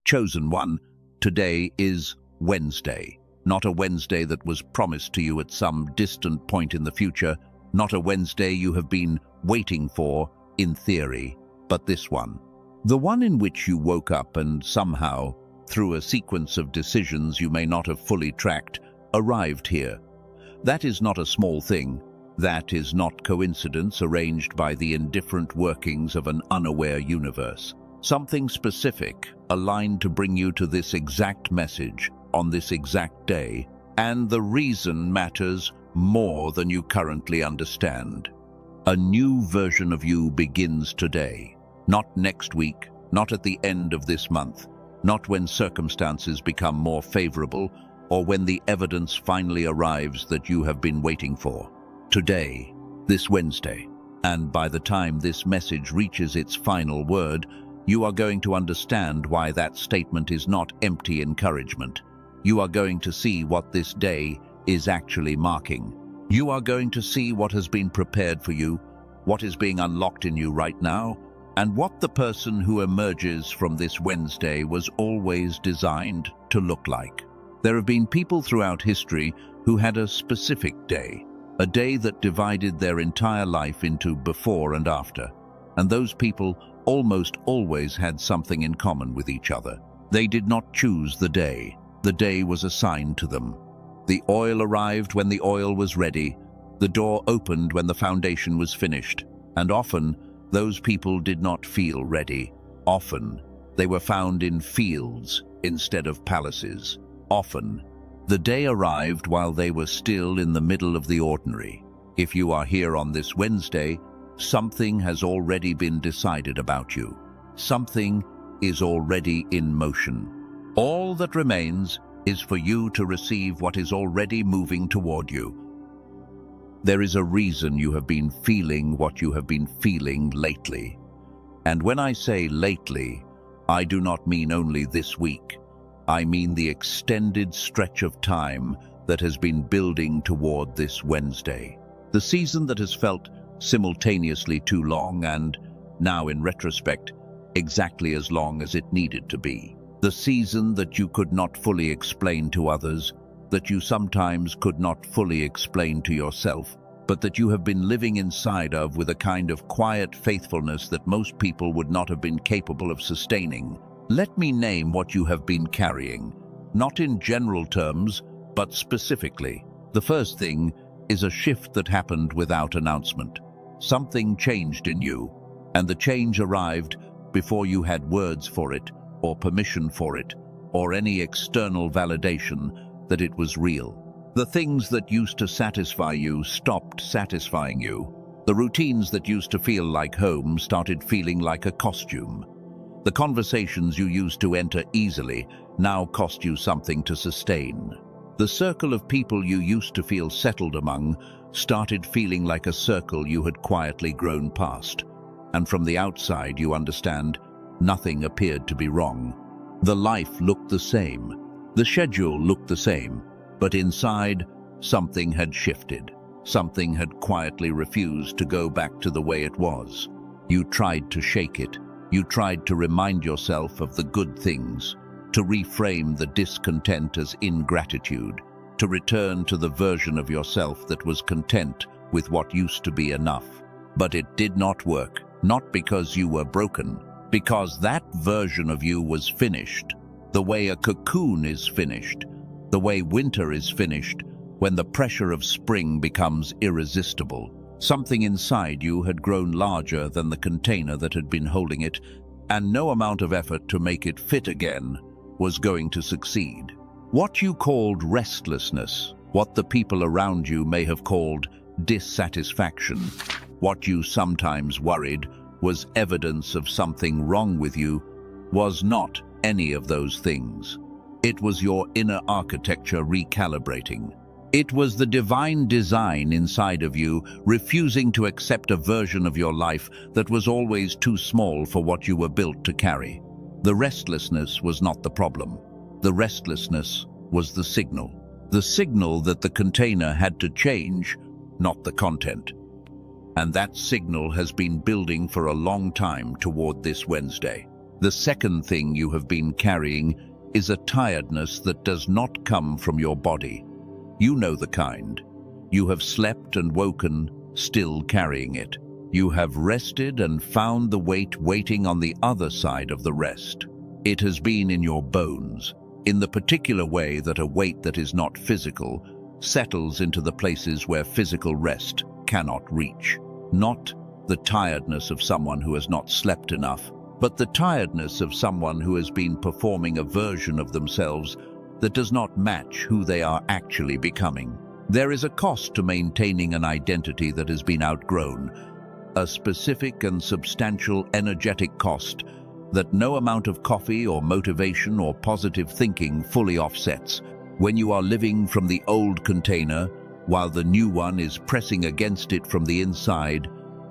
Chosen one, today is Wednesday. Not a Wednesday that was promised to you at some distant point in the future, not a Wednesday you have been waiting for, in theory, but this one. The one in which you woke up and somehow, through a sequence of decisions you may not have fully tracked, arrived here. That is not a small thing. That is not coincidence arranged by the indifferent workings of an unaware universe. Something specific, aligned to bring you to this exact message, on this exact day, and the reason matters more than you currently understand. A new version of you begins today, not next week, not at the end of this month, not when circumstances become more favorable or when the evidence finally arrives that you have been waiting for. Today, this Wednesday, and by the time this message reaches its final word, you are going to understand why that statement is not empty encouragement. You are going to see what this day is actually marking. You are going to see what has been prepared for you, what is being unlocked in you right now, and what the person who emerges from this Wednesday was always designed to look like. There have been people throughout history who had a specific day, a day that divided their entire life into before and after, and those people almost always had something in common with each other. They did not choose the day. The day was assigned to them. The oil arrived when the oil was ready. The door opened when the foundation was finished. And often, those people did not feel ready. Often, they were found in fields instead of palaces. Often, the day arrived while they were still in the middle of the ordinary. If you are here on this Wednesday, something has already been decided about you. Something is already in motion. All that remains is for you to receive what is already moving toward you. There is a reason you have been feeling what you have been feeling lately. And when I say lately, I do not mean only this week. I mean the extended stretch of time that has been building toward this Wednesday. The season that has felt simultaneously too long and, now in retrospect, exactly as long as it needed to be. The season that you could not fully explain to others, that you sometimes could not fully explain to yourself, but that you have been living inside of with a kind of quiet faithfulness that most people would not have been capable of sustaining. Let me name what you have been carrying, not in general terms, but specifically. The first thing is a shift that happened without announcement. Something changed in you, and the change arrived before you had words for it, or permission for it, or any external validation that it was real. The things that used to satisfy you stopped satisfying you. The routines that used to feel like home started feeling like a costume. The conversations you used to enter easily now cost you something to sustain. The circle of people you used to feel settled among started feeling like a circle you had quietly grown past. And from the outside, you understand, nothing appeared to be wrong. The life looked the same. The schedule looked the same. But inside, something had shifted. Something had quietly refused to go back to the way it was. You tried to shake it. You tried to remind yourself of the good things, to reframe the discontent as ingratitude, to return to the version of yourself that was content with what used to be enough. But it did not work, not because you were broken, because that version of you was finished, the way a cocoon is finished, the way winter is finished, when the pressure of spring becomes irresistible. Something inside you had grown larger than the container that had been holding it, and no amount of effort to make it fit again was going to succeed. What you called restlessness, what the people around you may have called dissatisfaction, what you sometimes worried was evidence of something wrong with you, was not any of those things. It was your inner architecture recalibrating. It was the divine design inside of you refusing to accept a version of your life that was always too small for what you were built to carry. The restlessness was not the problem. The restlessness was the signal. The signal that the container had to change, not the content. And that signal has been building for a long time toward this Wednesday. The second thing you have been carrying is a tiredness that does not come from your body. You know the kind. You have slept and woken, still carrying it. You have rested and found the weight waiting on the other side of the rest. It has been in your bones, in the particular way that a weight that is not physical settles into the places where physical rest cannot reach. Not the tiredness of someone who has not slept enough, but the tiredness of someone who has been performing a version of themselves that does not match who they are actually becoming. There is a cost to maintaining an identity that has been outgrown, a specific and substantial energetic cost that no amount of coffee or motivation or positive thinking fully offsets. When you are living from the old container, while the new one is pressing against it from the inside,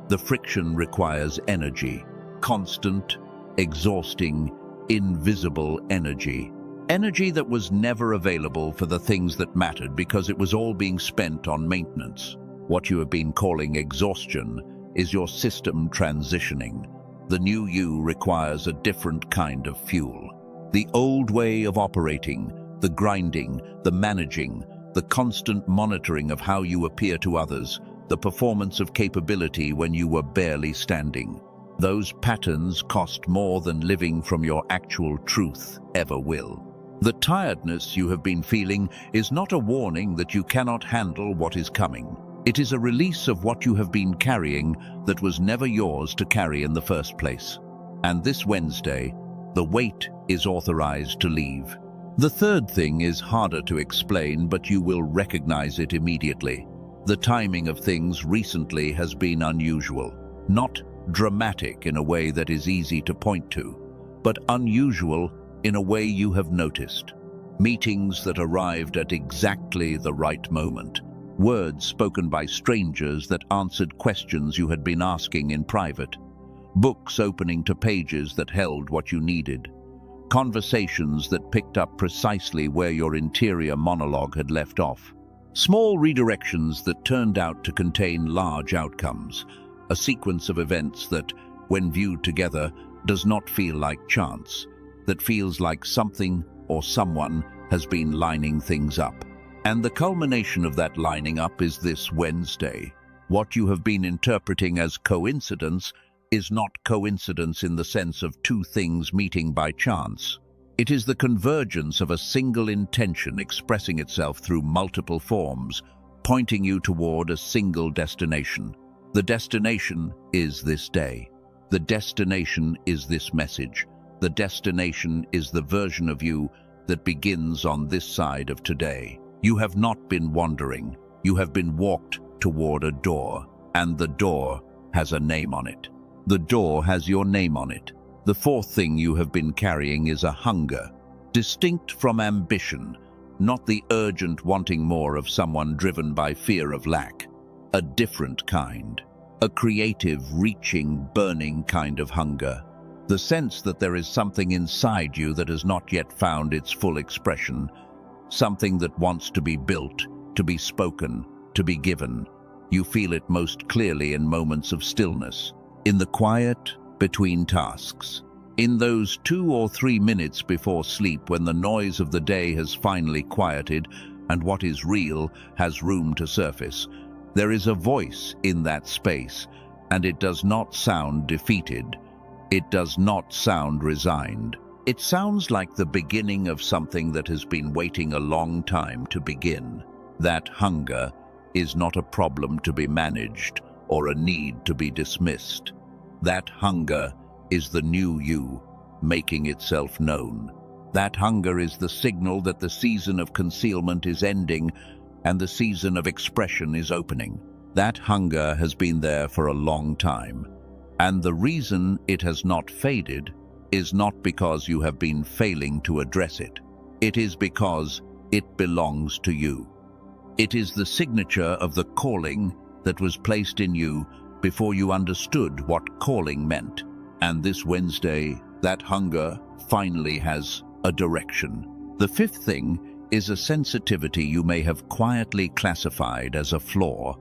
the friction requires energy. Constant, exhausting, invisible energy. Energy that was never available for the things that mattered because it was all being spent on maintenance. What you have been calling exhaustion is your system transitioning. The new you requires a different kind of fuel. The old way of operating, the grinding, the managing, the constant monitoring of how you appear to others, the performance of capability when you were barely standing. Those patterns cost more than living from your actual truth ever will. The tiredness you have been feeling is not a warning that you cannot handle what is coming. It is a release of what you have been carrying that was never yours to carry in the first place. And this Wednesday, the weight is authorized to leave. The third thing is harder to explain, but you will recognize it immediately. The timing of things recently has been unusual. Not dramatic in a way that is easy to point to, but unusual in a way you have noticed. Meetings that arrived at exactly the right moment. Words spoken by strangers that answered questions you had been asking in private. Books opening to pages that held what you needed. Conversations that picked up precisely where your interior monologue had left off. Small redirections that turned out to contain large outcomes. A sequence of events that, when viewed together, does not feel like chance, that feels like something or someone has been lining things up. And the culmination of that lining up is this Wednesday. What you have been interpreting as coincidence is not coincidence in the sense of two things meeting by chance. It is the convergence of a single intention expressing itself through multiple forms, pointing you toward a single destination. The destination is this day. The destination is this message. The destination is the version of you that begins on this side of today. You have not been wandering. You have been walked toward a door, and the door has a name on it. The door has your name on it. The fourth thing you have been carrying is a hunger, distinct from ambition, not the urgent wanting more of someone driven by fear of lack. A different kind. A creative, reaching, burning kind of hunger. The sense that there is something inside you that has not yet found its full expression. Something that wants to be built, to be spoken, to be given. You feel it most clearly in moments of stillness, in the quiet between tasks, in those 2 or 3 minutes before sleep when the noise of the day has finally quieted and what is real has room to surface. There is a voice in that space, and it does not sound defeated. It does not sound resigned. It sounds like the beginning of something that has been waiting a long time to begin. That hunger is not a problem to be managed or a need to be dismissed. That hunger is the new you making itself known. That hunger is the signal that the season of concealment is ending and the season of expression is opening. That hunger has been there for a long time. And the reason it has not faded is not because you have been failing to address it. It is because it belongs to you. It is the signature of the calling that was placed in you before you understood what calling meant. And this Wednesday, that hunger finally has a direction. The fifth thing is a sensitivity you may have quietly classified as a flaw,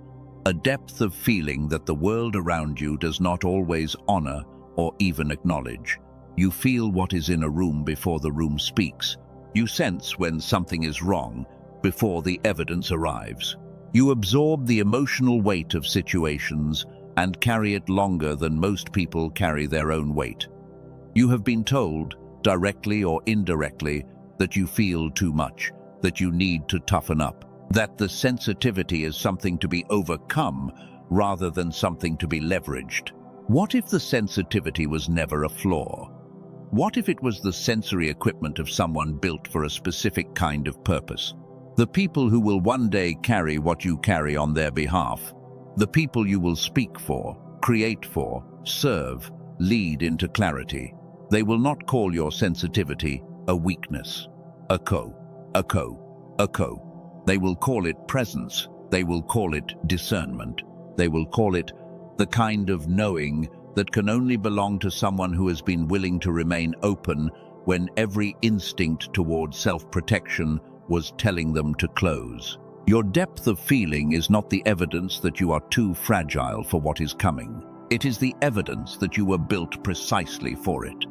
a depth of feeling that the world around you does not always honor or even acknowledge. You feel what is in a room before the room speaks. You sense when something is wrong before the evidence arrives. You absorb the emotional weight of situations and carry it longer than most people carry their own weight. You have been told, directly or indirectly, that you feel too much, that you need to toughen up, that the sensitivity is something to be overcome rather than something to be leveraged. What if the sensitivity was never a flaw? What if it was the sensory equipment of someone built for a specific kind of purpose? The people who will one day carry what you carry on their behalf, the people you will speak for, create for, serve, lead into clarity. They will not call your sensitivity a weakness, a co. They will call it presence. They will call it discernment. They will call it the kind of knowing that can only belong to someone who has been willing to remain open when every instinct toward self-protection was telling them to close. Your depth of feeling is not the evidence that you are too fragile for what is coming. It is the evidence that you were built precisely for it.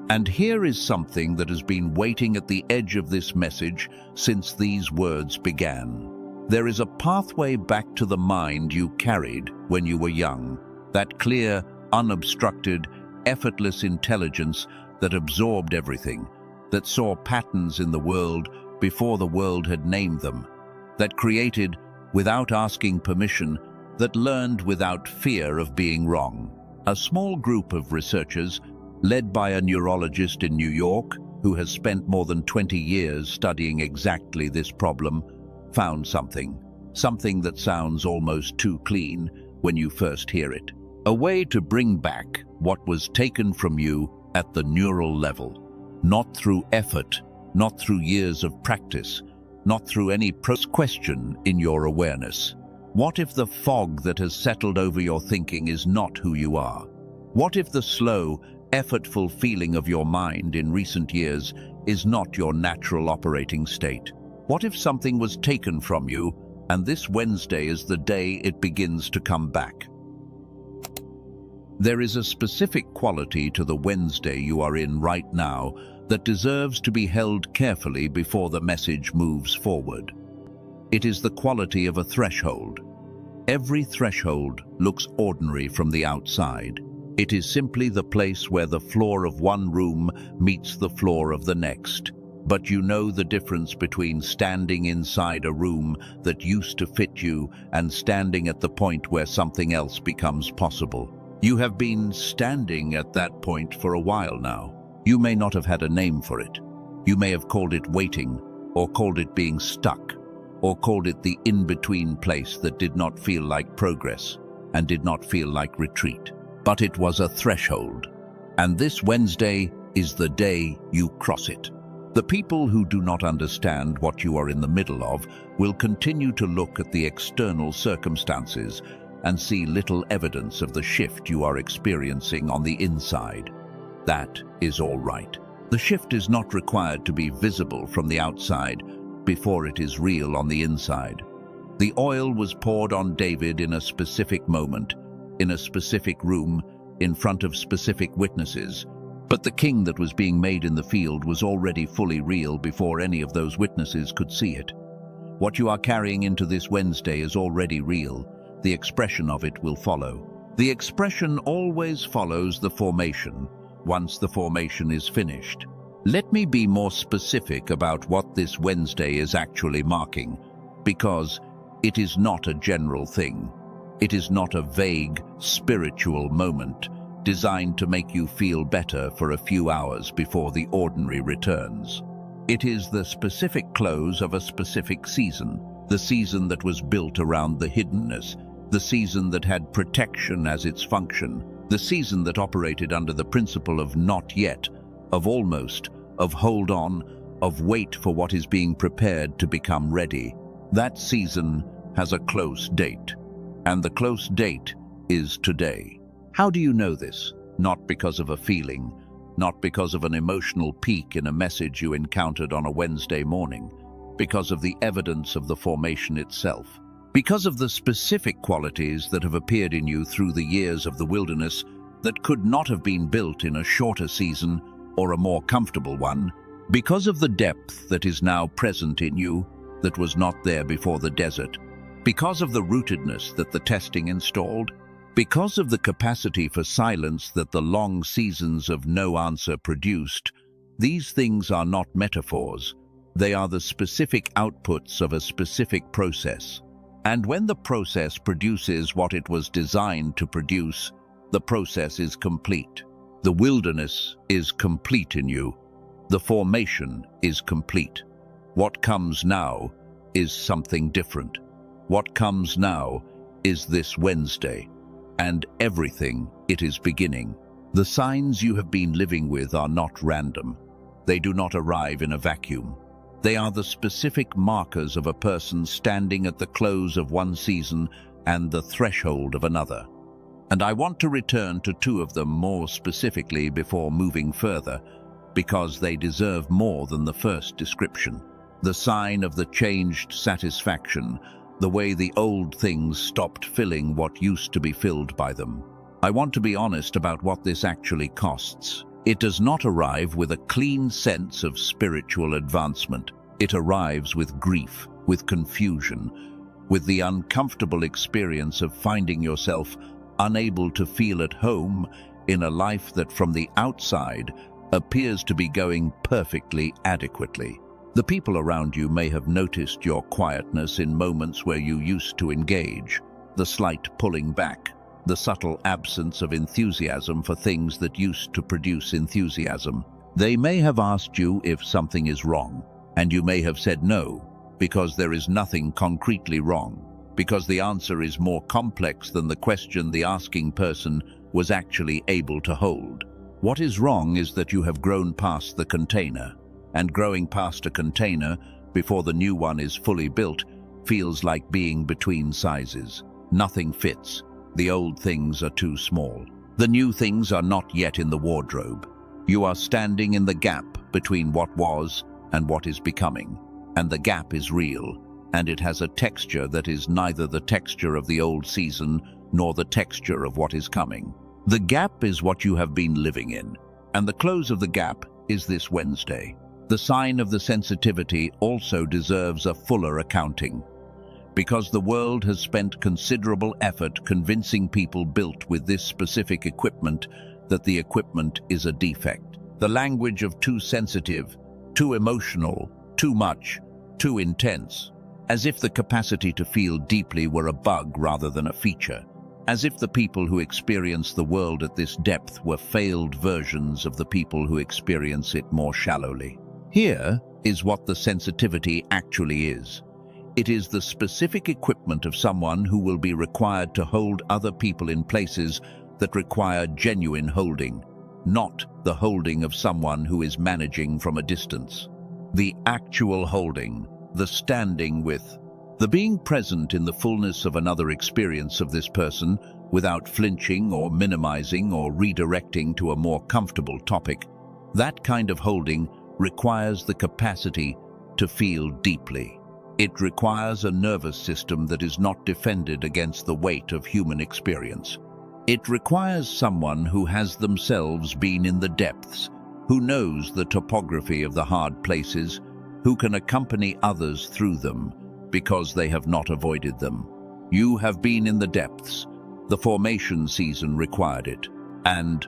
And here is something that has been waiting at the edge of this message since these words began. There is a pathway back to the mind you carried when you were young, that clear, unobstructed, effortless intelligence that absorbed everything, that saw patterns in the world before the world had named them, that created without asking permission, that learned without fear of being wrong. A small group of researchers, led by a neurologist in New York who has spent more than 20 years studying exactly this problem, found something that sounds almost too clean when you first hear it. A way to bring back what was taken from you at the neural level, not through effort, not through years of practice, not through any question in your awareness. What if the fog that has settled over your thinking is not who you are? What if the slow, effortful feeling of your mind in recent years is not your natural operating state? What if something was taken from you, and this Wednesday is the day it begins to come back? There is a specific quality to the Wednesday you are in right now that deserves to be held carefully before the message moves forward. It is the quality of a threshold. Every threshold looks ordinary from the outside. It is simply the place where the floor of one room meets the floor of the next. But you know the difference between standing inside a room that used to fit you and standing at the point where something else becomes possible. You have been standing at that point for a while now. You may not have had a name for it. You may have called it waiting, or called it being stuck, or called it the in-between place that did not feel like progress and did not feel like retreat. But it was a threshold, and this Wednesday is the day you cross it. The people who do not understand what you are in the middle of will continue to look at the external circumstances and see little evidence of the shift you are experiencing on the inside. That is all right. The shift is not required to be visible from the outside before it is real on the inside. The oil was poured on David in a specific moment, in a specific room, in front of specific witnesses. But the king that was being made in the field was already fully real before any of those witnesses could see it. What you are carrying into this Wednesday is already real. The expression of it will follow. The expression always follows the formation, once the formation is finished. Let me be more specific about what this Wednesday is actually marking, because it is not a general thing. It is not a vague, spiritual moment designed to make you feel better for a few hours before the ordinary returns. It is the specific close of a specific season, the season that was built around the hiddenness, the season that had protection as its function, the season that operated under the principle of not yet, of almost, of hold on, of wait for what is being prepared to become ready. That season has a close date, and the close date is today. How do you know this? Not because of a feeling, not because of an emotional peak in a message you encountered on a Wednesday morning, because of the evidence of the formation itself. Because of the specific qualities that have appeared in you through the years of the wilderness that could not have been built in a shorter season or a more comfortable one, because of the depth that is now present in you that was not there before the desert, because of the rootedness that the testing installed, because of the capacity for silence that the long seasons of no answer produced. These things are not metaphors. They are the specific outputs of a specific process. And when the process produces what it was designed to produce, the process is complete. The wilderness is complete in you. The formation is complete. What comes now is something different. What comes now is this Wednesday, and everything it is beginning. The signs you have been living with are not random. They do not arrive in a vacuum. They are the specific markers of a person standing at the close of one season and the threshold of another. And I want to return to two of them more specifically before moving further, because they deserve more than the first description. The sign of the changed satisfaction, the way the old things stopped filling what used to be filled by them. I want to be honest about what this actually costs. It does not arrive with a clean sense of spiritual advancement. It arrives with grief, with confusion, with the uncomfortable experience of finding yourself unable to feel at home in a life that from the outside appears to be going perfectly adequately. The people around you may have noticed your quietness in moments where you used to engage, the slight pulling back, the subtle absence of enthusiasm for things that used to produce enthusiasm. They may have asked you if something is wrong, and you may have said no, because there is nothing concretely wrong, because the answer is more complex than the question the asking person was actually able to hold. What is wrong is that you have grown past the container, and growing past a container before the new one is fully built feels like being between sizes. Nothing fits. The old things are too small. The new things are not yet in the wardrobe. You are standing in the gap between what was and what is becoming, and the gap is real, and it has a texture that is neither the texture of the old season nor the texture of what is coming. The gap is what you have been living in, and the close of the gap is this Wednesday. The sign of the sensitivity also deserves a fuller accounting, because the world has spent considerable effort convincing people built with this specific equipment that the equipment is a defect. The language of too sensitive, too emotional, too much, too intense, as if the capacity to feel deeply were a bug rather than a feature, as if the people who experience the world at this depth were failed versions of the people who experience it more shallowly. Here is what the sensitivity actually is. It is the specific equipment of someone who will be required to hold other people in places that require genuine holding, not the holding of someone who is managing from a distance. The actual holding, the standing with, the being present in the fullness of another experience of this person without flinching or minimizing or redirecting to a more comfortable topic. That kind of holding requires the capacity to feel deeply. It requires a nervous system that is not defended against the weight of human experience. It requires someone who has themselves been in the depths, who knows the topography of the hard places, who can accompany others through them because they have not avoided them. You have been in the depths. The formation season required it. And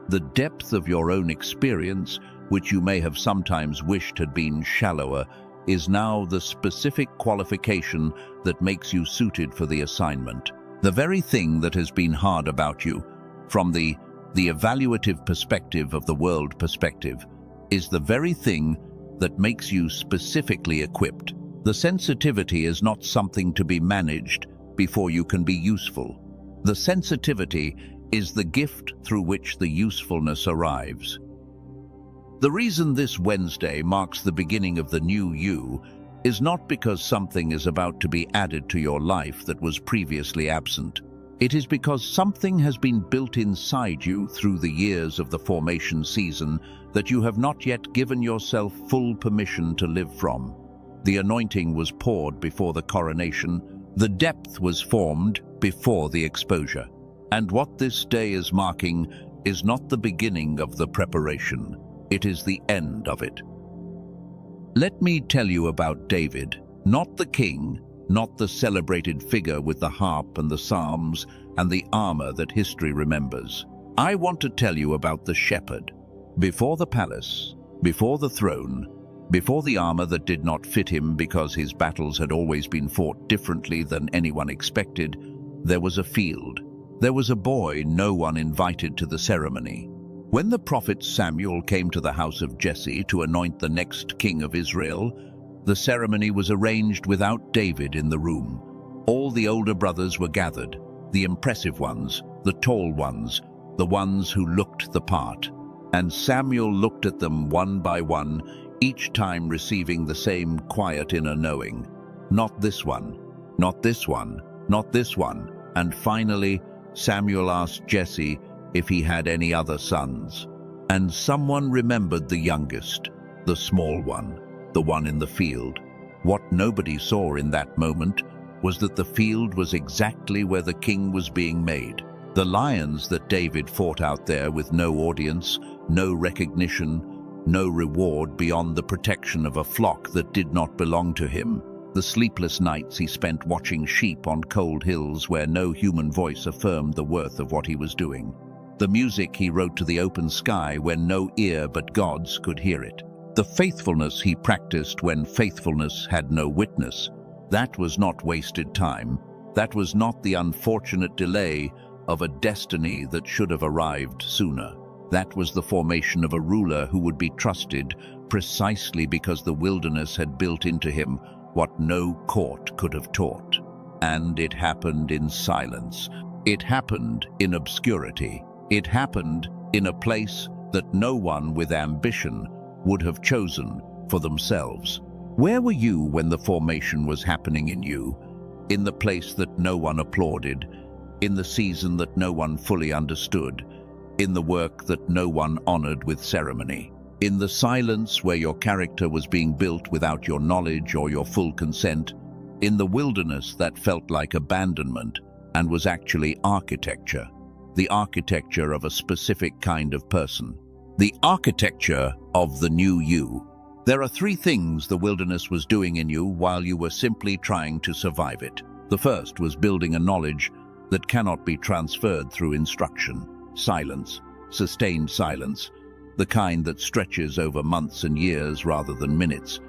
the depth of your own experience, which you may have sometimes wished had been shallower, is now the specific qualification that makes you suited for the assignment. The very thing that has been hard about you, from the evaluative perspective of the world perspective, is the very thing that makes you specifically equipped. The sensitivity is not something to be managed before you can be useful. The sensitivity is the gift through which the usefulness arrives. The reason this Wednesday marks the beginning of the new you is not because something is about to be added to your life that was previously absent. It is because something has been built inside you through the years of the formation season that you have not yet given yourself full permission to live from. The anointing was poured before the coronation. The depth was formed before the exposure. And what this day is marking is not the beginning of the preparation, it is the end of it. Let me tell you about David, not the king, not the celebrated figure with the harp and the psalms and the armor that history remembers. I want to tell you about the shepherd. Before the palace, before the throne, before the armor that did not fit him because his battles had always been fought differently than anyone expected, there was a field. There was a boy no one invited to the ceremony. When the prophet Samuel came to the house of Jesse to anoint the next king of Israel, the ceremony was arranged without David in the room. All the older brothers were gathered, the impressive ones, the tall ones, the ones who looked the part. And Samuel looked at them one by one, each time receiving the same quiet inner knowing. Not this one, not this one, not this one. And finally, Samuel asked Jesse if he had any other sons. And someone remembered the youngest, the small one, the one in the field. What nobody saw in that moment was that the field was exactly where the king was being made. The lions that David fought out there with no audience, no recognition, no reward beyond the protection of a flock that did not belong to him. The sleepless nights he spent watching sheep on cold hills where no human voice affirmed the worth of what he was doing. The music he wrote to the open sky when no ear but God's could hear it. The faithfulness he practiced when faithfulness had no witness. That was not wasted time. That was not the unfortunate delay of a destiny that should have arrived sooner. That was the formation of a ruler who would be trusted precisely because the wilderness had built into him what no court could have taught. And it happened in silence. It happened in obscurity. It happened in a place that no one with ambition would have chosen for themselves. Where were you when the formation was happening in you? In the place that no one applauded, in the season that no one fully understood, in the work that no one honored with ceremony, in the silence where your character was being built without your knowledge or your full consent, in the wilderness that felt like abandonment and was actually architecture, the architecture of a specific kind of person, the architecture of the new you. There are three things the wilderness was doing in you while you were simply trying to survive it. The first was building a knowledge that cannot be transferred through instruction. Silence, sustained silence, the kind that stretches over months and years rather than minutes,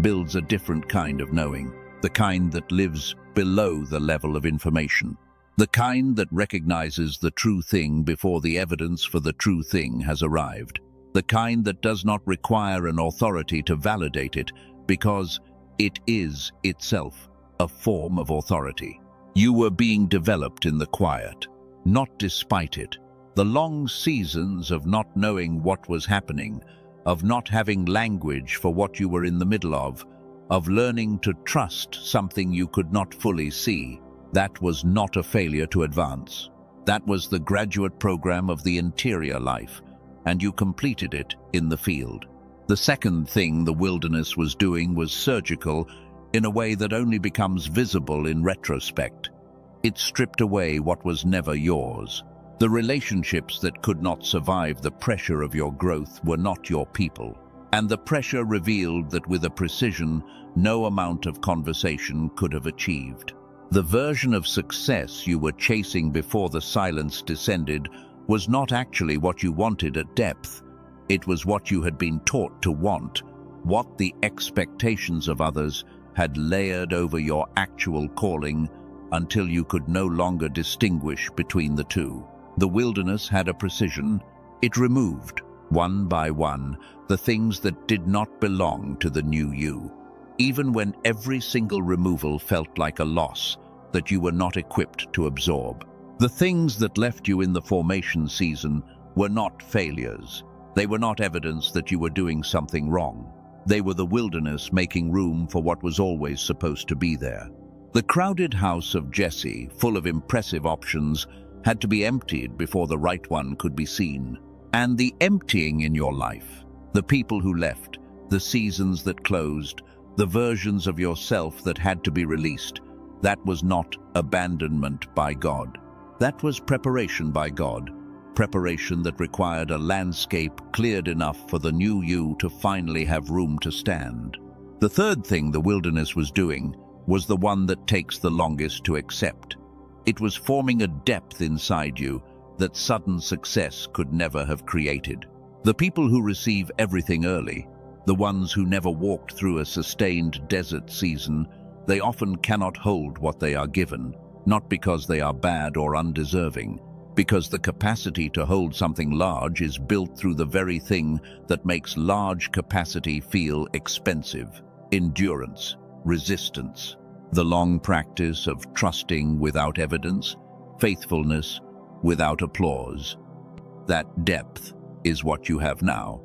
builds a different kind of knowing, the kind that lives below the level of information, the kind that recognizes the true thing before the evidence for the true thing has arrived, the kind that does not require an authority to validate it because it is itself a form of authority. You were being developed in the quiet, not despite it. The long seasons of not knowing what was happening, of not having language for what you were in the middle of learning to trust something you could not fully see, that was not a failure to advance. That was the graduate program of the interior life, and you completed it in the field. The second thing the wilderness was doing was surgical in a way that only becomes visible in retrospect. It stripped away what was never yours. The relationships that could not survive the pressure of your growth were not your people. And the pressure revealed that with a precision no amount of conversation could have achieved. The version of success you were chasing before the silence descended was not actually what you wanted at depth. It was what you had been taught to want, what the expectations of others had layered over your actual calling until you could no longer distinguish between the two. The wilderness had a precision. It removed, one by one, the things that did not belong to the new you, even when every single removal felt like a loss that you were not equipped to absorb. The things that left you in the formation season were not failures. They were not evidence that you were doing something wrong. They were the wilderness making room for what was always supposed to be there. The crowded house of Jesse, full of impressive options, had to be emptied before the right one could be seen. And the emptying in your life, the people who left, the seasons that closed, the versions of yourself that had to be released, that was not abandonment by God. That was preparation by God, preparation that required a landscape cleared enough for the new you to finally have room to stand. The third thing the wilderness was doing was the one that takes the longest to accept. It was forming a depth inside you that sudden success could never have created. The people who receive everything early, the ones who never walked through a sustained desert season, they often cannot hold what they are given, not because they are bad or undeserving, because the capacity to hold something large is built through the very thing that makes large capacity feel expensive: endurance, resistance, the long practice of trusting without evidence, faithfulness without applause. That depth is what you have now.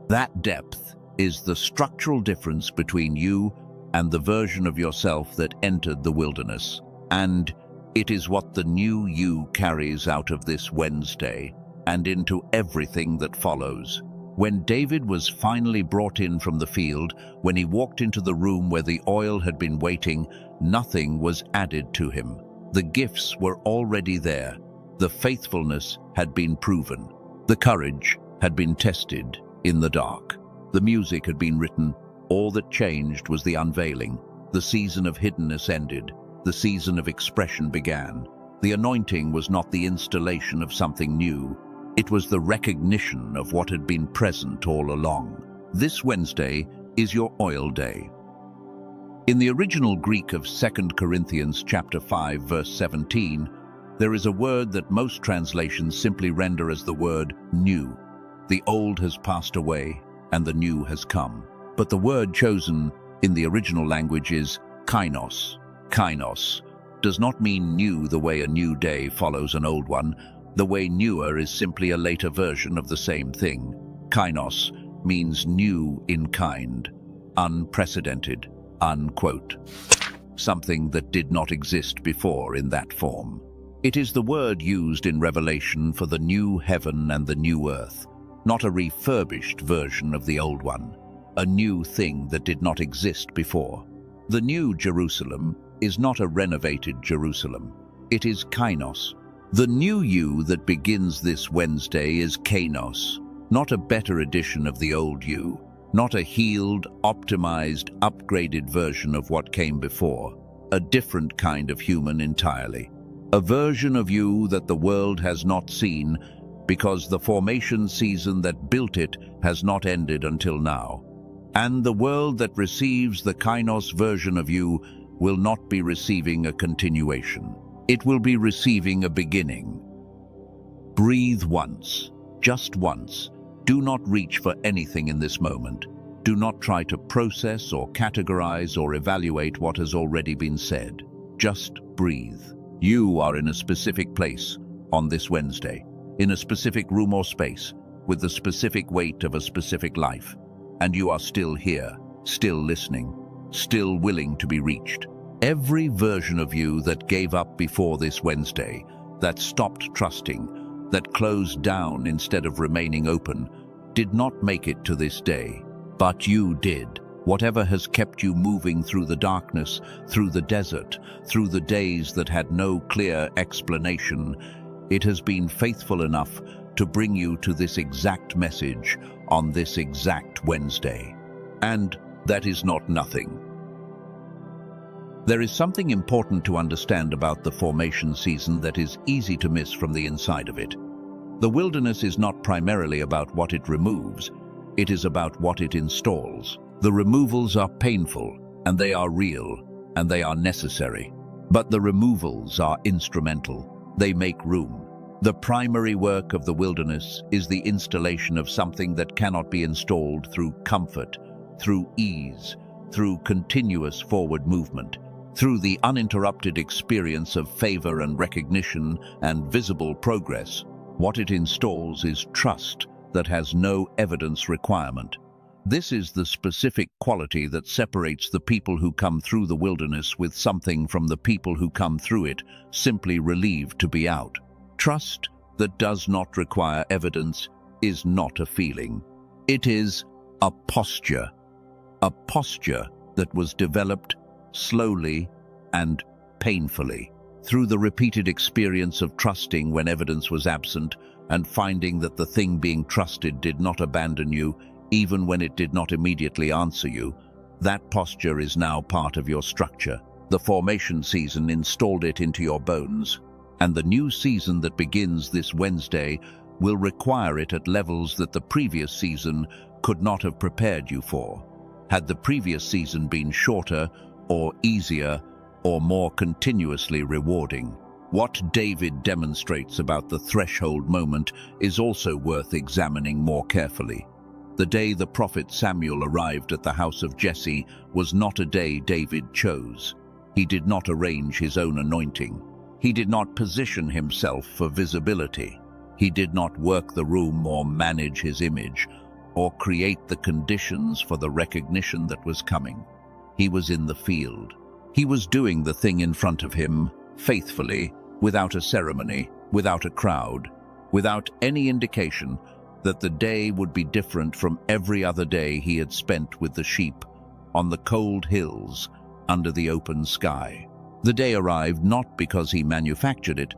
That depth is the structural difference between you and the version of yourself that entered the wilderness. And it is what the new you carries out of this Wednesday and into everything that follows. When David was finally brought in from the field, when he walked into the room where the oil had been waiting, nothing was added to him. The gifts were already there. The faithfulness had been proven. The courage had been tested in the dark. The music had been written. All that changed was the unveiling. The season of hiddenness ended. The season of expression began. The anointing was not the installation of something new. It was the recognition of what had been present all along. This Wednesday is your oil day. In the original Greek of 2 Corinthians chapter 5, verse 17, there is a word that most translations simply render as the word new. The old has passed away and the new has come. But the word chosen in the original language is kainos. Kainos does not mean new the way a new day follows an old one. The way newer is simply a later version of the same thing. Kainos means new in kind, unprecedented, unquote. Something that did not exist before in that form. It is the word used in Revelation for the new heaven and the new earth, not a refurbished version of the old one, a new thing that did not exist before. The new Jerusalem is not a renovated Jerusalem. It is kainos. The new you that begins this Wednesday is kainos, not a better edition of the old you, not a healed, optimized, upgraded version of what came before, a different kind of human entirely. A version of you that the world has not seen because the formation season that built it has not ended until now. And the world that receives the kainos version of you will not be receiving a continuation. It will be receiving a beginning. Breathe once, just once. Do not reach for anything in this moment. Do not try to process or categorize or evaluate what has already been said. Just breathe. You are in a specific place on this Wednesday, in a specific room or space, with the specific weight of a specific life. And you are still here, still listening, still willing to be reached. Every version of you that gave up before this Wednesday, that stopped trusting, that closed down instead of remaining open, did not make it to this day. But you did. Whatever has kept you moving through the darkness, through the desert, through the days that had no clear explanation, it has been faithful enough to bring you to this exact message on this exact Wednesday. And that is not nothing. There is something important to understand about the formation season that is easy to miss from the inside of it. The wilderness is not primarily about what it removes, it is about what it installs. The removals are painful, and they are real, and they are necessary. But the removals are instrumental. They make room. The primary work of the wilderness is the installation of something that cannot be installed through comfort, through ease, through continuous forward movement, through the uninterrupted experience of favor and recognition and visible progress. What it installs is trust that has no evidence requirement. This is the specific quality that separates the people who come through the wilderness with something from the people who come through it simply relieved to be out. Trust that does not require evidence is not a feeling. It is a posture that was developed slowly and painfully through the repeated experience of trusting when evidence was absent, and finding that the thing being trusted did not abandon you, even when it did not immediately answer you, that posture is now part of your structure. The formation season installed it into your bones, and the new season that begins this Wednesday will require it at levels that the previous season could not have prepared you for. Had the previous season been shorter, or easier, or more continuously rewarding. What David demonstrates about the threshold moment is also worth examining more carefully. The day the prophet Samuel arrived at the house of Jesse was not a day David chose. He did not arrange his own anointing. He did not position himself for visibility. He did not work the room or manage his image, or create the conditions for the recognition that was coming. He was in the field. He was doing the thing in front of him, faithfully, without a ceremony, without a crowd, without any indication that the day would be different from every other day he had spent with the sheep, on the cold hills, under the open sky. The day arrived not because he manufactured it,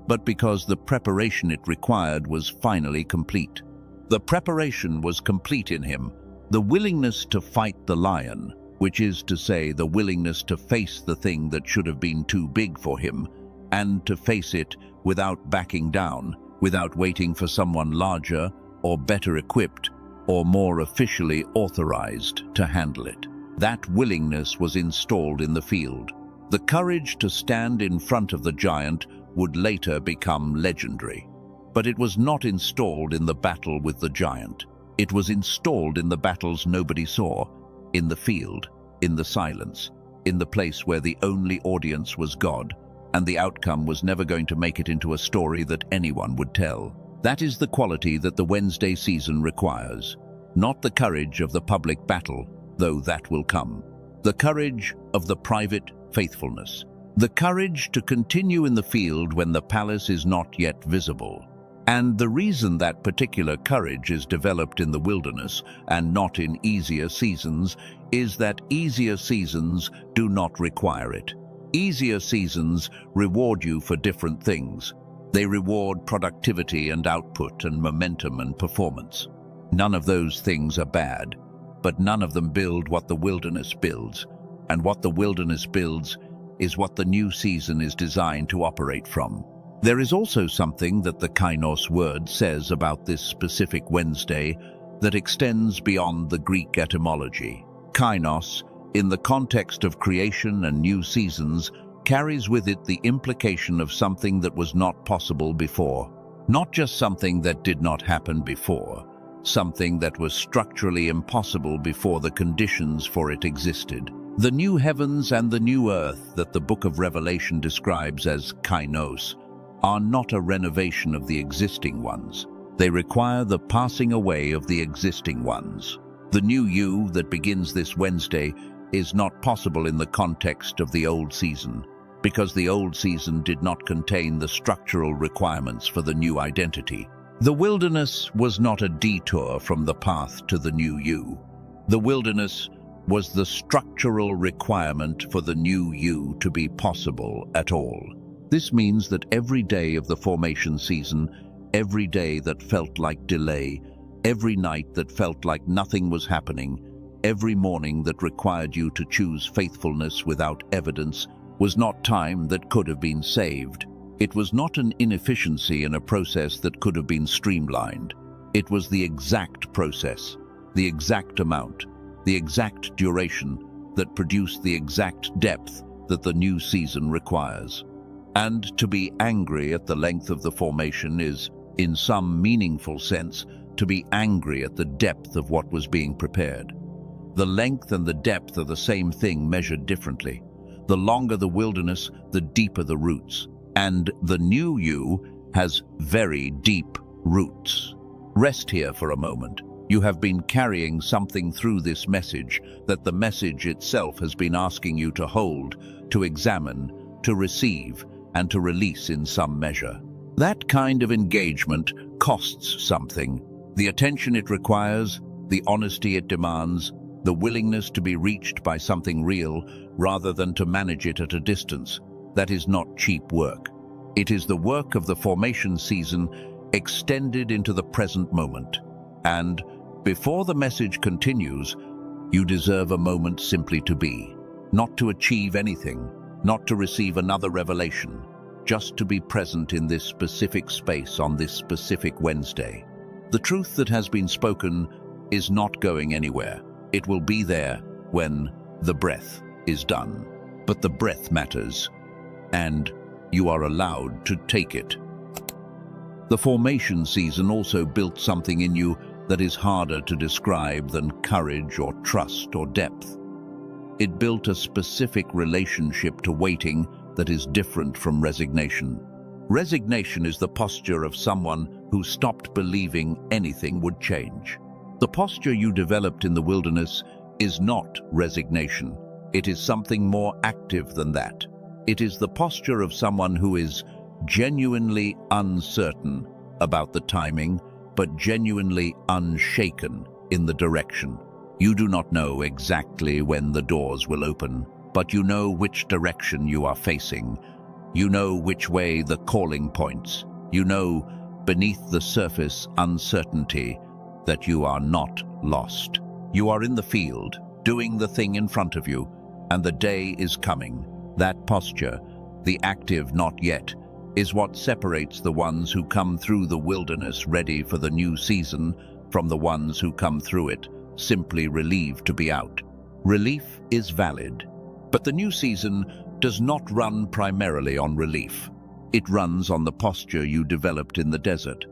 but because the preparation it required was finally complete. The preparation was complete in him, the willingness to fight the lion, which is to say the willingness to face the thing that should have been too big for him, and to face it without backing down, without waiting for someone larger or better equipped or more officially authorized to handle it. That willingness was installed in the field. The courage to stand in front of the giant would later become legendary. But it was not installed in the battle with the giant. It was installed in the battles nobody saw, in the field, in the silence, in the place where the only audience was God, and the outcome was never going to make it into a story that anyone would tell. That is the quality that the Wednesday season requires. Not the courage of the public battle, though that will come. The courage of the private faithfulness. The courage to continue in the field when the palace is not yet visible. And the reason that particular courage is developed in the wilderness and not in easier seasons is that easier seasons do not require it. Easier seasons reward you for different things. They reward productivity and output and momentum and performance. None of those things are bad, but none of them build what the wilderness builds. And what the wilderness builds is what the new season is designed to operate from. There is also something that the kainos word says about this specific Wednesday that extends beyond the Greek etymology. Kainos, in the context of creation and new seasons, carries with it the implication of something that was not possible before. Not just something that did not happen before, something that was structurally impossible before the conditions for it existed. The new heavens and the new earth that the book of Revelation describes as kainos are not a renovation of the existing ones. They require the passing away of the existing ones. The new you that begins this Wednesday is not possible in the context of the old season, because the old season did not contain the structural requirements for the new identity. The wilderness was not a detour from the path to the new you. The wilderness was the structural requirement for the new you to be possible at all. This means that every day of the formation season, every day that felt like delay, every night that felt like nothing was happening, every morning that required you to choose faithfulness without evidence, was not time that could have been saved. It was not an inefficiency in a process that could have been streamlined. It was the exact process, the exact amount, the exact duration that produced the exact depth that the new season requires. And to be angry at the length of the formation is, in some meaningful sense, to be angry at the depth of what was being prepared. The length and the depth are the same thing measured differently. The longer the wilderness, the deeper the roots. And the new you has very deep roots. Rest here for a moment. You have been carrying something through this message that the message itself has been asking you to hold, to examine, to receive, and to release in some measure. That kind of engagement costs something. The attention it requires, the honesty it demands, the willingness to be reached by something real rather than to manage it at a distance. That is not cheap work. It is the work of the formation season extended into the present moment. And before the message continues, you deserve a moment simply to be, not to achieve anything, not to receive another revelation, just to be present in this specific space on this specific Wednesday. The truth that has been spoken is not going anywhere. It will be there when the breath is done. But the breath matters, and you are allowed to take it. The formation season also built something in you that is harder to describe than courage or trust or depth. It built a specific relationship to waiting that is different from resignation. Resignation is the posture of someone who stopped believing anything would change. The posture you developed in the wilderness is not resignation. It is something more active than that. It is the posture of someone who is genuinely uncertain about the timing, but genuinely unshaken in the direction. You do not know exactly when the doors will open, but you know which direction you are facing. You know which way the calling points. You know, beneath the surface uncertainty, that you are not lost. You are in the field, doing the thing in front of you, and the day is coming. That posture, the active not yet, is what separates the ones who come through the wilderness ready for the new season from the ones who come through it simply relieved to be out. Relief is valid, but the new season does not run primarily on relief. It runs on the posture you developed in the desert,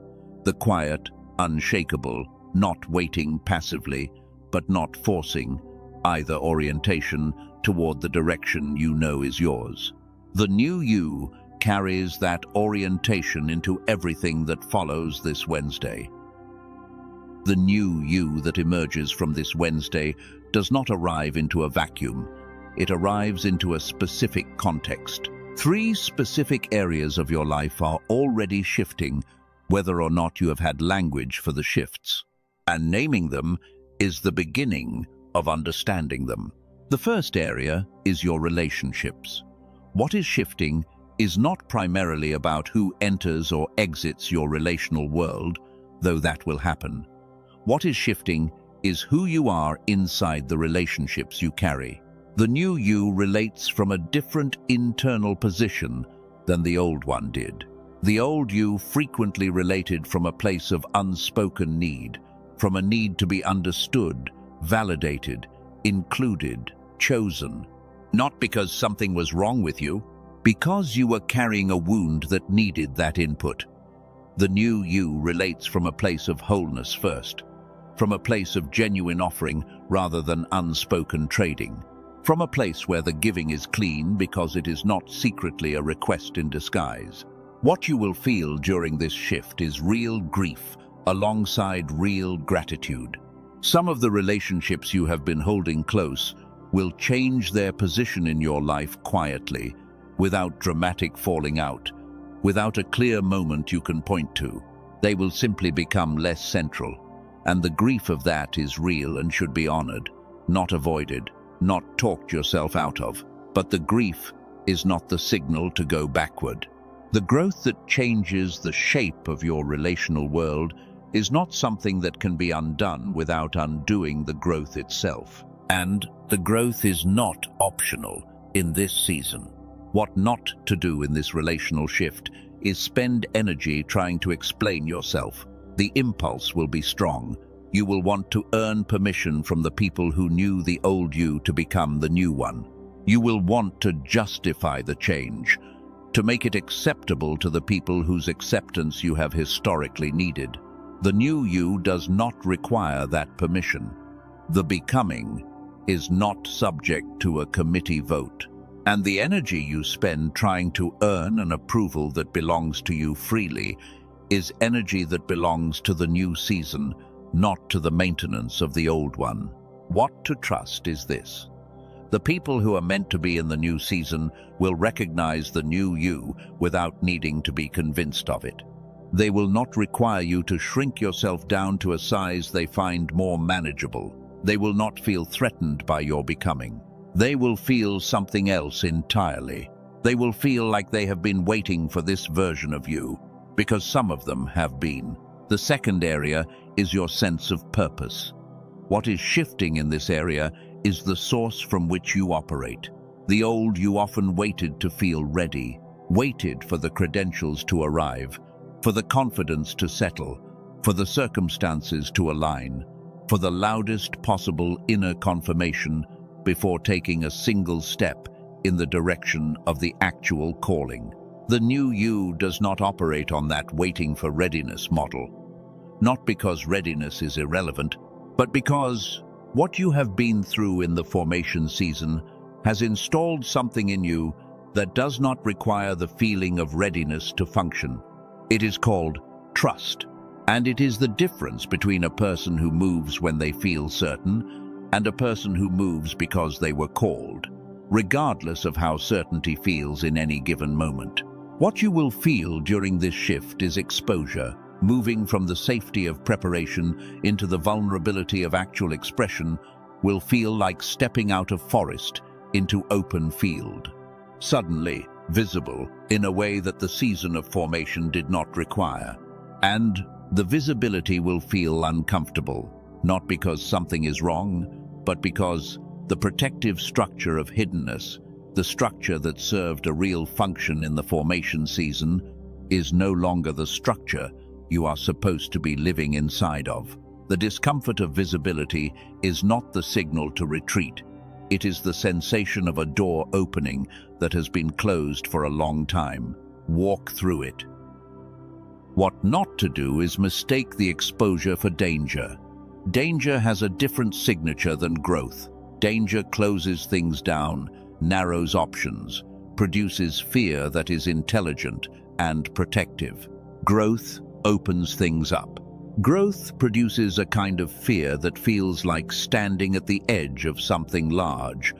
the quiet, unshakable, not waiting passively, but not forcing either orientation toward the direction you know is yours. The new you carries that orientation into everything that follows this Wednesday. The new you that emerges from this Wednesday does not arrive into a vacuum. It arrives into a specific context. 3 specific areas of your life are already shifting, whether or not you have had language for the shifts. And naming them is the beginning of understanding them. The first area is your relationships. What is shifting is not primarily about who enters or exits your relational world, though that will happen. What is shifting is who you are inside the relationships you carry. The new you relates from a different internal position than the old one did. The old you frequently related from a place of unspoken need, from a need to be understood, validated, included, chosen. Not because something was wrong with you, because you were carrying a wound that needed that input. The new you relates from a place of wholeness first, from a place of genuine offering rather than unspoken trading, from a place where the giving is clean because it is not secretly a request in disguise. What you will feel during this shift is real grief alongside real gratitude. Some of the relationships you have been holding close will change their position in your life quietly, without dramatic falling out, without a clear moment you can point to. They will simply become less central, and the grief of that is real and should be honored, not avoided, not talked yourself out of. But the grief is not the signal to go backward. The growth that changes the shape of your relational world is not something that can be undone without undoing the growth itself. And the growth is not optional in this season. What not to do in this relational shift is spend energy trying to explain yourself. The impulse will be strong. You will want to earn permission from the people who knew the old you to become the new one. You will want to justify the change, to make it acceptable to the people whose acceptance you have historically needed. The new you does not require that permission. The becoming is not subject to a committee vote. And the energy you spend trying to earn an approval that belongs to you freely is energy that belongs to the new season, not to the maintenance of the old one. What to trust is this: the people who are meant to be in the new season will recognize the new you without needing to be convinced of it. They will not require you to shrink yourself down to a size they find more manageable. They will not feel threatened by your becoming. They will feel something else entirely. They will feel like they have been waiting for this version of you. because some of them have been. The second area is your sense of purpose. What is shifting in this area is the source from which you operate. The old you often waited to feel ready, waited for the credentials to arrive, for the confidence to settle, for the circumstances to align, for the loudest possible inner confirmation before taking a single step in the direction of the actual calling. The new you does not operate on that waiting for readiness model. Not because readiness is irrelevant, but because what you have been through in the formation season has installed something in you that does not require the feeling of readiness to function. It is called trust, and it is the difference between a person who moves when they feel certain and a person who moves because they were called, regardless of how certainty feels in any given moment. What you will feel during this shift is exposure, moving from the safety of preparation into the vulnerability of actual expression will feel like stepping out of forest into open field. Suddenly visible in a way that the season of formation did not require. And the visibility will feel uncomfortable, not because something is wrong, but because the protective structure of hiddenness, the structure that served a real function in the formation season, is no longer the structure you are supposed to be living inside of. The discomfort of visibility is not the signal to retreat. It is the sensation of a door opening that has been closed for a long time. Walk through it. What not to do is mistake the exposure for danger. Danger has a different signature than growth. Danger closes things down, narrows options, produces fear that is intelligent and protective. Growth opens things up. Growth produces a kind of fear that feels like standing at the edge of something large,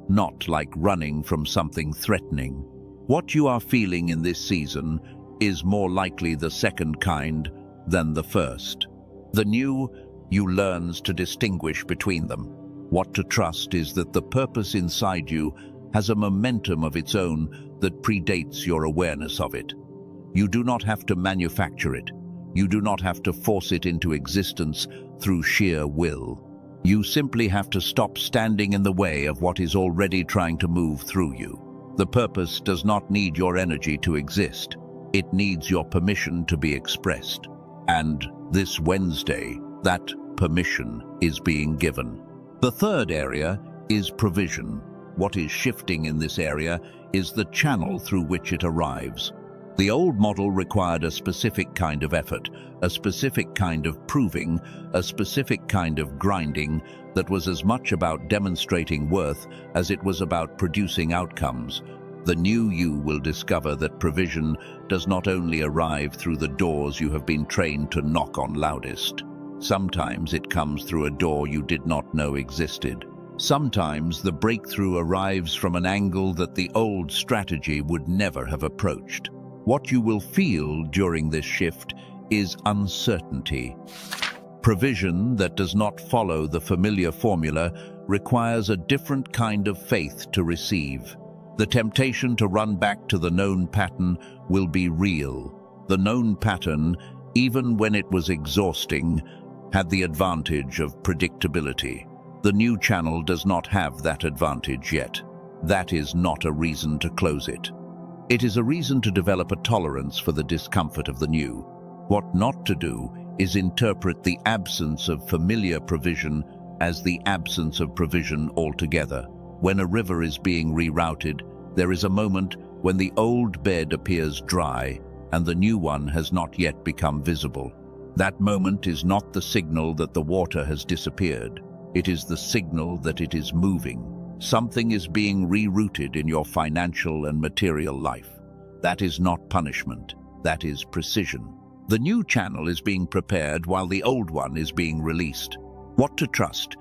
not like running from something threatening. What you are feeling in this season is more likely the second kind than the first. The new you learns to distinguish between them. What to trust is that the purpose inside you has a momentum of its own that predates your awareness of it. You do not have to manufacture it. You do not have to force it into existence through sheer will. You simply have to stop standing in the way of what is already trying to move through you. The purpose does not need your energy to exist. It needs your permission to be expressed. And this Wednesday, that permission is being given. The third area is provision. What is shifting in this area is the channel through which it arrives. The old model required a specific kind of effort, a specific kind of proving, a specific kind of grinding that was as much about demonstrating worth as it was about producing outcomes. The new you will discover that provision does not only arrive through the doors you have been trained to knock on loudest. Sometimes it comes through a door you did not know existed. Sometimes the breakthrough arrives from an angle that the old strategy would never have approached. What you will feel during this shift is uncertainty. Provision that does not follow the familiar formula requires a different kind of faith to receive. The temptation to run back to the known pattern will be real. The known pattern, even when it was exhausting, had the advantage of predictability. The new channel does not have that advantage yet. That is not a reason to close it. It is a reason to develop a tolerance for the discomfort of the new. What not to do is interpret the absence of familiar provision as the absence of provision altogether. When a river is being rerouted, there is a moment when the old bed appears dry and the new one has not yet become visible. That moment is not the signal that the water has disappeared. It is the signal that it is moving. Something is being rerouted in your financial and material life. That is not punishment. That is precision. The new channel is being prepared while the old one is being released. What to trust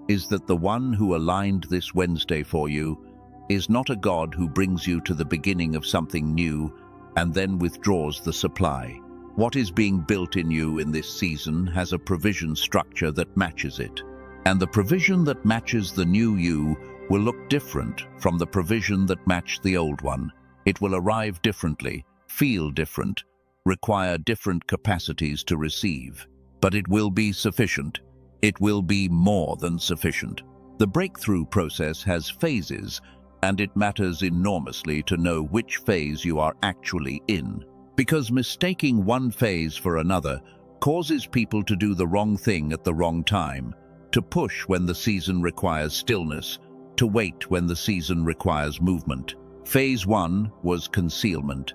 is that the one who aligned this Wednesday for you is not a God who brings you to the beginning of something new and then withdraws the supply. What is being built in you in this season has a provision structure that matches it. And the provision that matches the new you will look different from the provision that matched the old one. It will arrive differently, feel different, require different capacities to receive. But it will be sufficient. It will be more than sufficient. The breakthrough process has phases, and it matters enormously to know which phase you are actually in. Because mistaking one phase for another causes people to do the wrong thing at the wrong time, to push when the season requires stillness, to wait when the season requires movement. Phase 1 was concealment,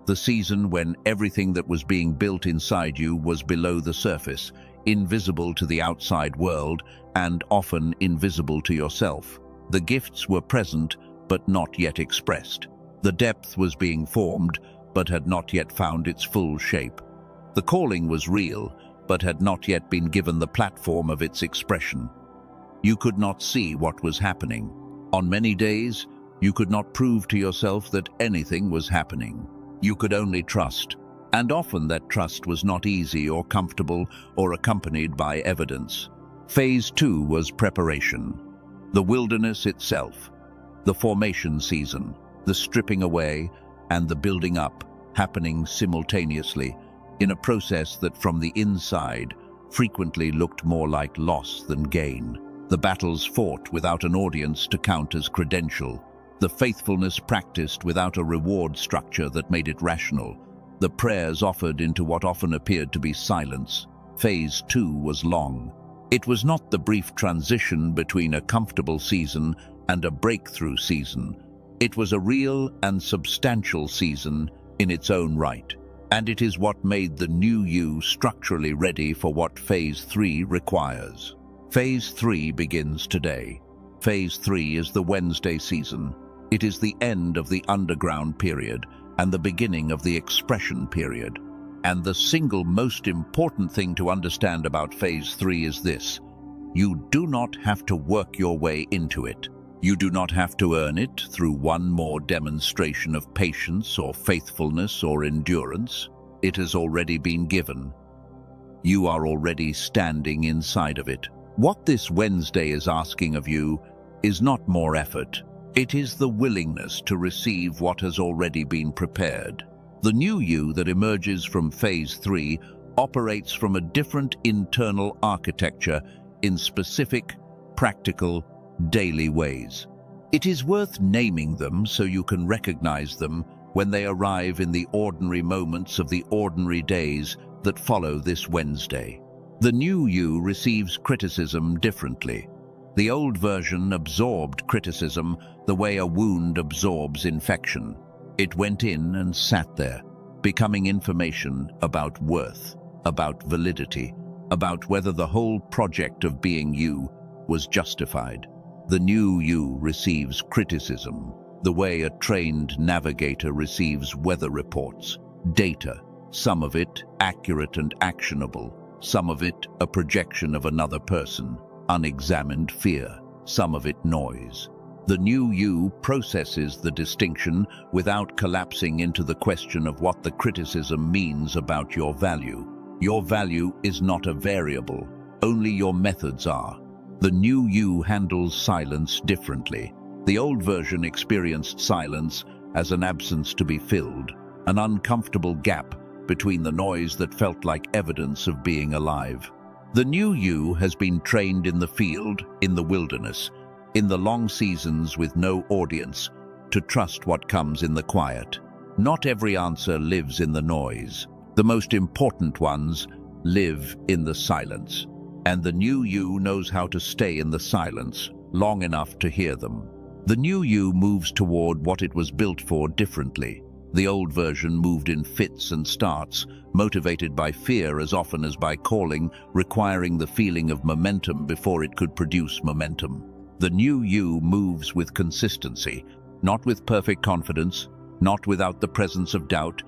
the season when everything that was being built inside you was below the surface, invisible to the outside world and often invisible to yourself. The gifts were present but not yet expressed. The depth was being formed but had not yet found its full shape. The calling was real but had not yet been given the platform of its expression. You could not see what was happening. On many days, you could not prove to yourself that anything was happening. You could only trust, and often that trust was not easy or comfortable or accompanied by evidence. Phase 2 was preparation. The wilderness itself, the formation season, the stripping away, and the building up, happening simultaneously, in a process that from the inside frequently looked more like loss than gain. The battles fought without an audience to count as credential. The faithfulness practiced without a reward structure that made it rational. The prayers offered into what often appeared to be silence. Phase 2 was long. It was not the brief transition between a comfortable season and a breakthrough season. It was a real and substantial season in its own right. And it is what made the new you structurally ready for what Phase 3 requires. Phase 3 begins today. Phase 3 is the Wednesday season. It is the end of the underground period and the beginning of the expression period. And the single most important thing to understand about Phase 3 is this: you do not have to work your way into it. You do not have to earn it through one more demonstration of patience or faithfulness or endurance. It has already been given. You are already standing inside of it. What this Wednesday is asking of you is not more effort. It is the willingness to receive what has already been prepared. The new you that emerges from Phase 3 operates from a different internal architecture in specific, practical, daily ways. It is worth naming them so you can recognize them when they arrive in the ordinary moments of the ordinary days that follow this Wednesday. The new you receives criticism differently. The old version absorbed criticism the way a wound absorbs infection. It went in and sat there, becoming information about worth, about validity, about whether the whole project of being you was justified. The new you receives criticism the way a trained navigator receives weather reports, data, some of it accurate and actionable, some of it a projection of another person, unexamined fear, some of it noise. The new you processes the distinction without collapsing into the question of what the criticism means about your value. Your value is not a variable, only your methods are. The new you handles silence differently. The old version experienced silence as an absence to be filled, an uncomfortable gap between the noise that felt like evidence of being alive. The new you has been trained in the field, in the wilderness, in the long seasons with no audience, to trust what comes in the quiet. Not every answer lives in the noise. The most important ones live in the silence. And the new you knows how to stay in the silence long enough to hear them. The new you moves toward what it was built for differently. The old version moved in fits and starts, motivated by fear as often as by calling, requiring the feeling of momentum before it could produce momentum. The new you moves with consistency, not with perfect confidence, not without the presence of doubt,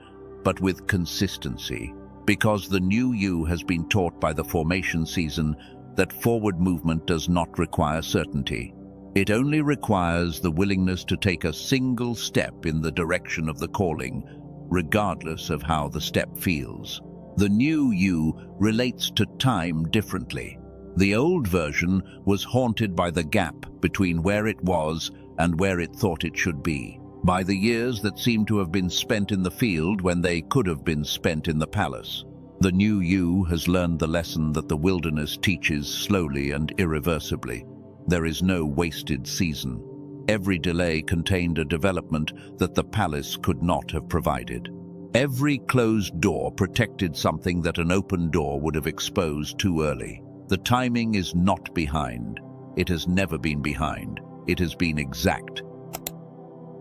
but with consistency. Because the new you has been taught by the formation season that forward movement does not require certainty. It only requires the willingness to take a single step in the direction of the calling, regardless of how the step feels. The new you relates to time differently. The old version was haunted by the gap between where it was and where it thought it should be. by the years that seem to have been spent in the field when they could have been spent in the palace. The new you has learned the lesson that the wilderness teaches slowly and irreversibly. There is no wasted season. Every delay contained a development that the palace could not have provided. Every closed door protected something that an open door would have exposed too early. The timing is not behind. It has never been behind. It has been exact.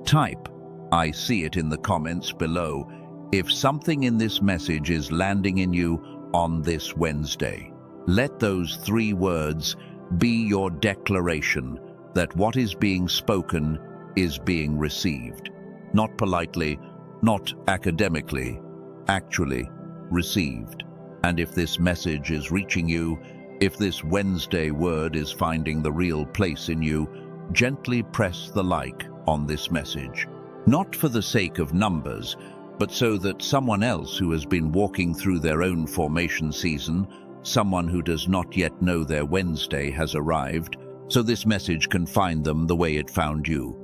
Type, I see it in the comments below, if something in this message is landing in you on this Wednesday. Let those 3 words be your declaration that what is being spoken is being received. Not politely, not academically, actually received. And if this message is reaching you, if this Wednesday word is finding the real place in you, gently press the like on this message. Not for the sake of numbers, but so that someone else who has been walking through their own formation season, someone who does not yet know their Wednesday has arrived, so this message can find them the way it found you.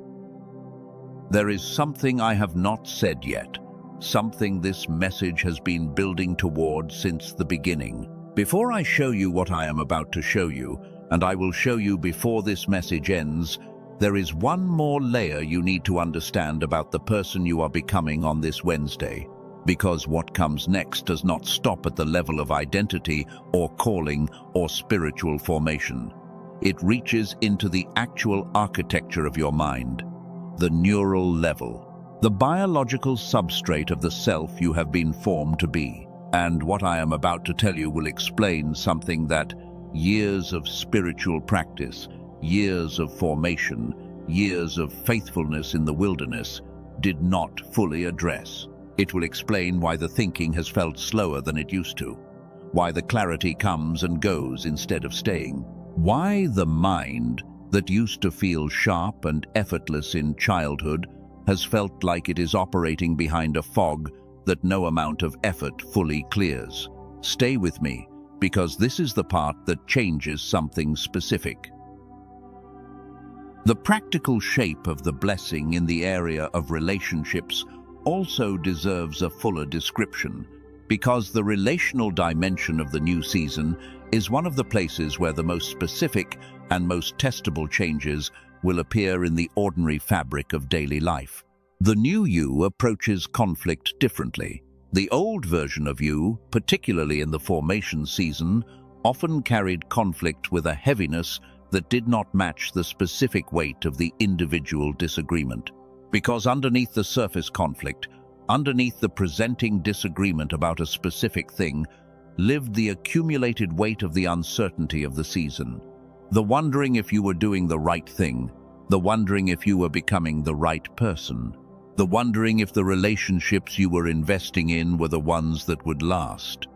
There is something I have not said yet, something this message has been building toward since the beginning. Before I show you what I am about to show you, and I will show you before this message ends, there is one more layer you need to understand about the person you are becoming on this Wednesday, because what comes next does not stop at the level of identity or calling or spiritual formation. It reaches into the actual architecture of your mind, the neural level, the biological substrate of the self you have been formed to be. And what I am about to tell you will explain something that years of spiritual practice, years of formation, years of faithfulness in the wilderness did not fully address. It will explain why the thinking has felt slower than it used to, why the clarity comes and goes instead of staying, why the mind that used to feel sharp and effortless in childhood has felt like it is operating behind a fog that no amount of effort fully clears. Stay with me, because this is the part that changes something specific. The practical shape of the blessing in the area of relationships also deserves a fuller description, because the relational dimension of the new season is one of the places where the most specific and most testable changes will appear in the ordinary fabric of daily life. The new you approaches conflict differently. The old version of you, particularly in the formation season, often carried conflict with a heaviness that did not match the specific weight of the individual disagreement. Because underneath the surface conflict, underneath the presenting disagreement about a specific thing, lived the accumulated weight of the uncertainty of the season. The wondering if you were doing the right thing, the wondering if you were becoming the right person, the wondering if the relationships you were investing in were the ones that would last.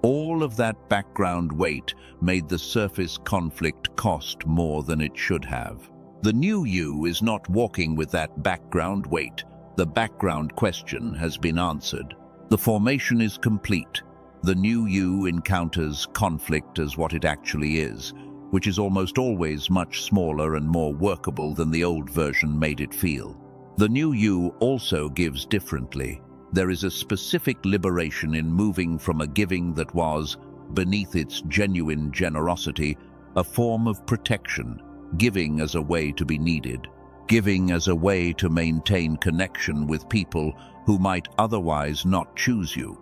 All of that background weight made the surface conflict cost more than it should have. The new you is not walking with that background weight. The background question has been answered. The formation is complete. The new you encounters conflict as what it actually is, which is almost always much smaller and more workable than the old version made it feel. The new you also gives differently. There is a specific liberation in moving from a giving that was, beneath its genuine generosity, a form of protection, giving as a way to be needed, giving as a way to maintain connection with people who might otherwise not choose you,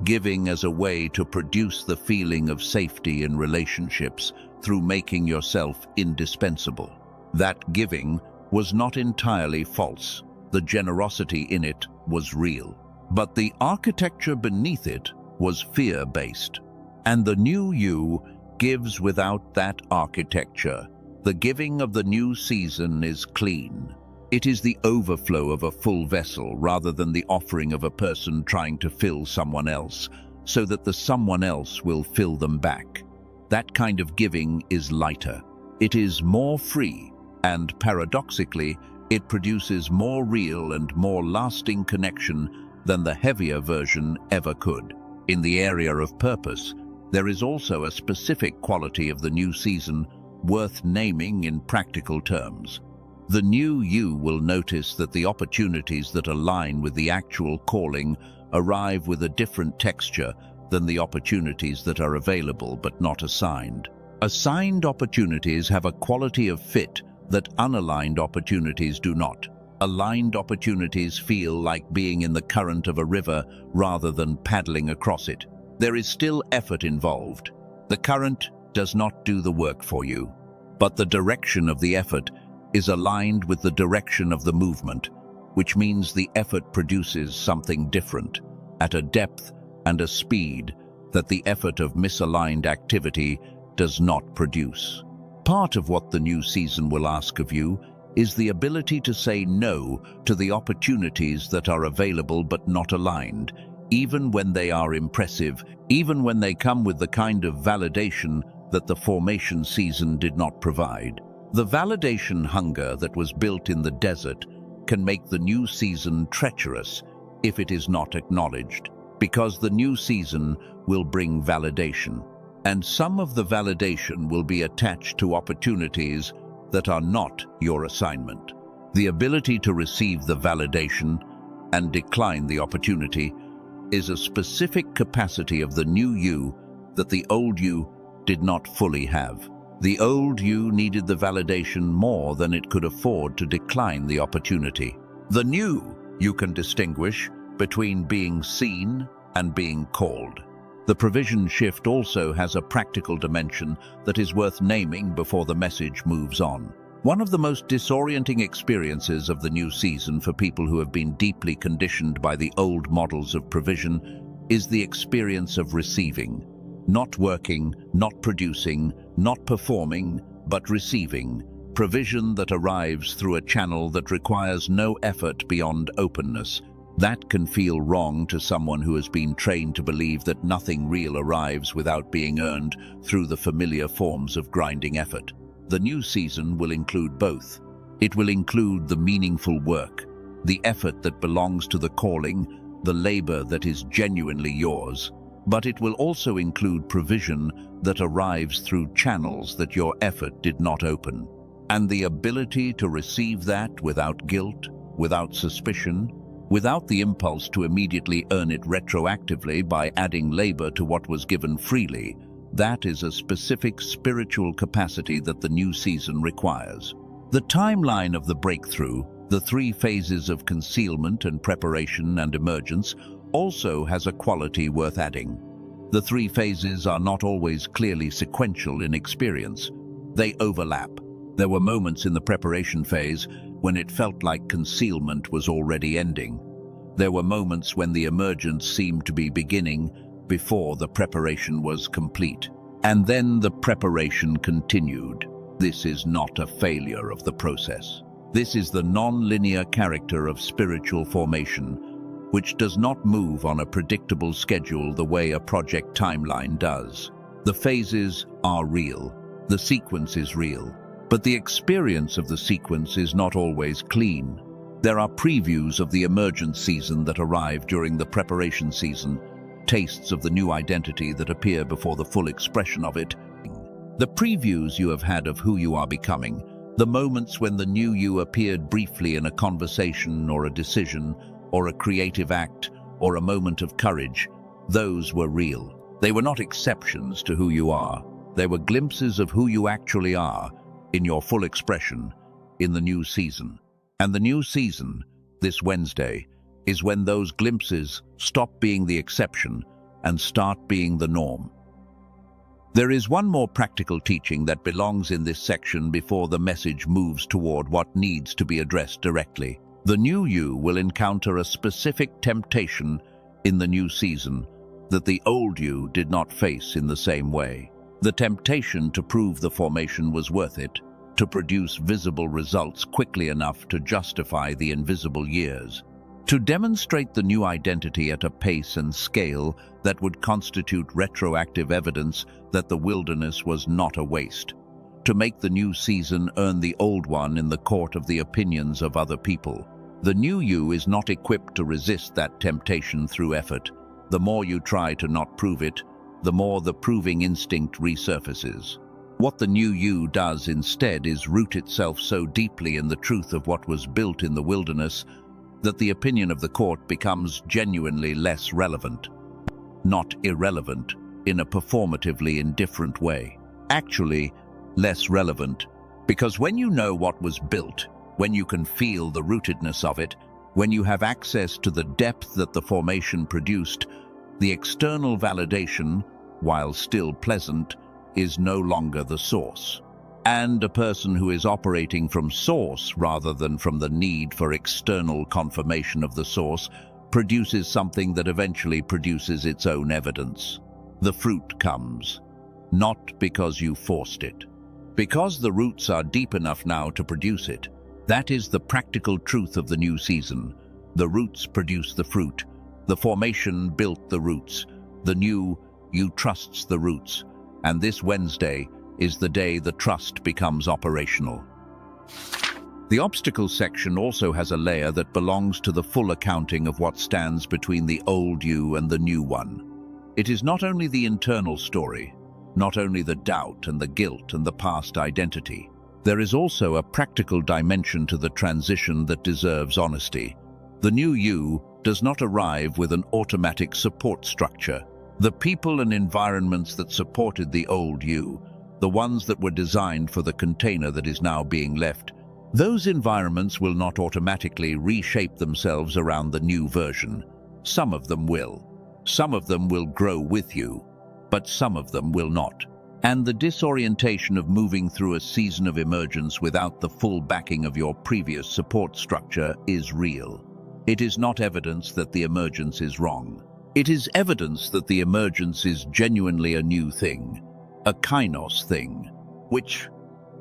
giving as a way to produce the feeling of safety in relationships through making yourself indispensable. That giving was not entirely false. The generosity in it was real. But the architecture beneath it was fear-based. And the new you gives without that architecture. The giving of the new season is clean. It is the overflow of a full vessel rather than the offering of a person trying to fill someone else, so that the someone else will fill them back. That kind of giving is lighter. It is more free, and paradoxically, it produces more real and more lasting connection than the heavier version ever could. In the area of purpose, there is also a specific quality of the new season worth naming in practical terms. The new you will notice that the opportunities that align with the actual calling arrive with a different texture than the opportunities that are available but not assigned. Assigned opportunities have a quality of fit that unaligned opportunities do not. Aligned opportunities feel like being in the current of a river rather than paddling across it. There is still effort involved. The current does not do the work for you, but the direction of the effort is aligned with the direction of the movement, which means the effort produces something different, at a depth and a speed that the effort of misaligned activity does not produce. Part of what the new season will ask of you is the ability to say no to the opportunities that are available but not aligned, even when they are impressive, even when they come with the kind of validation that the formation season did not provide. The validation hunger that was built in the desert can make the new season treacherous if it is not acknowledged, because the new season will bring validation. And some of the validation will be attached to opportunities that are not your assignment. The ability to receive the validation and decline the opportunity is a specific capacity of the new you that the old you did not fully have. The old you needed the validation more than it could afford to decline the opportunity. The new you can distinguish between being seen and being called. The provision shift also has a practical dimension that is worth naming before the message moves on. One of the most disorienting experiences of the new season for people who have been deeply conditioned by the old models of provision is the experience of receiving. Not working, not producing, not performing, but receiving. Provision that arrives through a channel that requires no effort beyond openness. That can feel wrong to someone who has been trained to believe that nothing real arrives without being earned through the familiar forms of grinding effort. The new season will include both. It will include the meaningful work, the effort that belongs to the calling, the labor that is genuinely yours, but it will also include provision that arrives through channels that your effort did not open. And the ability to receive that without guilt, without suspicion, without the impulse to immediately earn it retroactively by adding labor to what was given freely, that is a specific spiritual capacity that the new season requires. The timeline of the breakthrough, the 3 phases of concealment and preparation and emergence, also has a quality worth adding. The 3 phases are not always clearly sequential in experience. They overlap. There were moments in the preparation phase when it felt like concealment was already ending. There were moments when the emergence seemed to be beginning before the preparation was complete. And then the preparation continued. This is not a failure of the process. This is the non-linear character of spiritual formation, which does not move on a predictable schedule the way a project timeline does. The phases are real. The sequence is real. But the experience of the sequence is not always clean. There are previews of the emergence season that arrive during the preparation season, tastes of the new identity that appear before the full expression of it. The previews you have had of who you are becoming, the moments when the new you appeared briefly in a conversation or a decision or a creative act or a moment of courage, those were real. They were not exceptions to who you are. They were glimpses of who you actually are in your full expression in the new season. And the new season, this Wednesday, is when those glimpses stop being the exception and start being the norm. There is one more practical teaching that belongs in this section before the message moves toward what needs to be addressed directly. The new you will encounter a specific temptation in the new season that the old you did not face in the same way. The temptation to prove the formation was worth it, to produce visible results quickly enough to justify the invisible years, to demonstrate the new identity at a pace and scale that would constitute retroactive evidence that the wilderness was not a waste, to make the new season earn the old one in the court of the opinions of other people. The new you is not equipped to resist that temptation through effort. The more you try to not prove it, the more the proving instinct resurfaces. What the new you does instead is root itself so deeply in the truth of what was built in the wilderness that the opinion of the court becomes genuinely less relevant. Not irrelevant in a performatively indifferent way. Actually, less relevant, because when you know what was built, when you can feel the rootedness of it, when you have access to the depth that the formation produced, the external validation, while still pleasant, is no longer the source. And a person who is operating from source rather than from the need for external confirmation of the source produces something that eventually produces its own evidence. The fruit comes, not because you forced it, because the roots are deep enough now to produce it. That is the practical truth of the new season. The roots produce the fruit. The formation built the roots. The new you trusts the roots. And this Wednesday is the day the trust becomes operational. The obstacles section also has a layer that belongs to the full accounting of what stands between the old you and the new one. It is not only the internal story, not only the doubt and the guilt and the past identity. There is also a practical dimension to the transition that deserves honesty. The new you does not arrive with an automatic support structure. The people and environments that supported the old you, the ones that were designed for the container that is now being left, those environments will not automatically reshape themselves around the new version. Some of them will. Some of them will grow with you, but some of them will not. And the disorientation of moving through a season of emergence without the full backing of your previous support structure is real. It is not evidence that the emergence is wrong. It is evidence that the emergence is genuinely a new thing, a kainos thing, which,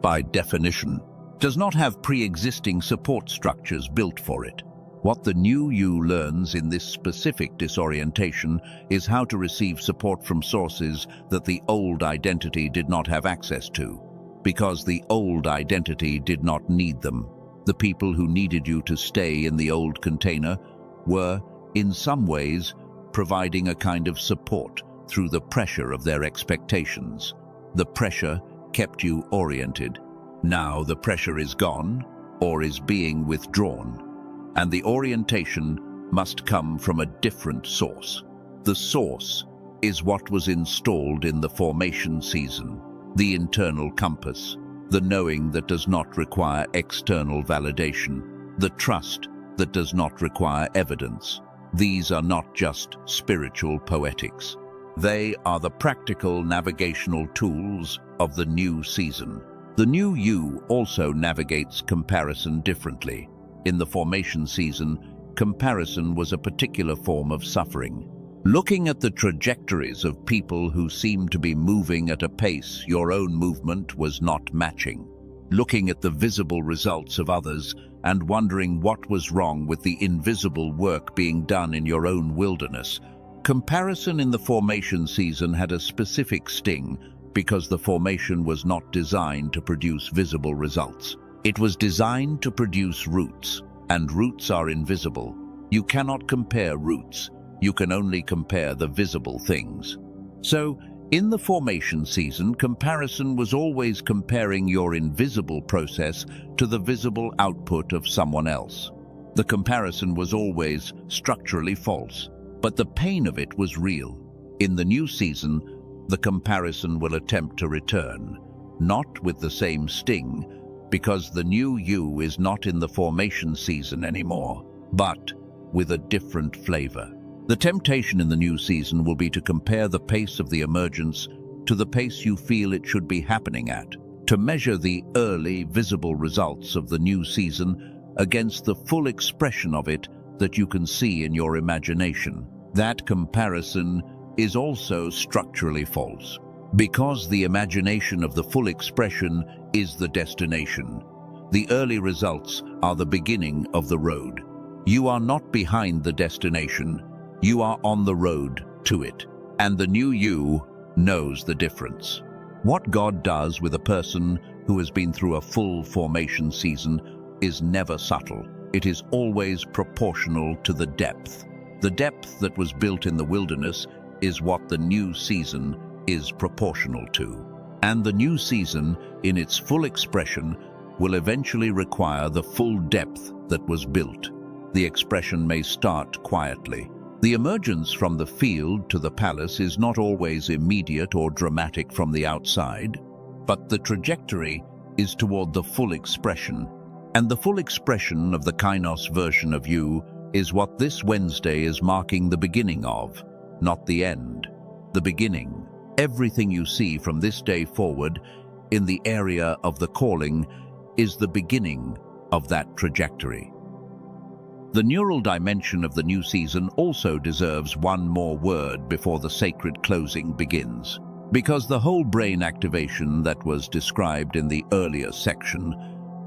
by definition, does not have pre-existing support structures built for it. What the new you learns in this specific disorientation is how to receive support from sources that the old identity did not have access to, because the old identity did not need them. The people who needed you to stay in the old container were, in some ways, providing a kind of support through the pressure of their expectations. The pressure kept you oriented. Now the pressure is gone, or is being withdrawn, and the orientation must come from a different source. The source is what was installed in the formation season, the internal compass, the knowing that does not require external validation, the trust that does not require evidence. These are not just spiritual poetics. They are the practical navigational tools of the new season. The new you also navigates comparison differently. In the formation season, comparison was a particular form of suffering. Looking at the trajectories of people who seemed to be moving at a pace your own movement was not matching. Looking at the visible results of others and wondering what was wrong with the invisible work being done in your own wilderness. Comparison in the formation season had a specific sting because the formation was not designed to produce visible results. It was designed to produce roots, and roots are invisible. You cannot compare roots. You can only compare the visible things. So, in the formation season, comparison was always comparing your invisible process to the visible output of someone else. The comparison was always structurally false, but the pain of it was real. In the new season, the comparison will attempt to return, not with the same sting, because the new you is not in the formation season anymore, but with a different flavor. The temptation in the new season will be to compare the pace of the emergence to the pace you feel it should be happening at, to measure the early, visible results of the new season against the full expression of it that you can see in your imagination. That comparison is also structurally false, because the imagination of the full expression is the destination. The early results are the beginning of the road. You are not behind the destination. You are on the road to it, and the new you knows the difference. What God does with a person who has been through a full formation season is never subtle. It is always proportional to the depth. The depth that was built in the wilderness is what the new season is proportional to. And the new season, in its full expression, will eventually require the full depth that was built. The expression may start quietly. The emergence from the field to the palace is not always immediate or dramatic from the outside, but the trajectory is toward the full expression. And the full expression of the kainos version of you is what this Wednesday is marking the beginning of, not the end. The beginning. Everything you see from this day forward in the area of the calling is the beginning of that trajectory. The neural dimension of the new season also deserves one more word before the sacred closing begins, because the whole brain activation that was described in the earlier section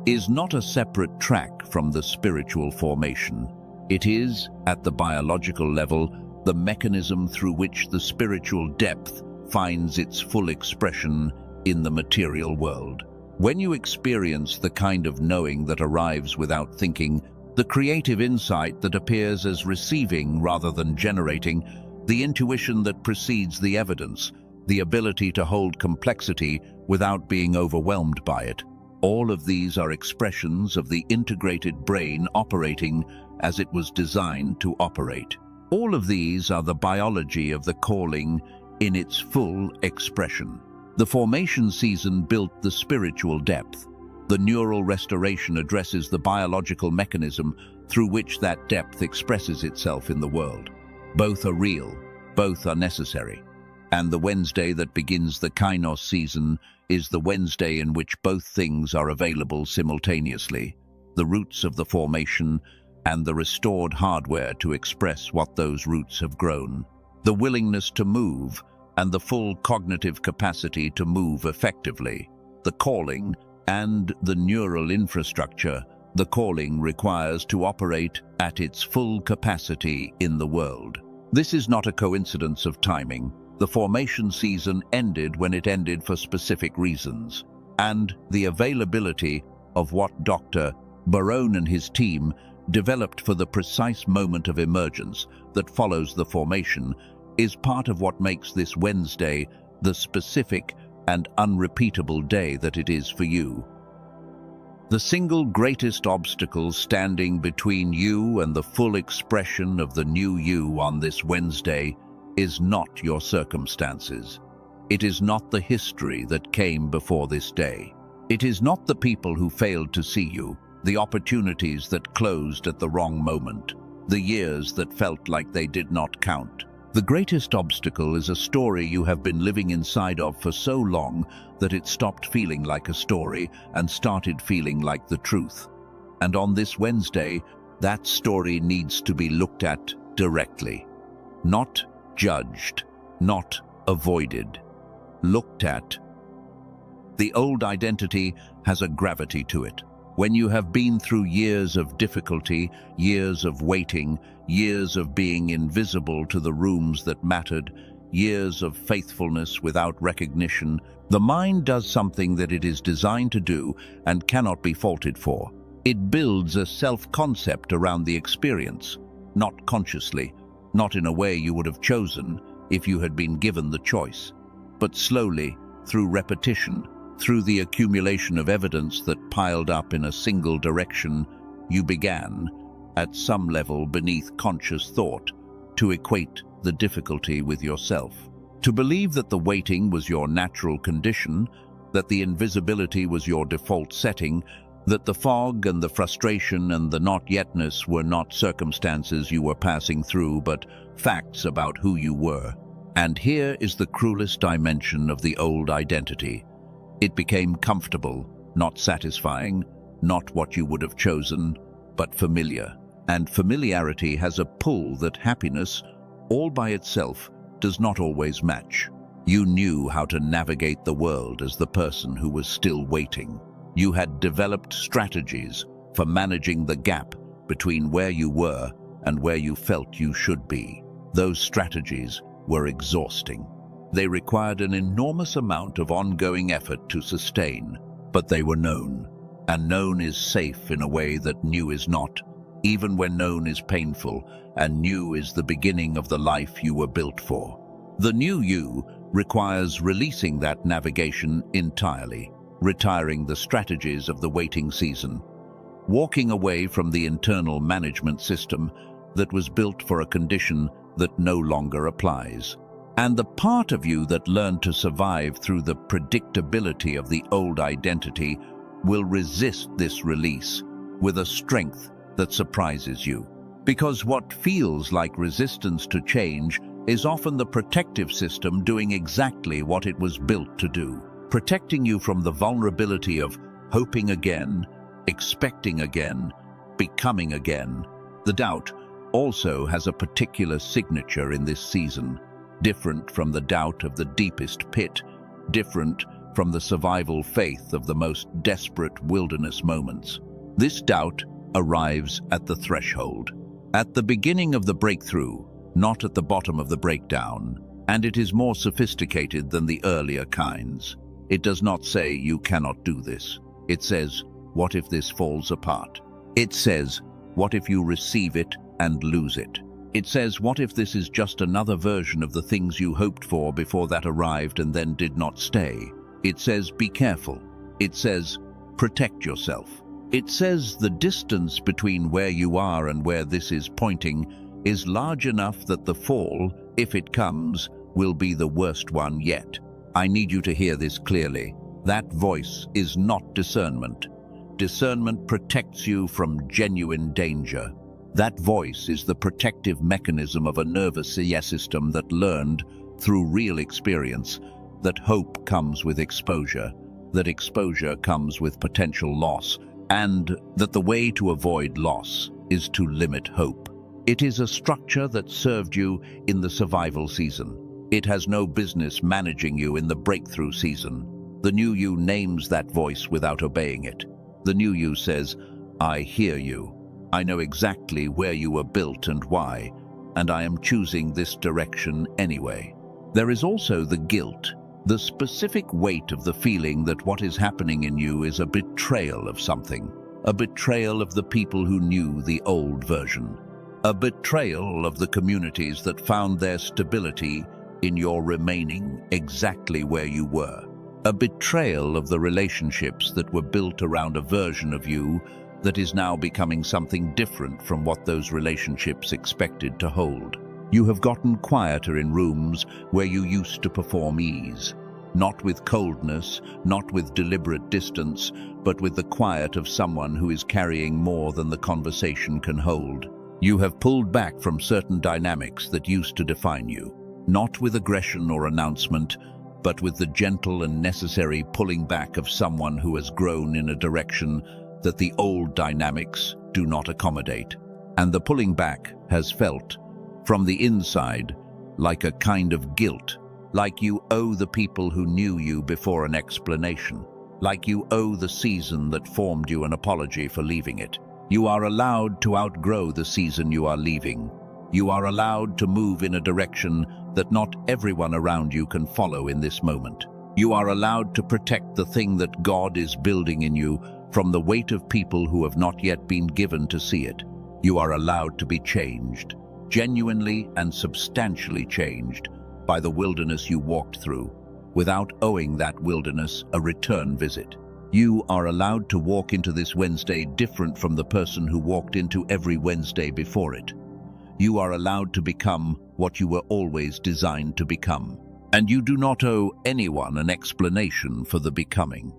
is not a separate track from the spiritual formation. It is, at the biological level, the mechanism through which the spiritual depth finds its full expression in the material world. When you experience the kind of knowing that arrives without thinking, the creative insight that appears as receiving rather than generating, the intuition that precedes the evidence, the ability to hold complexity without being overwhelmed by it, all of these are expressions of the integrated brain operating as it was designed to operate. All of these are the biology of the calling in its full expression. The formation season built the spiritual depth. The neural restoration addresses the biological mechanism through which that depth expresses itself in the world. Both are real, both are necessary. And the Wednesday that begins the kainos season is the Wednesday in which both things are available simultaneously. The roots of the formation and the restored hardware to express what those roots have grown. The willingness to move and the full cognitive capacity to move effectively. The calling and the neural infrastructure the calling requires to operate at its full capacity in the world. This is not a coincidence of timing. The formation season ended when it ended for specific reasons, and the availability of what Dr. Barone and his team developed for the precise moment of emergence that follows the formation is part of what makes this Wednesday the specific and unrepeatable day that it is for you. The single greatest obstacle standing between you and the full expression of the new you on this Wednesday is not your circumstances. It is not the history that came before this day. It is not the people who failed to see you, the opportunities that closed at the wrong moment, the years that felt like they did not count. The greatest obstacle is a story you have been living inside of for so long that it stopped feeling like a story and started feeling like the truth. And on this Wednesday, that story needs to be looked at directly. Not judged, not avoided. Looked at. The old identity has a gravity to it. When you have been through years of difficulty, years of waiting, years of being invisible to the rooms that mattered, years of faithfulness without recognition, the mind does something that it is designed to do and cannot be faulted for. It builds a self-concept around the experience, not consciously, not in a way you would have chosen if you had been given the choice, but slowly, through repetition, through the accumulation of evidence that piled up in a single direction, you began, at some level beneath conscious thought, to equate the difficulty with yourself. To believe that the waiting was your natural condition, that the invisibility was your default setting, that the fog and the frustration and the not-yetness were not circumstances you were passing through, but facts about who you were. And here is the cruelest dimension of the old identity. It became comfortable, not satisfying, not what you would have chosen, but familiar. And familiarity has a pull that happiness, all by itself, does not always match. You knew how to navigate the world as the person who was still waiting. You had developed strategies for managing the gap between where you were and where you felt you should be. Those strategies were exhausting. They required an enormous amount of ongoing effort to sustain, but they were known. And known is safe in a way that new is not, even when known is painful, and new is the beginning of the life you were built for. The new you requires releasing that navigation entirely, retiring the strategies of the waiting season, walking away from the internal management system that was built for a condition that no longer applies. And the part of you that learned to survive through the predictability of the old identity will resist this release with a strength that surprises you. Because what feels like resistance to change is often the protective system doing exactly what it was built to do, protecting you from the vulnerability of hoping again, expecting again, becoming again. The doubt also has a particular signature in this season, different from the doubt of the deepest pit, different from the survival faith of the most desperate wilderness moments. This doubt arrives at the threshold, at the beginning of the breakthrough, not at the bottom of the breakdown, and it is more sophisticated than the earlier kinds. It does not say you cannot do this. It says, what if this falls apart? It says, what if you receive it and lose it? It says, what if this is just another version of the things you hoped for before that arrived and then did not stay? It says, be careful. It says, protect yourself. It says the distance between where you are and where this is pointing is large enough that the fall, if it comes, will be the worst one yet. I need you to hear this clearly. That voice is not discernment. Discernment protects you from genuine danger. That voice is the protective mechanism of a nervous system that learned, through real experience, that hope comes with exposure, that exposure comes with potential loss, and that the way to avoid loss is to limit hope. It is a structure that served you in the survival season. It has no business managing you in the breakthrough season. The new you names that voice without obeying it. The new you says, I hear you. I know exactly where you were built and why, and I am choosing this direction anyway. There is also the guilt, the specific weight of the feeling that what is happening in you is a betrayal of something, a betrayal of the people who knew the old version, a betrayal of the communities that found their stability in your remaining exactly where you were, a betrayal of the relationships that were built around a version of you that is now becoming something different from what those relationships expected to hold. You have gotten quieter in rooms where you used to perform ease, not with coldness, not with deliberate distance, but with the quiet of someone who is carrying more than the conversation can hold. You have pulled back from certain dynamics that used to define you, not with aggression or announcement, but with the gentle and necessary pulling back of someone who has grown in a direction that the old dynamics do not accommodate. And the pulling back has felt, from the inside, like a kind of guilt, like you owe the people who knew you before an explanation, like you owe the season that formed you an apology for leaving it. You are allowed to outgrow the season you are leaving. You are allowed to move in a direction that not everyone around you can follow in this moment. You are allowed to protect the thing that God is building in you from the weight of people who have not yet been given to see it. You are allowed to be changed, genuinely and substantially changed, by the wilderness you walked through, without owing that wilderness a return visit. You are allowed to walk into this Wednesday different from the person who walked into every Wednesday before it. You are allowed to become what you were always designed to become, and you do not owe anyone an explanation for the becoming.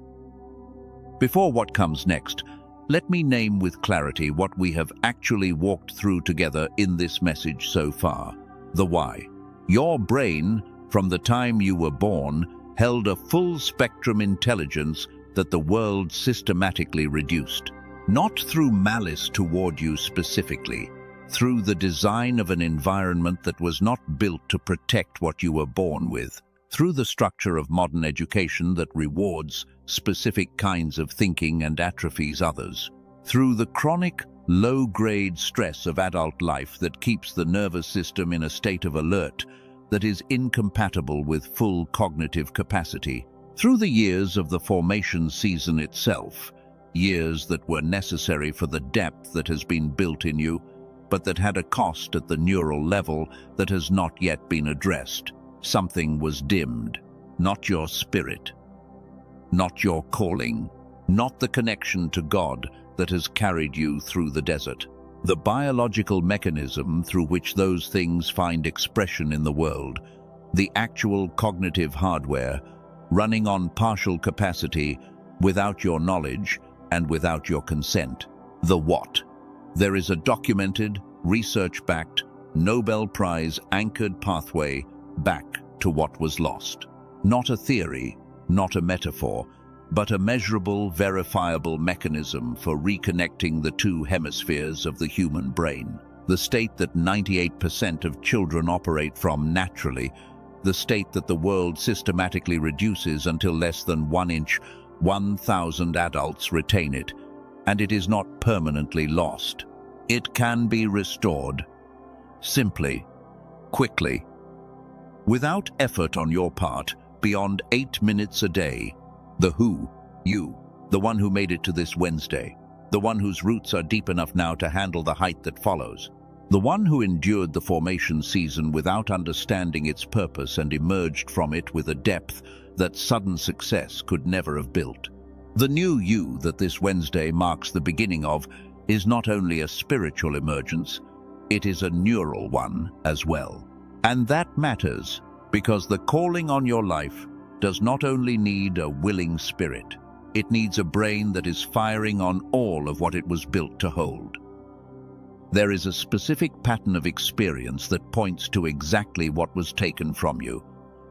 Before what comes next, let me name with clarity what we have actually walked through together in this message so far. The why. Your brain, from the time you were born, held a full-spectrum intelligence that the world systematically reduced. Not through malice toward you specifically, through the design of an environment that was not built to protect what you were born with, through the structure of modern education that rewards specific kinds of thinking and atrophies others, through the chronic, low-grade stress of adult life that keeps the nervous system in a state of alert that is incompatible with full cognitive capacity, through the years of the formation season itself, years that were necessary for the depth that has been built in you, but that had a cost at the neural level that has not yet been addressed. Something was dimmed, not your spirit, not your calling, not the connection to God that has carried you through the desert. The biological mechanism through which those things find expression in the world, the actual cognitive hardware, running on partial capacity without your knowledge and without your consent. The what? There is a documented, research-backed, Nobel Prize anchored pathway back to what was lost. Not a theory, not a metaphor, but a measurable, verifiable mechanism for reconnecting the two hemispheres of the human brain. The state that 98% of children operate from naturally, the state that the world systematically reduces until less than 1 inch, 1,000 adults retain it, and it is not permanently lost. It can be restored, simply, quickly, without effort on your part, beyond 8 minutes a day. The who, you, the one who made it to this Wednesday, the one whose roots are deep enough now to handle the height that follows, the one who endured the formation season without understanding its purpose and emerged from it with a depth that sudden success could never have built. The new you that this Wednesday marks the beginning of is not only a spiritual emergence, it is a neural one as well. And that matters because the calling on your life does not only need a willing spirit, it needs a brain that is firing on all of what it was built to hold. There is a specific pattern of experience that points to exactly what was taken from you,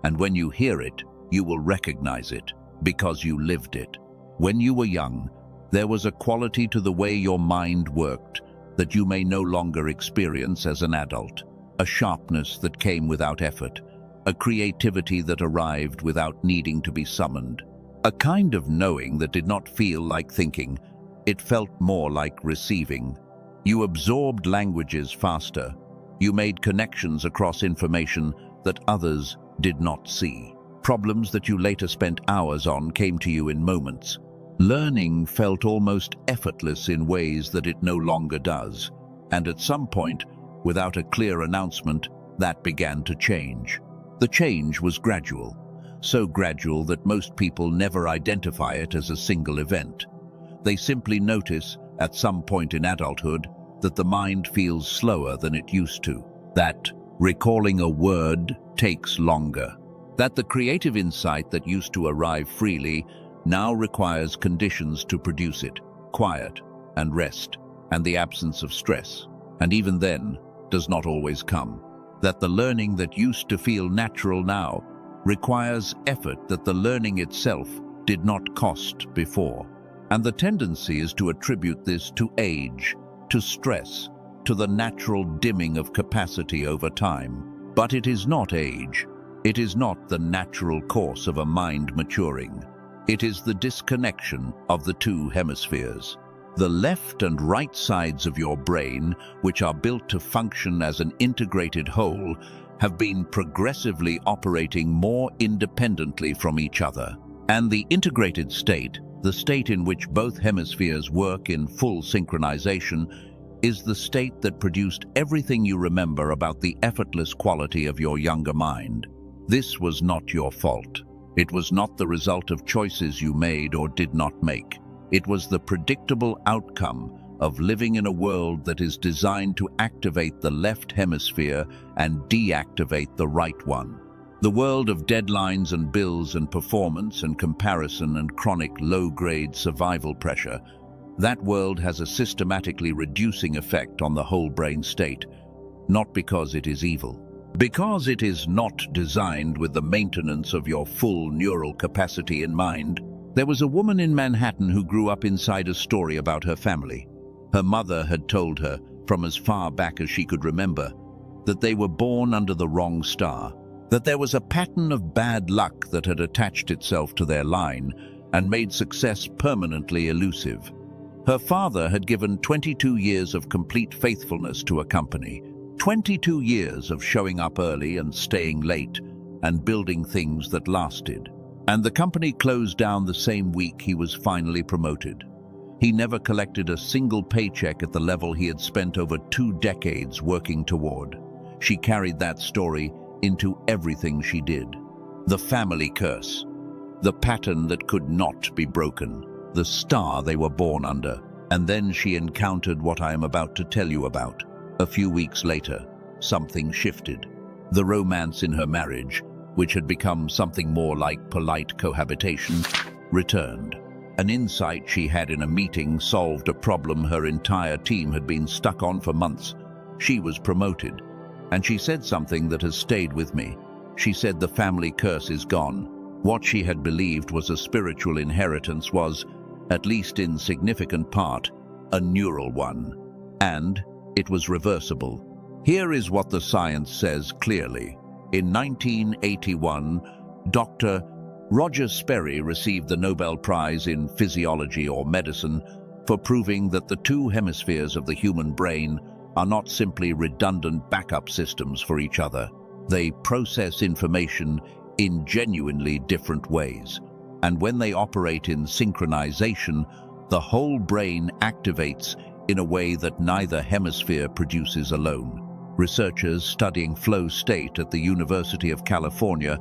and when you hear it, you will recognize it because you lived it. When you were young, there was a quality to the way your mind worked that you may no longer experience as an adult, a sharpness that came without effort, a creativity that arrived without needing to be summoned, a kind of knowing that did not feel like thinking, it felt more like receiving. You absorbed languages faster, you made connections across information that others did not see. Problems that you later spent hours on came to you in moments. Learning felt almost effortless in ways that it no longer does, and at some point, without a clear announcement, that began to change. The change was gradual, so gradual that most people never identify it as a single event. They simply notice, at some point in adulthood, that the mind feels slower than it used to, that recalling a word takes longer, that the creative insight that used to arrive freely now requires conditions to produce it, quiet and rest, and the absence of stress, and even then, does not always come. That the learning that used to feel natural now requires effort that the learning itself did not cost before. And the tendency is to attribute this to age, to stress, to the natural dimming of capacity over time. But it is not age. It is not the natural course of a mind maturing. It is the disconnection of the two hemispheres. The left and right sides of your brain, which are built to function as an integrated whole, have been progressively operating more independently from each other. And the integrated state, the state in which both hemispheres work in full synchronization, is the state that produced everything you remember about the effortless quality of your younger mind. This was not your fault. It was not the result of choices you made or did not make. It was the predictable outcome of living in a world that is designed to activate the left hemisphere and deactivate the right one. The world of deadlines and bills and performance and comparison and chronic low-grade survival pressure, that world has a systematically reducing effect on the whole brain state, not because it is evil. Because it is not designed with the maintenance of your full neural capacity in mind. There was a woman in Manhattan who grew up inside a story about her family. Her mother had told her, from as far back as she could remember, that they were born under the wrong star, that there was a pattern of bad luck that had attached itself to their line and made success permanently elusive. Her father had given 22 years of complete faithfulness to a company, 22 years of showing up early and staying late and building things that lasted. And the company closed down the same week he was finally promoted. He never collected a single paycheck at the level he had spent over 2 decades working toward. She carried that story into everything she did. The family curse, the pattern that could not be broken, the star they were born under. And then she encountered what I am about to tell you about. A few weeks later, something shifted. The romance in her marriage, which had become something more like polite cohabitation, returned. An insight she had in a meeting solved a problem her entire team had been stuck on for months. She was promoted, and she said something that has stayed with me. She said the family curse is gone. What she had believed was a spiritual inheritance was, at least in significant part, a neural one. And it was reversible. Here is what the science says clearly. In 1981, Dr. Roger Sperry received the Nobel Prize in Physiology or Medicine for proving that the two hemispheres of the human brain are not simply redundant backup systems for each other. They process information in genuinely different ways. And when they operate in synchronization, the whole brain activates in a way that neither hemisphere produces alone. Researchers studying flow state at the University of California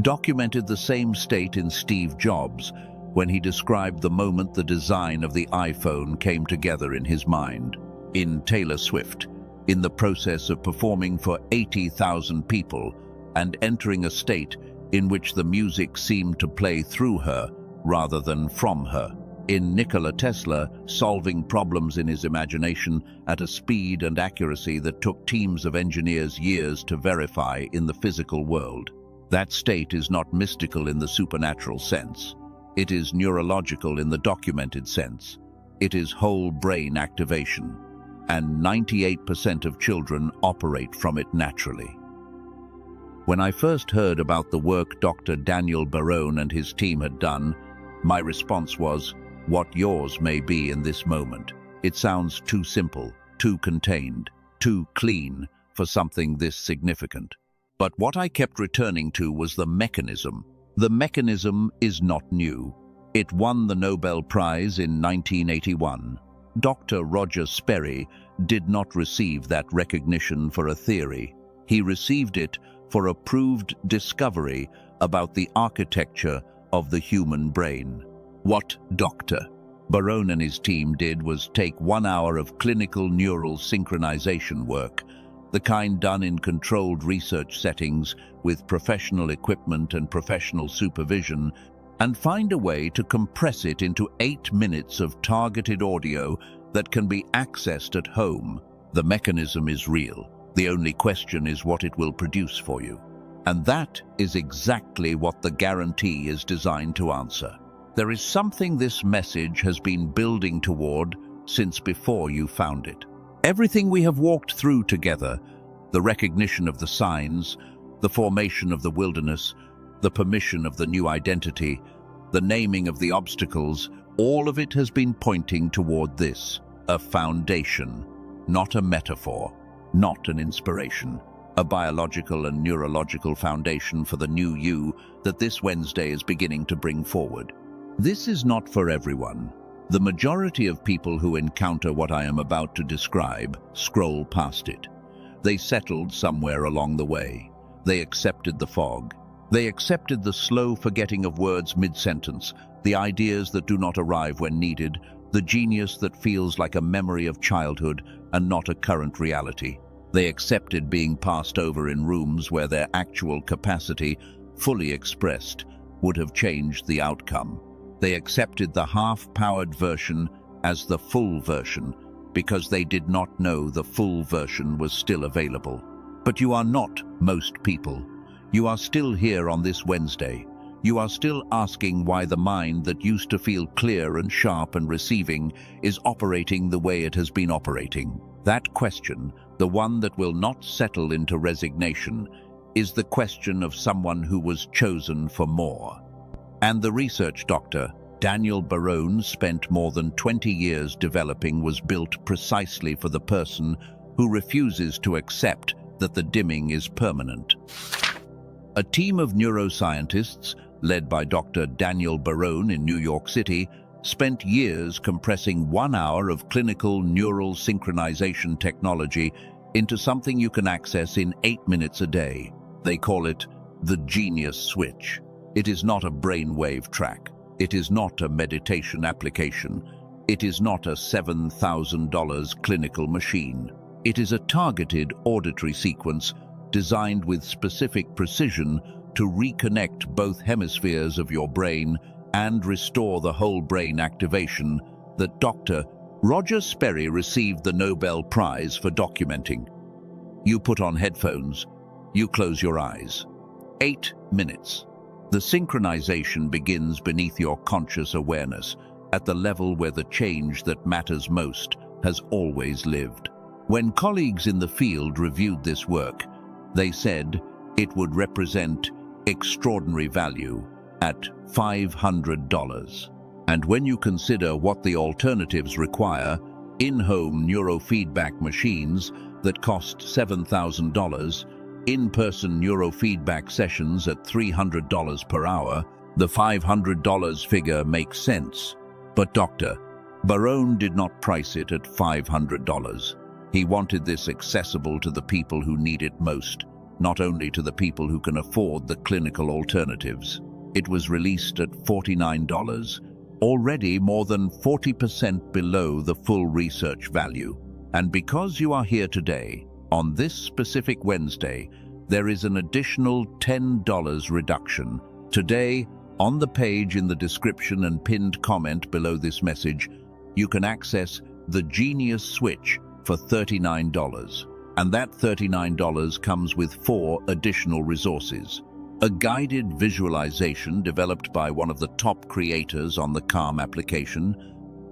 documented the same state in Steve Jobs when he described the moment the design of the iPhone came together in his mind. In Taylor Swift, in the process of performing for 80,000 people and entering a state in which the music seemed to play through her rather than from her. In Nikola Tesla, solving problems in his imagination at a speed and accuracy that took teams of engineers years to verify in the physical world. That state is not mystical in the supernatural sense. It is neurological in the documented sense. It is whole brain activation, and 98% of children operate from it naturally. When I first heard about the work Dr. Daniel Barone and his team had done, my response was, what yours may be in this moment. It sounds too simple, too contained, too clean for something this significant. But what I kept returning to was the mechanism. The mechanism is not new. It won the Nobel Prize in 1981. Dr. Roger Sperry did not receive that recognition for a theory. He received it for a proved discovery about the architecture of the human brain. What Dr. Barone and his team did was take 1 hour of clinical neural synchronization work, the kind done in controlled research settings with professional equipment and professional supervision, and find a way to compress it into 8 minutes of targeted audio that can be accessed at home. The mechanism is real. The only question is what it will produce for you. And that is exactly what the guarantee is designed to answer. There is something this message has been building toward since before you found it. Everything we have walked through together, the recognition of the signs, the formation of the wilderness, the permission of the new identity, the naming of the obstacles, all of it has been pointing toward this, a foundation, not a metaphor, not an inspiration, a biological and neurological foundation for the new you that this Wednesday is beginning to bring forward. This is not for everyone. The majority of people who encounter what I am about to describe scroll past it. They settled somewhere along the way. They accepted the fog. They accepted the slow forgetting of words mid-sentence, the ideas that do not arrive when needed, the genius that feels like a memory of childhood and not a current reality. They accepted being passed over in rooms where their actual capacity, fully expressed, would have changed the outcome. They accepted the half-powered version as the full version because they did not know the full version was still available. But you are not most people. You are still here on this Wednesday. You are still asking why the mind that used to feel clear and sharp and receiving is operating the way it has been operating. That question, the one that will not settle into resignation, is the question of someone who was chosen for more. And the research Dr. Daniel Barone spent more than 20 years developing was built precisely for the person who refuses to accept that the dimming is permanent. A team of neuroscientists, led by Dr. Daniel Barone in New York City, spent years compressing 1 hour of clinical neural synchronization technology into something you can access in 8 minutes a day. They call it the genius switch. It is not a brainwave track. It is not a meditation application. It is not a $7,000 clinical machine. It is a targeted auditory sequence designed with specific precision to reconnect both hemispheres of your brain and restore the whole brain activation that Dr. Roger Sperry received the Nobel Prize for documenting. You put on headphones. You close your eyes. 8 minutes. The synchronization begins beneath your conscious awareness, at the level where the change that matters most has always lived. When colleagues in the field reviewed this work, they said it would represent extraordinary value at $500. And when you consider what the alternatives require, in-home neurofeedback machines that cost $7,000, in-person neurofeedback sessions at $300 per hour, the $500 figure makes sense. But Dr. Barone did not price it at $500. He wanted this accessible to the people who need it most, not only to the people who can afford the clinical alternatives. It was released at $49, already more than 40% below the full research value. And because you are here today, on this specific Wednesday, there is an additional $10 reduction. Today, on the page in the description and pinned comment below this message, you can access the Genius Switch for $39. And that $39 comes with 4 additional resources. A guided visualization developed by one of the top creators on the Calm application,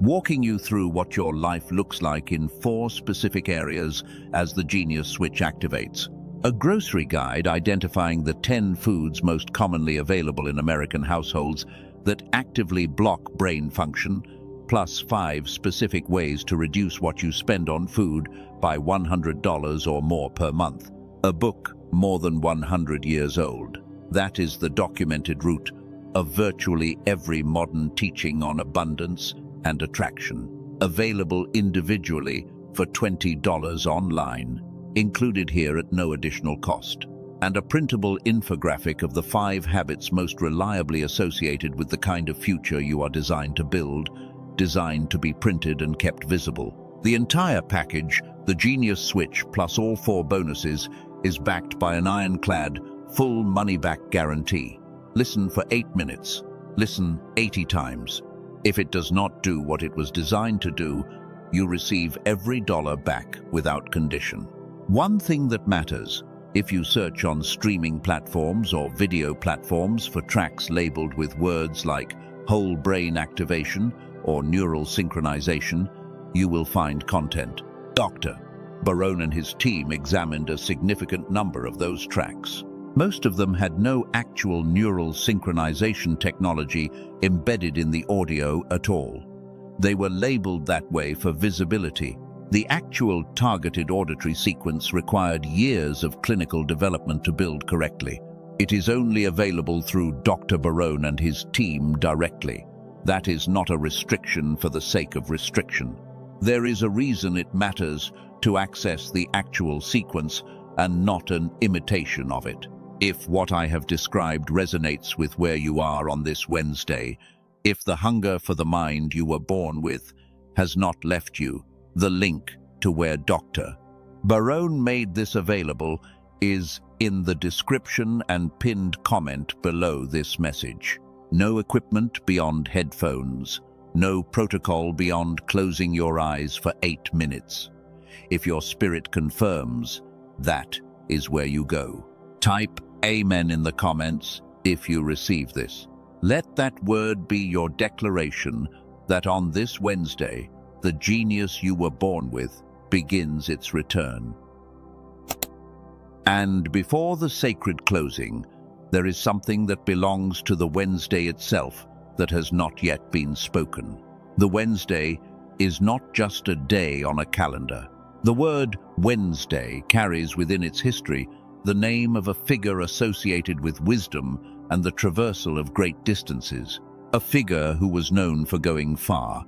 walking you through what your life looks like in 4 specific areas as the Genius Switch activates. A grocery guide identifying the 10 foods most commonly available in American households that actively block brain function, plus 5 specific ways to reduce what you spend on food by $100 or more per month. A book more than 100 years old. That is the documented root of virtually every modern teaching on abundance and attraction, available individually for $20 online, included here at no additional cost, and a printable infographic of the 5 habits most reliably associated with the kind of future you are designed to build, designed to be printed and kept visible. The entire package, the Genius Switch plus all 4 bonuses, is backed by an ironclad, full money-back guarantee. Listen for 8 minutes. Listen 80 times. If it does not do what it was designed to do, you receive every dollar back without condition. One thing that matters, if you search on streaming platforms or video platforms for tracks labeled with words like whole brain activation or neural synchronization, you will find content. Dr. Barone and his team examined a significant number of those tracks. Most of them had no actual neural synchronization technology embedded in the audio at all. They were labeled that way for visibility. The actual targeted auditory sequence required years of clinical development to build correctly. It is only available through Dr. Barone and his team directly. That is not a restriction for the sake of restriction. There is a reason it matters to access the actual sequence and not an imitation of it. If what I have described resonates with where you are on this Wednesday, if the hunger for the mind you were born with has not left you, the link to where Dr. Barone made this available is in the description and pinned comment below this message. No equipment beyond headphones. No protocol beyond closing your eyes for 8 minutes. If your spirit confirms, that is where you go. Type Amen in the comments if you receive this. Let that word be your declaration that on this Wednesday, the genius you were born with begins its return. And before the sacred closing, there is something that belongs to the Wednesday itself that has not yet been spoken. The Wednesday is not just a day on a calendar. The word Wednesday carries within its history the name of a figure associated with wisdom and the traversal of great distances, a figure who was known for going far,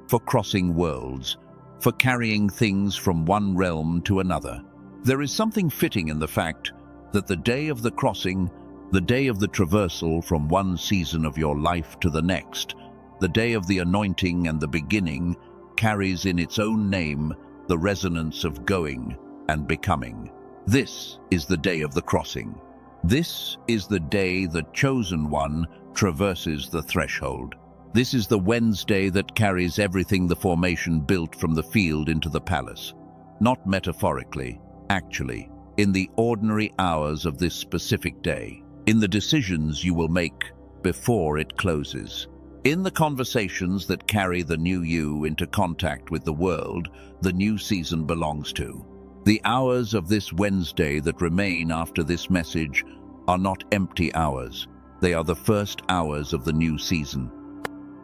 for crossing worlds, for carrying things from one realm to another. There is something fitting in the fact that the day of the crossing, the day of the traversal from one season of your life to the next, the day of the anointing and the beginning, carries in its own name the resonance of going and becoming. This is the day of the crossing. This is the day the chosen one traverses the threshold. This is the Wednesday that carries everything the formation built from the field into the palace. Not metaphorically, actually, in the ordinary hours of this specific day, in the decisions you will make before it closes, in the conversations that carry the new you into contact with the world the new season belongs to. The hours of this Wednesday that remain after this message are not empty hours. They are the first hours of the new season.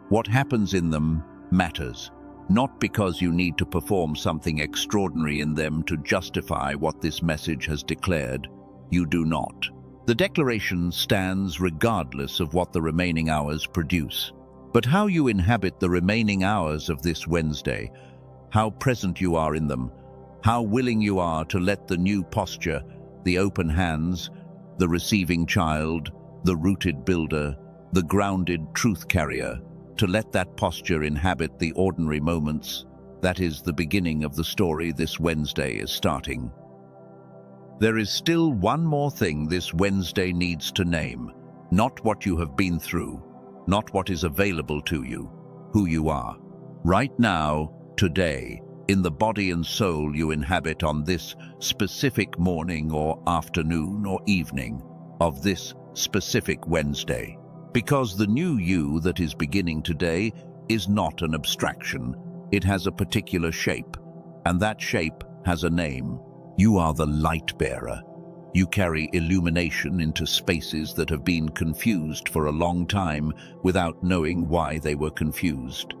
What happens in them matters, not because you need to perform something extraordinary in them to justify what this message has declared. You do not. The declaration stands regardless of what the remaining hours produce. But how you inhabit the remaining hours of this Wednesday, how present you are in them, how willing you are to let the new posture, the open hands, the receiving child, the rooted builder, the grounded truth carrier, to let that posture inhabit the ordinary moments, that is the beginning of the story this Wednesday is starting. There is still one more thing this Wednesday needs to name, not what you have been through, not what is available to you, who you are. Right now, today, in the body and soul you inhabit on this specific morning or afternoon or evening of this specific Wednesday. Because the new you that is beginning today is not an abstraction. It has a particular shape, and that shape has a name. You are the light bearer. You carry illumination into spaces that have been confused for a long time without knowing why they were confused.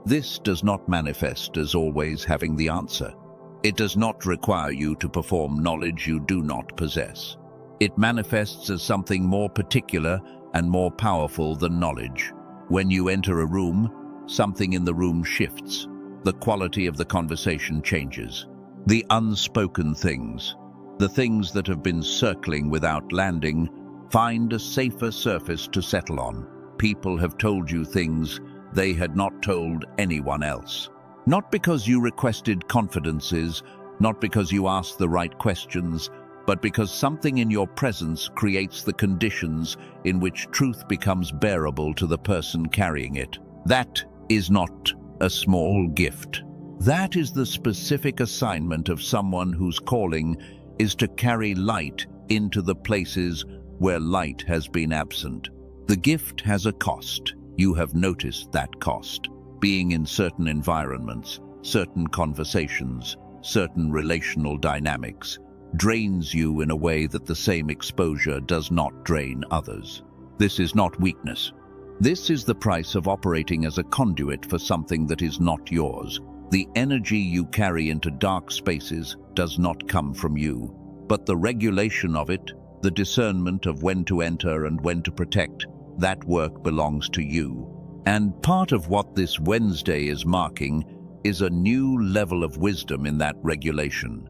This does not manifest as always having the answer. It does not require you to perform knowledge you do not possess. It manifests as something more particular and more powerful than knowledge. When you enter a room, something in the room shifts. The quality of the conversation changes. The unspoken things, the things that have been circling without landing, find a safer surface to settle on. People have told you things they had not told anyone else. Not because you requested confidences, not because you asked the right questions, but because something in your presence creates the conditions in which truth becomes bearable to the person carrying it. That is not a small gift. That is the specific assignment of someone whose calling is to carry light into the places where light has been absent. The gift has a cost. You have noticed that cost. Being in certain environments, certain conversations, certain relational dynamics drains you in a way that the same exposure does not drain others. This is not weakness. This is the price of operating as a conduit for something that is not yours. The energy you carry into dark spaces does not come from you, but the regulation of it, the discernment of when to enter and when to protect, that work belongs to you. And part of what this Wednesday is marking is a new level of wisdom in that regulation.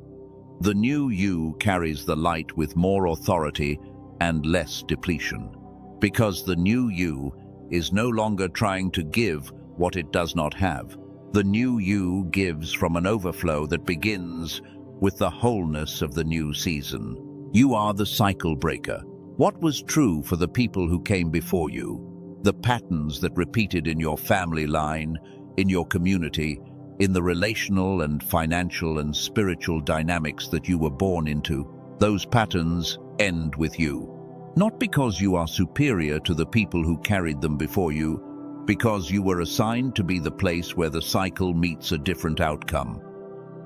The new you carries the light with more authority and less depletion, because the new you is no longer trying to give what it does not have. The new you gives from an overflow that begins with the wholeness of the new season. You are the cycle breaker. What was true for the people who came before you? The patterns that repeated in your family line, in your community, in the relational and financial and spiritual dynamics that you were born into, those patterns end with you. Not because you are superior to the people who carried them before you, because you were assigned to be the place where the cycle meets a different outcome.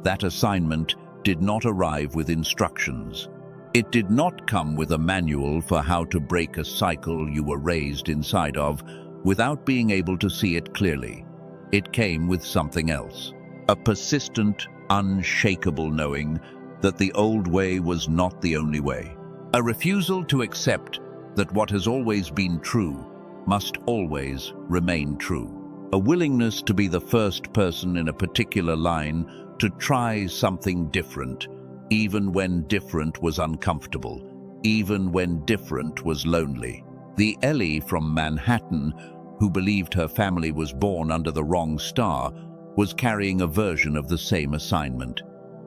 That assignment did not arrive with instructions. It did not come with a manual for how to break a cycle you were raised inside of without being able to see it clearly. It came with something else, a persistent, unshakable knowing that the old way was not the only way. A refusal to accept that what has always been true must always remain true. A willingness to be the first person in a particular line to try something different, even when different was uncomfortable, even when different was lonely. The Ellie from Manhattan, who believed her family was born under the wrong star, was carrying a version of the same assignment.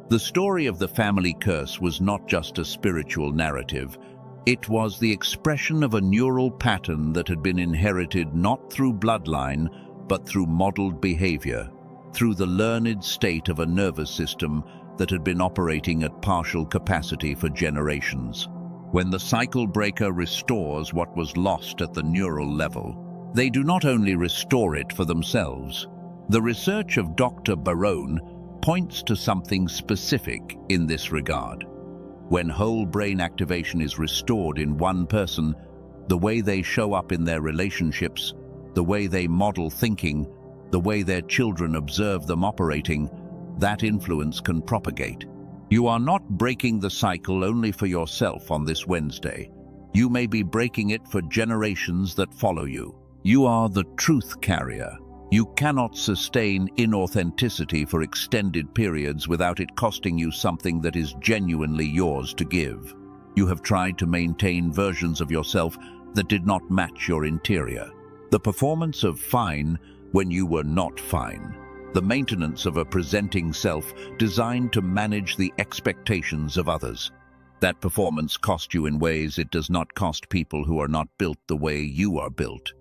The story of the family curse was not just a spiritual narrative. It was the expression of a neural pattern that had been inherited not through bloodline, but through modeled behavior, through the learned state of a nervous system that had been operating at partial capacity for generations. When the cycle breaker restores what was lost at the neural level, they do not only restore it for themselves. The research of Dr. Barone points to something specific in this regard. When whole brain activation is restored in one person, the way they show up in their relationships, the way they model thinking, the way their children observe them operating, that influence can propagate. You are not breaking the cycle only for yourself on this Wednesday. You may be breaking it for generations that follow you. You are the truth carrier. You cannot sustain inauthenticity for extended periods without it costing you something that is genuinely yours to give. You have tried to maintain versions of yourself that did not match your interior. The performance of fine when you were not fine. The maintenance of a presenting self designed to manage the expectations of others. That performance cost you in ways it does not cost people who are not built the way you are built.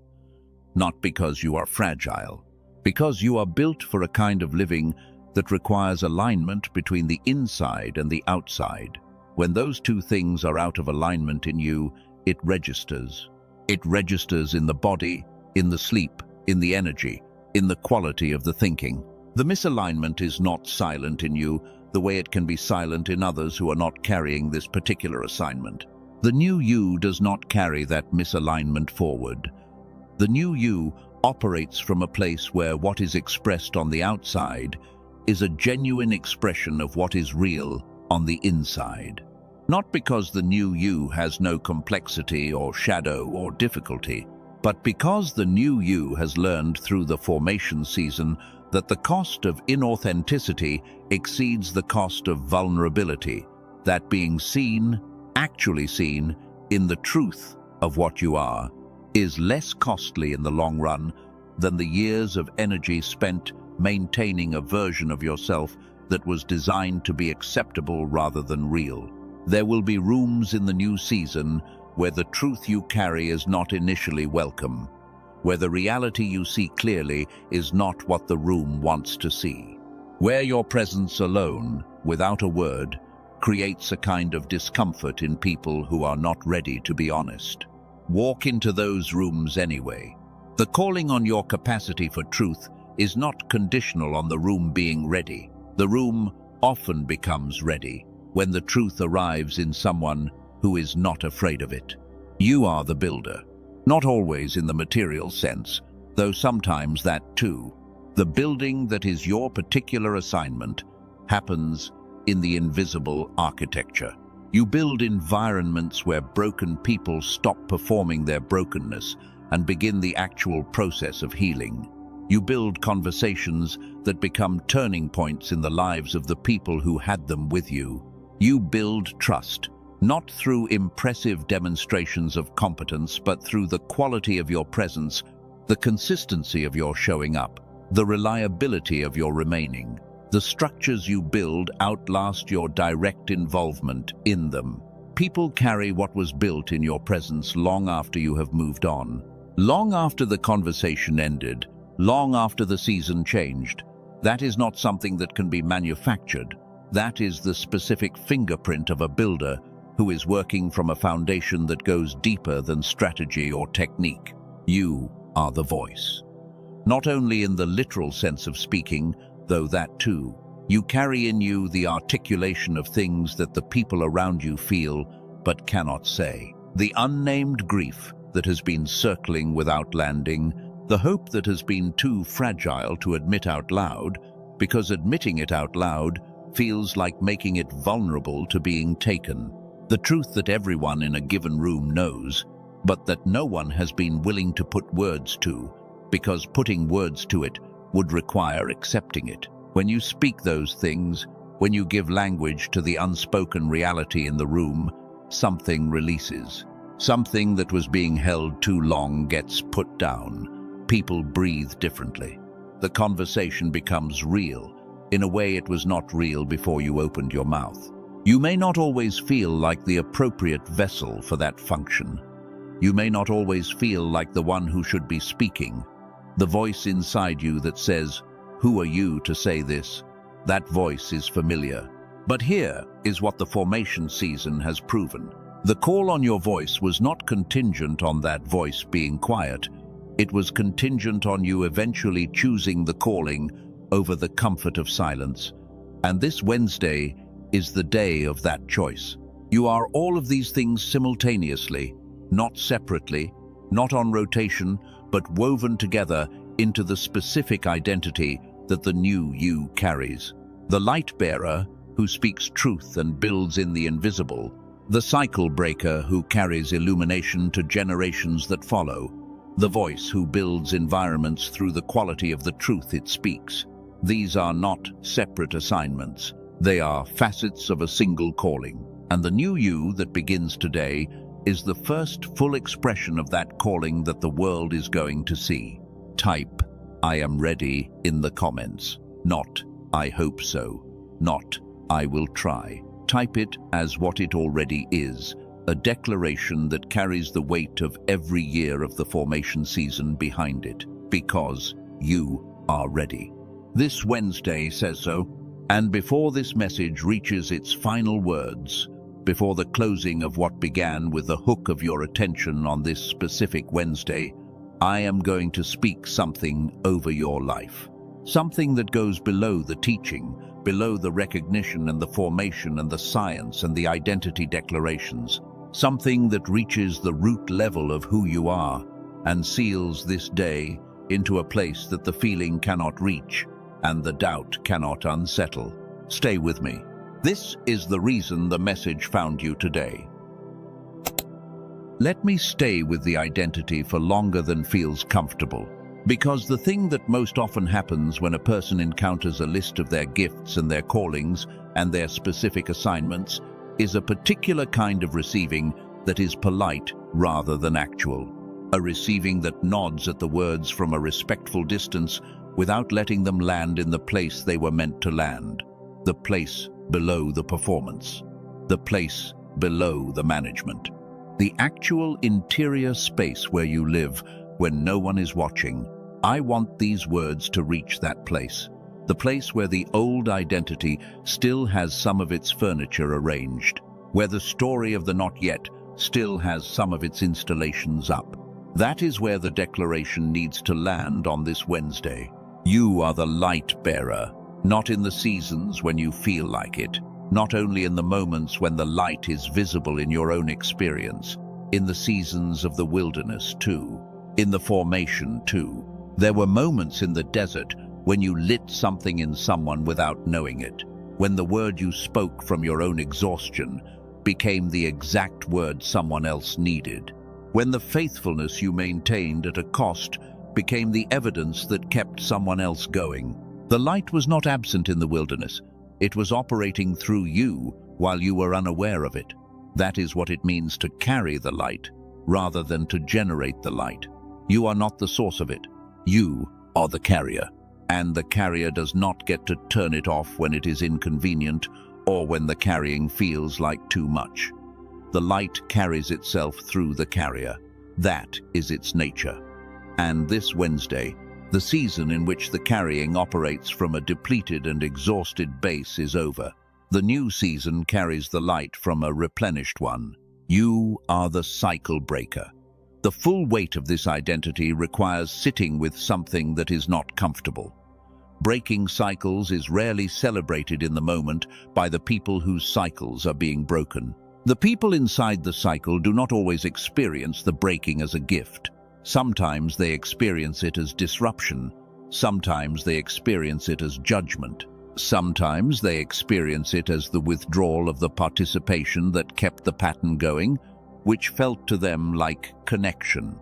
Not because you are fragile, because you are built for a kind of living that requires alignment between the inside and the outside. When those two things are out of alignment in you, it registers. It registers in the body, in the sleep, in the energy, in the quality of the thinking. The misalignment is not silent in you the way it can be silent in others who are not carrying this particular assignment. The new you does not carry that misalignment forward. The new you operates from a place where what is expressed on the outside is a genuine expression of what is real on the inside. Not because the new you has no complexity or shadow or difficulty, but because the new you has learned through the formation season that the cost of inauthenticity exceeds the cost of vulnerability, that being seen, actually seen, in the truth of what you are, is less costly in the long run than the years of energy spent maintaining a version of yourself that was designed to be acceptable rather than real. There will be rooms in the new season where the truth you carry is not initially welcome, where the reality you see clearly is not what the room wants to see, where your presence alone, without a word, creates a kind of discomfort in people who are not ready to be honest. Walk into those rooms anyway. The calling on your capacity for truth is not conditional on the room being ready. The room often becomes ready when the truth arrives in someone who is not afraid of it. You are the builder, not always in the material sense, though sometimes that too. The building that is your particular assignment happens in the invisible architecture. You build environments where broken people stop performing their brokenness and begin the actual process of healing. You build conversations that become turning points in the lives of the people who had them with you. You build trust, not through impressive demonstrations of competence, but through the quality of your presence, the consistency of your showing up, the reliability of your remaining. The structures you build outlast your direct involvement in them. People carry what was built in your presence long after you have moved on, long after the conversation ended, long after the season changed. That is not something that can be manufactured. That is the specific fingerprint of a builder who is working from a foundation that goes deeper than strategy or technique. You are the voice. Not only in the literal sense of speaking, though that too. You carry in you the articulation of things that the people around you feel but cannot say. The unnamed grief that has been circling without landing, the hope that has been too fragile to admit out loud, because admitting it out loud feels like making it vulnerable to being taken. The truth that everyone in a given room knows, but that no one has been willing to put words to, because putting words to it would require accepting it. When you speak those things, when you give language to the unspoken reality in the room, something releases. Something that was being held too long gets put down. People breathe differently. The conversation becomes real, in a way it was not real before you opened your mouth. You may not always feel like the appropriate vessel for that function. You may not always feel like the one who should be speaking. The voice inside you that says, "Who are you to say this?" That voice is familiar. But here is what the formation season has proven. The call on your voice was not contingent on that voice being quiet. It was contingent on you eventually choosing the calling over the comfort of silence. And this Wednesday is the day of that choice. You are all of these things simultaneously, not separately, not on rotation, but woven together into the specific identity that the new you carries. The light bearer who speaks truth and builds in the invisible. The cycle breaker who carries illumination to generations that follow. The voice who builds environments through the quality of the truth it speaks. These are not separate assignments. They are facets of a single calling. And the new you that begins today is the first full expression of that calling that the world is going to see. Type, "I am ready" in the comments. Not, "I hope so." Not, "I will try." Type it as what it already is, a declaration that carries the weight of every year of the formation season behind it, because you are ready. This Wednesday says so, and before this message reaches its final words, before the closing of what began with the hook of your attention on this specific Wednesday, I am going to speak something over your life. Something that goes below the teaching, below the recognition and the formation and the science and the identity declarations. Something that reaches the root level of who you are and seals this day into a place that the feeling cannot reach and the doubt cannot unsettle. Stay with me. This is the reason the message found you today. Let me stay with the identity for longer than feels comfortable. Because the thing that most often happens when a person encounters a list of their gifts and their callings and their specific assignments is a particular kind of receiving that is polite rather than actual. A receiving that nods at the words from a respectful distance without letting them land in the place they were meant to land. The place below the performance. The place below the management. The actual interior space where you live when no one is watching. I want these words to reach that place. The place where the old identity still has some of its furniture arranged. Where the story of the not yet still has some of its installations up. That is where the declaration needs to land on this Wednesday. You are the light bearer, not in the seasons when you feel like it, not only in the moments when the light is visible in your own experience, in the seasons of the wilderness too, in the formation too. There were moments in the desert when you lit something in someone without knowing it, when the word you spoke from your own exhaustion became the exact word someone else needed, when the faithfulness you maintained at a cost became the evidence that kept someone else going. The light was not absent in the wilderness. It was operating through you while you were unaware of it. That is what it means to carry the light, rather than to generate the light. You are not the source of it. You are the carrier. And the carrier does not get to turn it off when it is inconvenient or when the carrying feels like too much. The light carries itself through the carrier. That is its nature. And this Wednesday, the season in which the carrying operates from a depleted and exhausted base is over. The new season carries the light from a replenished one. You are the cycle breaker. The full weight of this identity requires sitting with something that is not comfortable. Breaking cycles is rarely celebrated in the moment by the people whose cycles are being broken. The people inside the cycle do not always experience the breaking as a gift. Sometimes they experience it as disruption. Sometimes they experience it as judgment. Sometimes they experience it as the withdrawal of the participation that kept the pattern going, which felt to them like connection.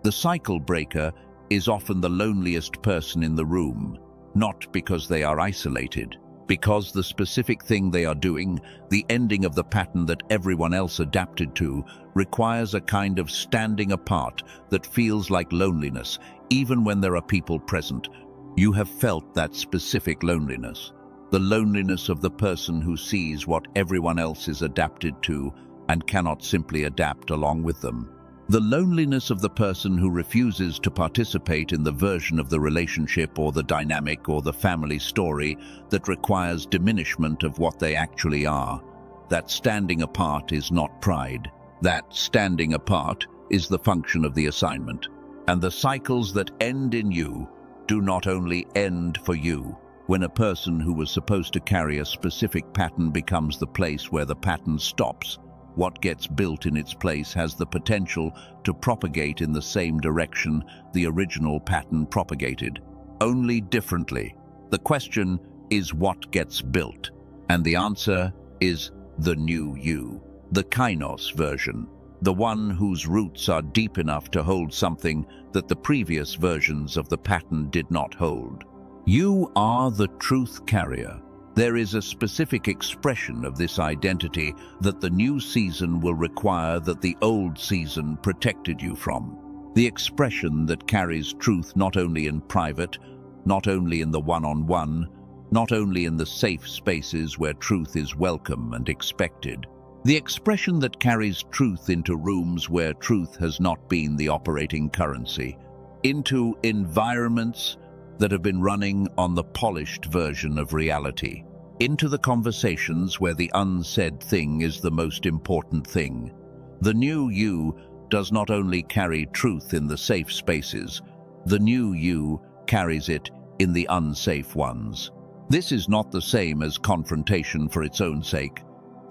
The cycle breaker is often the loneliest person in the room, not because they are isolated, Because the specific thing they are doing, the ending of the pattern that everyone else adapted to, requires a kind of standing apart that feels like loneliness, even when there are people present. You have felt that specific loneliness, the loneliness of the person who sees what everyone else is adapted to and cannot simply adapt along with them. The loneliness of the person who refuses to participate in the version of the relationship or the dynamic or the family story that requires diminishment of what they actually are. That standing apart is not pride. That standing apart is the function of the assignment. And the cycles that end in you do not only end for you. When a person who was supposed to carry a specific pattern becomes the place where the pattern stops, what gets built in its place has the potential to propagate in the same direction the original pattern propagated, only differently. The question is what gets built, and the answer is the new you, the kainos version, the one whose roots are deep enough to hold something that the previous versions of the pattern did not hold. You are the truth carrier. There is a specific expression of this identity that the new season will require that the old season protected you from. The expression that carries truth not only in private, not only in the one-on-one, not only in the safe spaces where truth is welcome and expected. The expression that carries truth into rooms where truth has not been the operating currency, into environments that have been running on the polished version of reality, into the conversations where the unsaid thing is the most important thing. The new you does not only carry truth in the safe spaces, the new you carries it in the unsafe ones. This is not the same as confrontation for its own sake.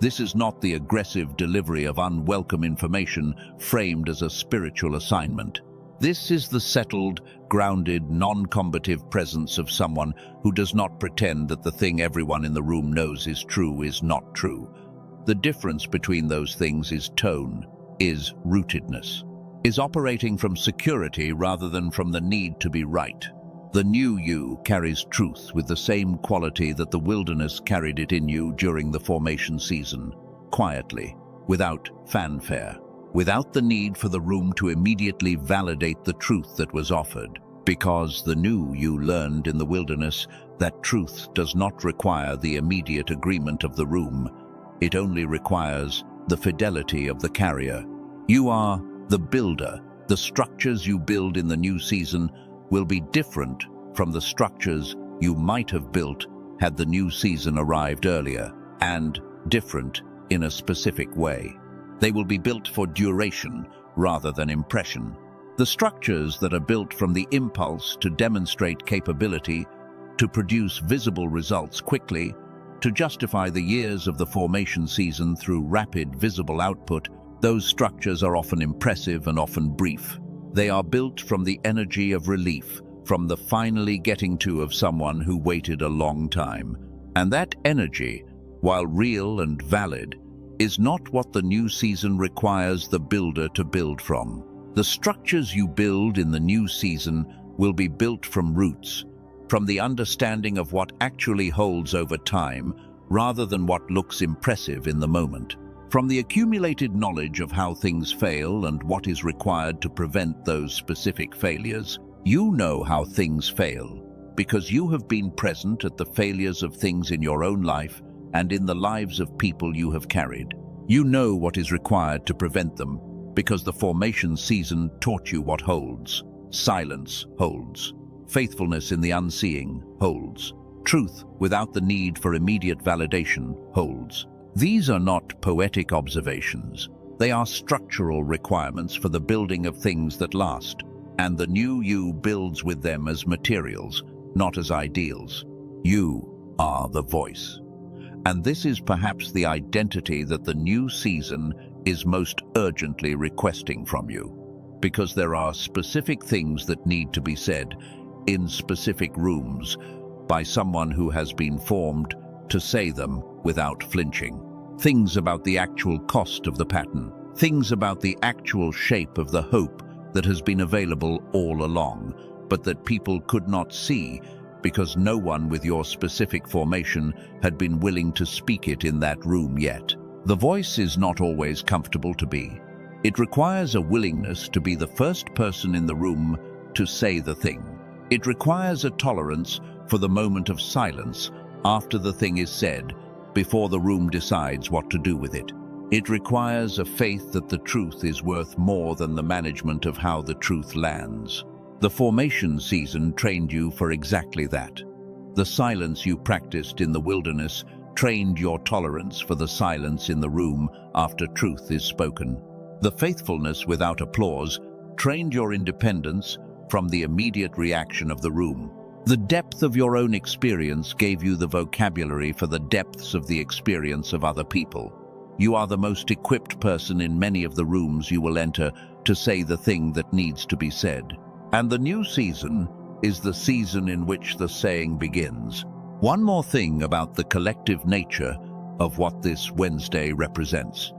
This is not the aggressive delivery of unwelcome information framed as a spiritual assignment. This is the settled, grounded, non-combative presence of someone who does not pretend that the thing everyone in the room knows is true is not true. The difference between those things is tone, is rootedness, is operating from security rather than from the need to be right. The new you carries truth with the same quality that the wilderness carried it in you during the formation season, quietly, without fanfare, without the need for the room to immediately validate the truth that was offered, because the new you learned in the wilderness that truth does not require the immediate agreement of the room. It only requires the fidelity of the carrier. You are the builder. The structures you build in the new season will be different from the structures you might have built had the new season arrived earlier, and different in a specific way. They will be built for duration rather than impression. The structures that are built from the impulse to demonstrate capability, to produce visible results quickly, to justify the years of the formation season through rapid visible output, those structures are often impressive and often brief. They are built from the energy of relief, from the finally getting to of someone who waited a long time. And that energy, while real and valid, is not what the new season requires the builder to build from. The structures you build in the new season will be built from roots, from the understanding of what actually holds over time, rather than what looks impressive in the moment. From the accumulated knowledge of how things fail and what is required to prevent those specific failures. You know how things fail, because you have been present at the failures of things in your own life and in the lives of people you have carried. You know what is required to prevent them, because the formation season taught you what holds. Silence holds. Faithfulness in the unseeing holds. Truth without the need for immediate validation holds. These are not poetic observations. They are structural requirements for the building of things that last, and the new you builds with them as materials, not as ideals. You are the voice. And this is perhaps the identity that the new season is most urgently requesting from you, because there are specific things that need to be said in specific rooms by someone who has been formed to say them without flinching. Things about the actual cost of the pattern, things about the actual shape of the hope that has been available all along, but that people could not see because no one with your specific formation had been willing to speak it in that room yet. The voice is not always comfortable to be. It requires a willingness to be the first person in the room to say the thing. It requires a tolerance for the moment of silence after the thing is said, before the room decides what to do with it. It requires a faith that the truth is worth more than the management of how the truth lands. The formation season trained you for exactly that. The silence you practiced in the wilderness trained your tolerance for the silence in the room after truth is spoken. The faithfulness without applause trained your independence from the immediate reaction of the room. The depth of your own experience gave you the vocabulary for the depths of the experience of other people. You are the most equipped person in many of the rooms you will enter to say the thing that needs to be said. And the new season is the season in which the saying begins. One more thing about the collective nature of what this Wednesday represents.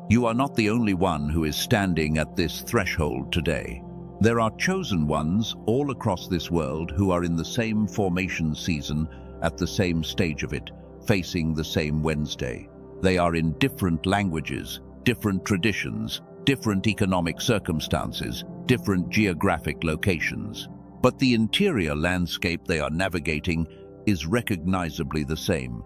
You are not the only one who is standing at this threshold today. There are chosen ones all across this world who are in the same formation season at the same stage of it, facing the same Wednesday. They are in different languages, different traditions, different economic circumstances, different geographic locations. But the interior landscape they are navigating is recognizably the same.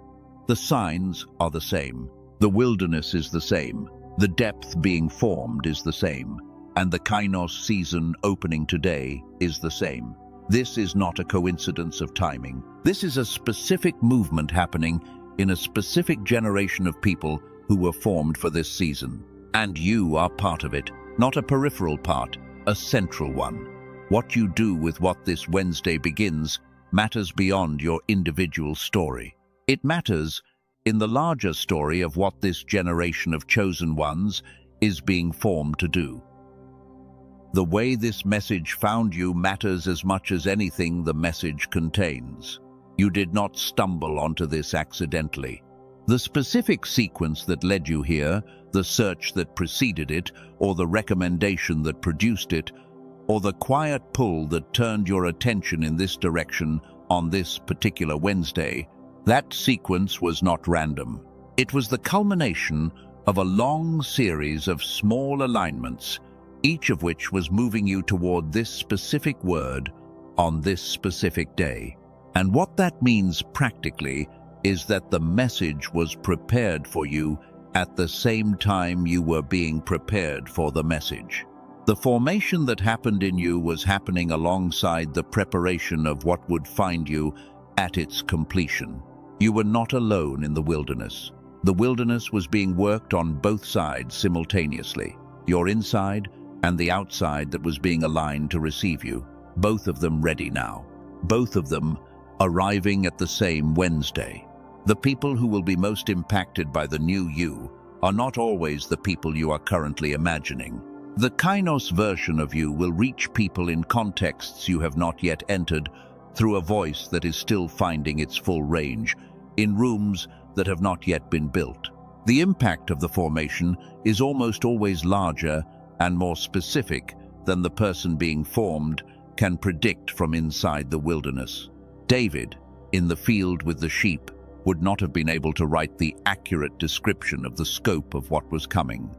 The signs are the same. The wilderness is the same. The depth being formed is the same. And the Kainos season opening today is the same. This is not a coincidence of timing. This is a specific movement happening in a specific generation of people who were formed for this season. And you are part of it, not a peripheral part, a central one. What you do with what this Wednesday begins matters beyond your individual story. It matters in the larger story of what this generation of chosen ones is being formed to do. The way this message found you matters as much as anything the message contains. You did not stumble onto this accidentally. The specific sequence that led you here, the search that preceded it, or the recommendation that produced it, or the quiet pull that turned your attention in this direction on this particular Wednesday, that sequence was not random. It was the culmination of a long series of small alignments, each of which was moving you toward this specific word on this specific day. And what that means practically is that the message was prepared for you at the same time you were being prepared for the message. The formation that happened in you was happening alongside the preparation of what would find you at its completion. You were not alone in the wilderness. The wilderness was being worked on both sides simultaneously, your inside and the outside that was being aligned to receive you, both of them ready now, both of them arriving at the same Wednesday. The people who will be most impacted by the new you are not always the people you are currently imagining. The Kainos version of you will reach people in contexts you have not yet entered through a voice that is still finding its full range, in rooms that have not yet been built. The impact of the formation is almost always larger and more specific than the person being formed can predict from inside the wilderness. David, in the field with the sheep, would not have been able to write the accurate description of the scope of what was coming.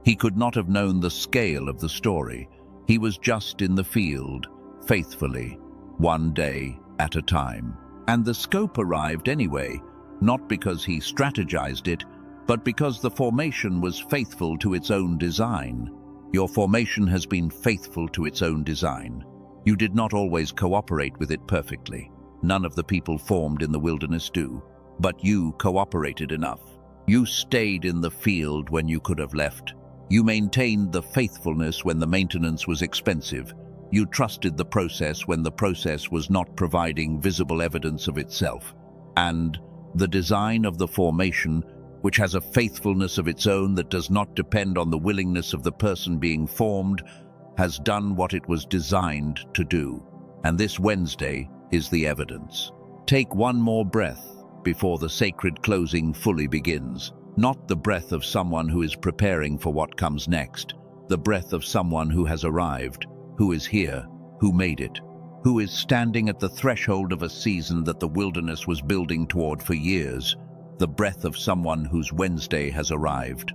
He could not have known the scale of the story. He was just in the field, faithfully, one day at a time. And the scope arrived anyway, not because he strategized it, but because the formation was faithful to its own design. Your formation has been faithful to its own design. You did not always cooperate with it perfectly. None of the people formed in the wilderness do. But you cooperated enough. You stayed in the field when you could have left. You maintained the faithfulness when the maintenance was expensive. You trusted the process when the process was not providing visible evidence of itself. And the design of the formation, which has a faithfulness of its own that does not depend on the willingness of the person being formed, has done what it was designed to do. And this Wednesday is the evidence. Take one more breath before the sacred closing fully begins. Not the breath of someone who is preparing for what comes next, the breath of someone who has arrived, who is here, who made it, who is standing at the threshold of a season that the wilderness was building toward for years, the breath of someone whose Wednesday has arrived.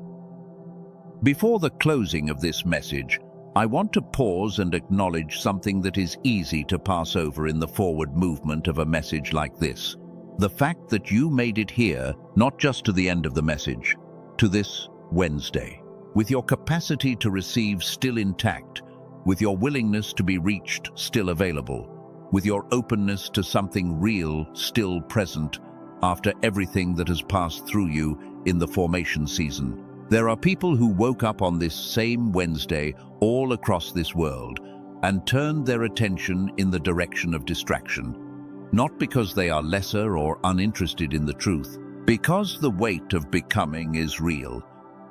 Before the closing of this message, I want to pause and acknowledge something that is easy to pass over in the forward movement of a message like this. The fact that you made it here, not just to the end of the message, to this Wednesday, with your capacity to receive still intact, with your willingness to be reached still available, with your openness to something real still present after everything that has passed through you in the formation season. There are people who woke up on this same Wednesday all across this world and turned their attention in the direction of distraction, not because they are lesser or uninterested in the truth, because the weight of becoming is real,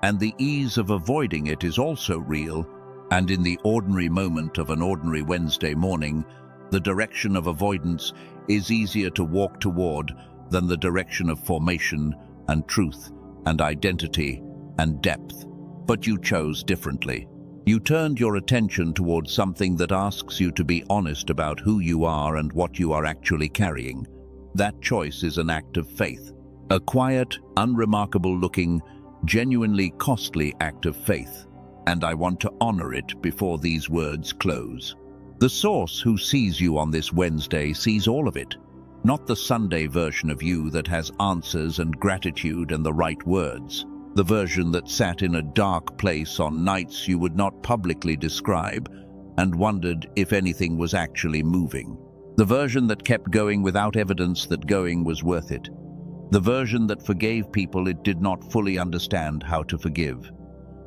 and the ease of avoiding it is also real, and in the ordinary moment of an ordinary Wednesday morning, the direction of avoidance is easier to walk toward than the direction of formation and truth and identity and depth. But you chose differently. You turned your attention towards something that asks you to be honest about who you are and what you are actually carrying. That choice is an act of faith. A quiet, unremarkable-looking, genuinely costly act of faith. And I want to honor it before these words close. The source who sees you on this Wednesday sees all of it. Not the Sunday version of you that has answers and gratitude and the right words. The version that sat in a dark place on nights you would not publicly describe and wondered if anything was actually moving. The version that kept going without evidence that going was worth it. The version that forgave people it did not fully understand how to forgive.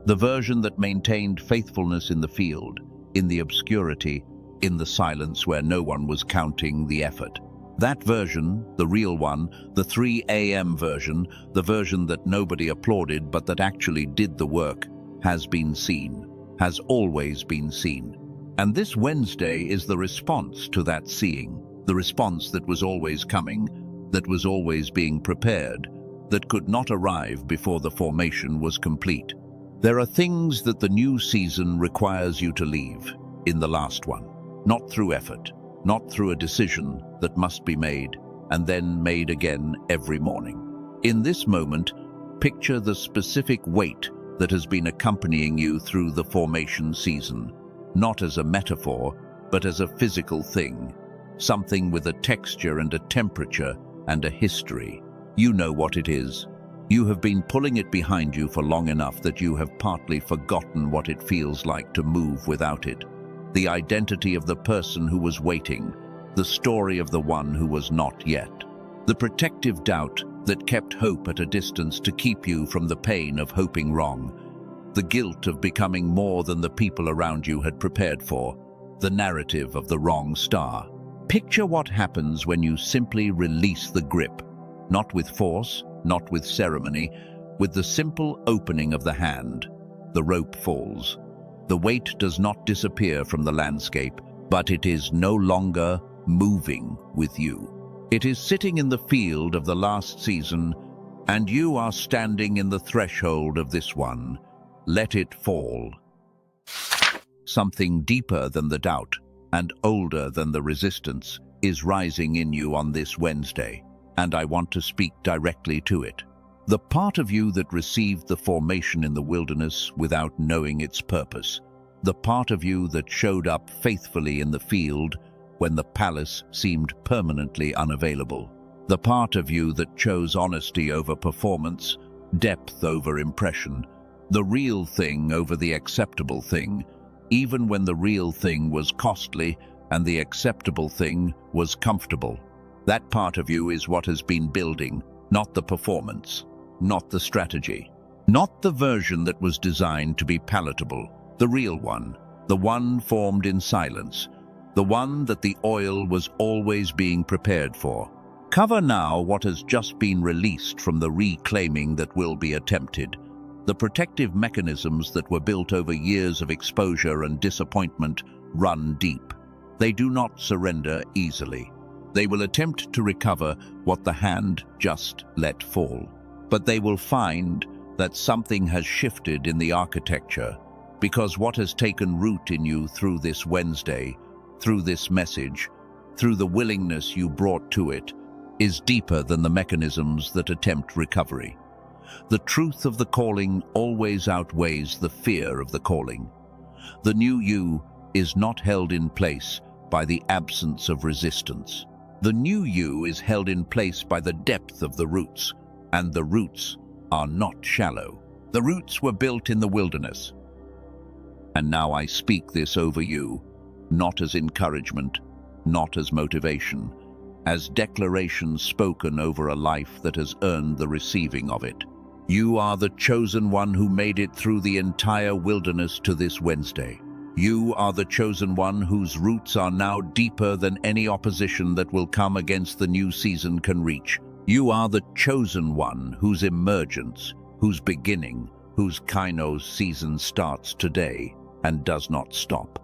The version that maintained faithfulness in the field, in the obscurity, in the silence where no one was counting the effort. That version, the real one, the 3 a.m. version, the version that nobody applauded but that actually did the work, has been seen, has always been seen. And this Wednesday is the response to that seeing, the response that was always coming, that was always being prepared, that could not arrive before the formation was complete. There are things that the new season requires you to leave in the last one, not through effort, not through a decision that must be made and then made again every morning. In this moment, picture the specific weight that has been accompanying you through the formation season, not as a metaphor, but as a physical thing, something with a texture and a temperature and a history. You know what it is. You have been pulling it behind you for long enough that you have partly forgotten what it feels like to move without it. The identity of the person who was waiting, the story of the one who was not yet. The protective doubt that kept hope at a distance to keep you from the pain of hoping wrong. The guilt of becoming more than the people around you had prepared for. The narrative of the wrong star. Picture what happens when you simply release the grip. Not with force, not with ceremony, with the simple opening of the hand. The rope falls. The weight does not disappear from the landscape, but it is no longer moving with you. It is sitting in the field of the last season, and you are standing in the threshold of this one. Let it fall. Something deeper than the doubt and older than the resistance is rising in you on this Wednesday, and I want to speak directly to it. The part of you that received the formation in the wilderness without knowing its purpose. The part of you that showed up faithfully in the field when the palace seemed permanently unavailable. The part of you that chose honesty over performance, depth over impression, the real thing over the acceptable thing, even when the real thing was costly and the acceptable thing was comfortable. That part of you is what has been building, not the performance, not the strategy, not the version that was designed to be palatable, the real one, the one formed in silence, the one that the oil was always being prepared for. Cover now what has just been released from the reclaiming that will be attempted. The protective mechanisms that were built over years of exposure and disappointment run deep. They do not surrender easily. They will attempt to recover what the hand just let fall. But they will find that something has shifted in the architecture, because what has taken root in you through this Wednesday, through this message, through the willingness you brought to it, is deeper than the mechanisms that attempt recovery. The truth of the calling always outweighs the fear of the calling. The new you is not held in place by the absence of resistance. The new you is held in place by the depth of the roots, and the roots are not shallow. The roots were built in the wilderness. And now I speak this over you, not as encouragement, not as motivation, as declaration spoken over a life that has earned the receiving of it. You are the chosen one who made it through the entire wilderness to this Wednesday. You are the chosen one whose roots are now deeper than any opposition that will come against the new season can reach. You are the chosen one whose emergence, whose beginning, whose kainos season starts today and does not stop.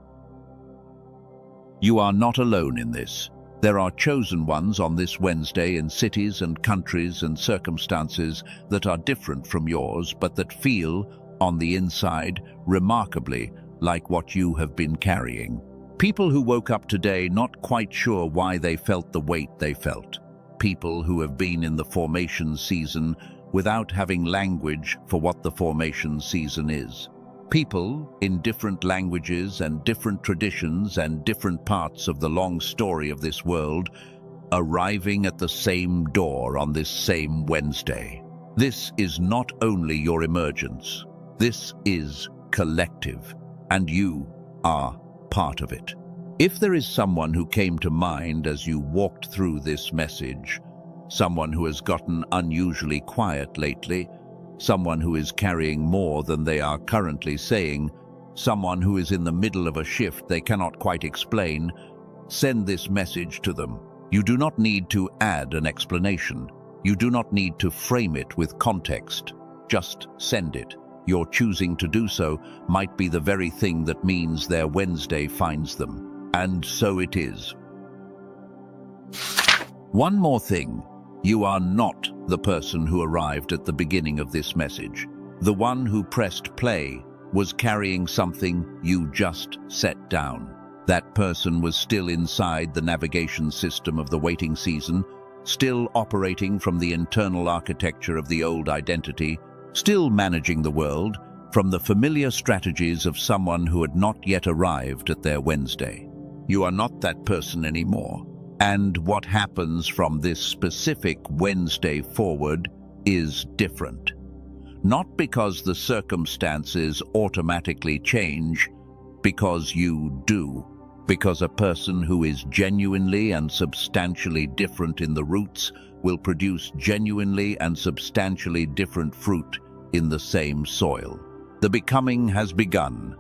You are not alone in this. There are chosen ones on this Wednesday in cities and countries and circumstances that are different from yours, but that feel, on the inside, remarkably like what you have been carrying. People who woke up today not quite sure why they felt the weight they felt. People who have been in the formation season without having language for what the formation season is. People in different languages and different traditions and different parts of the long story of this world arriving at the same door on this same Wednesday. This is not only your emergence. This is collective, and you are part of it. If there is someone who came to mind as you walked through this message, someone who has gotten unusually quiet lately, someone who is carrying more than they are currently saying, someone who is in the middle of a shift they cannot quite explain, send this message to them. You do not need to add an explanation. You do not need to frame it with context. Just send it. Your choosing to do so might be the very thing that means their Wednesday finds them. And so it is. One more thing. You are not the person who arrived at the beginning of this message. The one who pressed play was carrying something you just set down. That person was still inside the navigation system of the waiting season, still operating from the internal architecture of the old identity, still managing the world from the familiar strategies of someone who had not yet arrived at their Wednesday. You are not that person anymore. And what happens from this specific Wednesday forward is different. Not because the circumstances automatically change, because you do. Because a person who is genuinely and substantially different in the roots will produce genuinely and substantially different fruit in the same soil. The becoming has begun,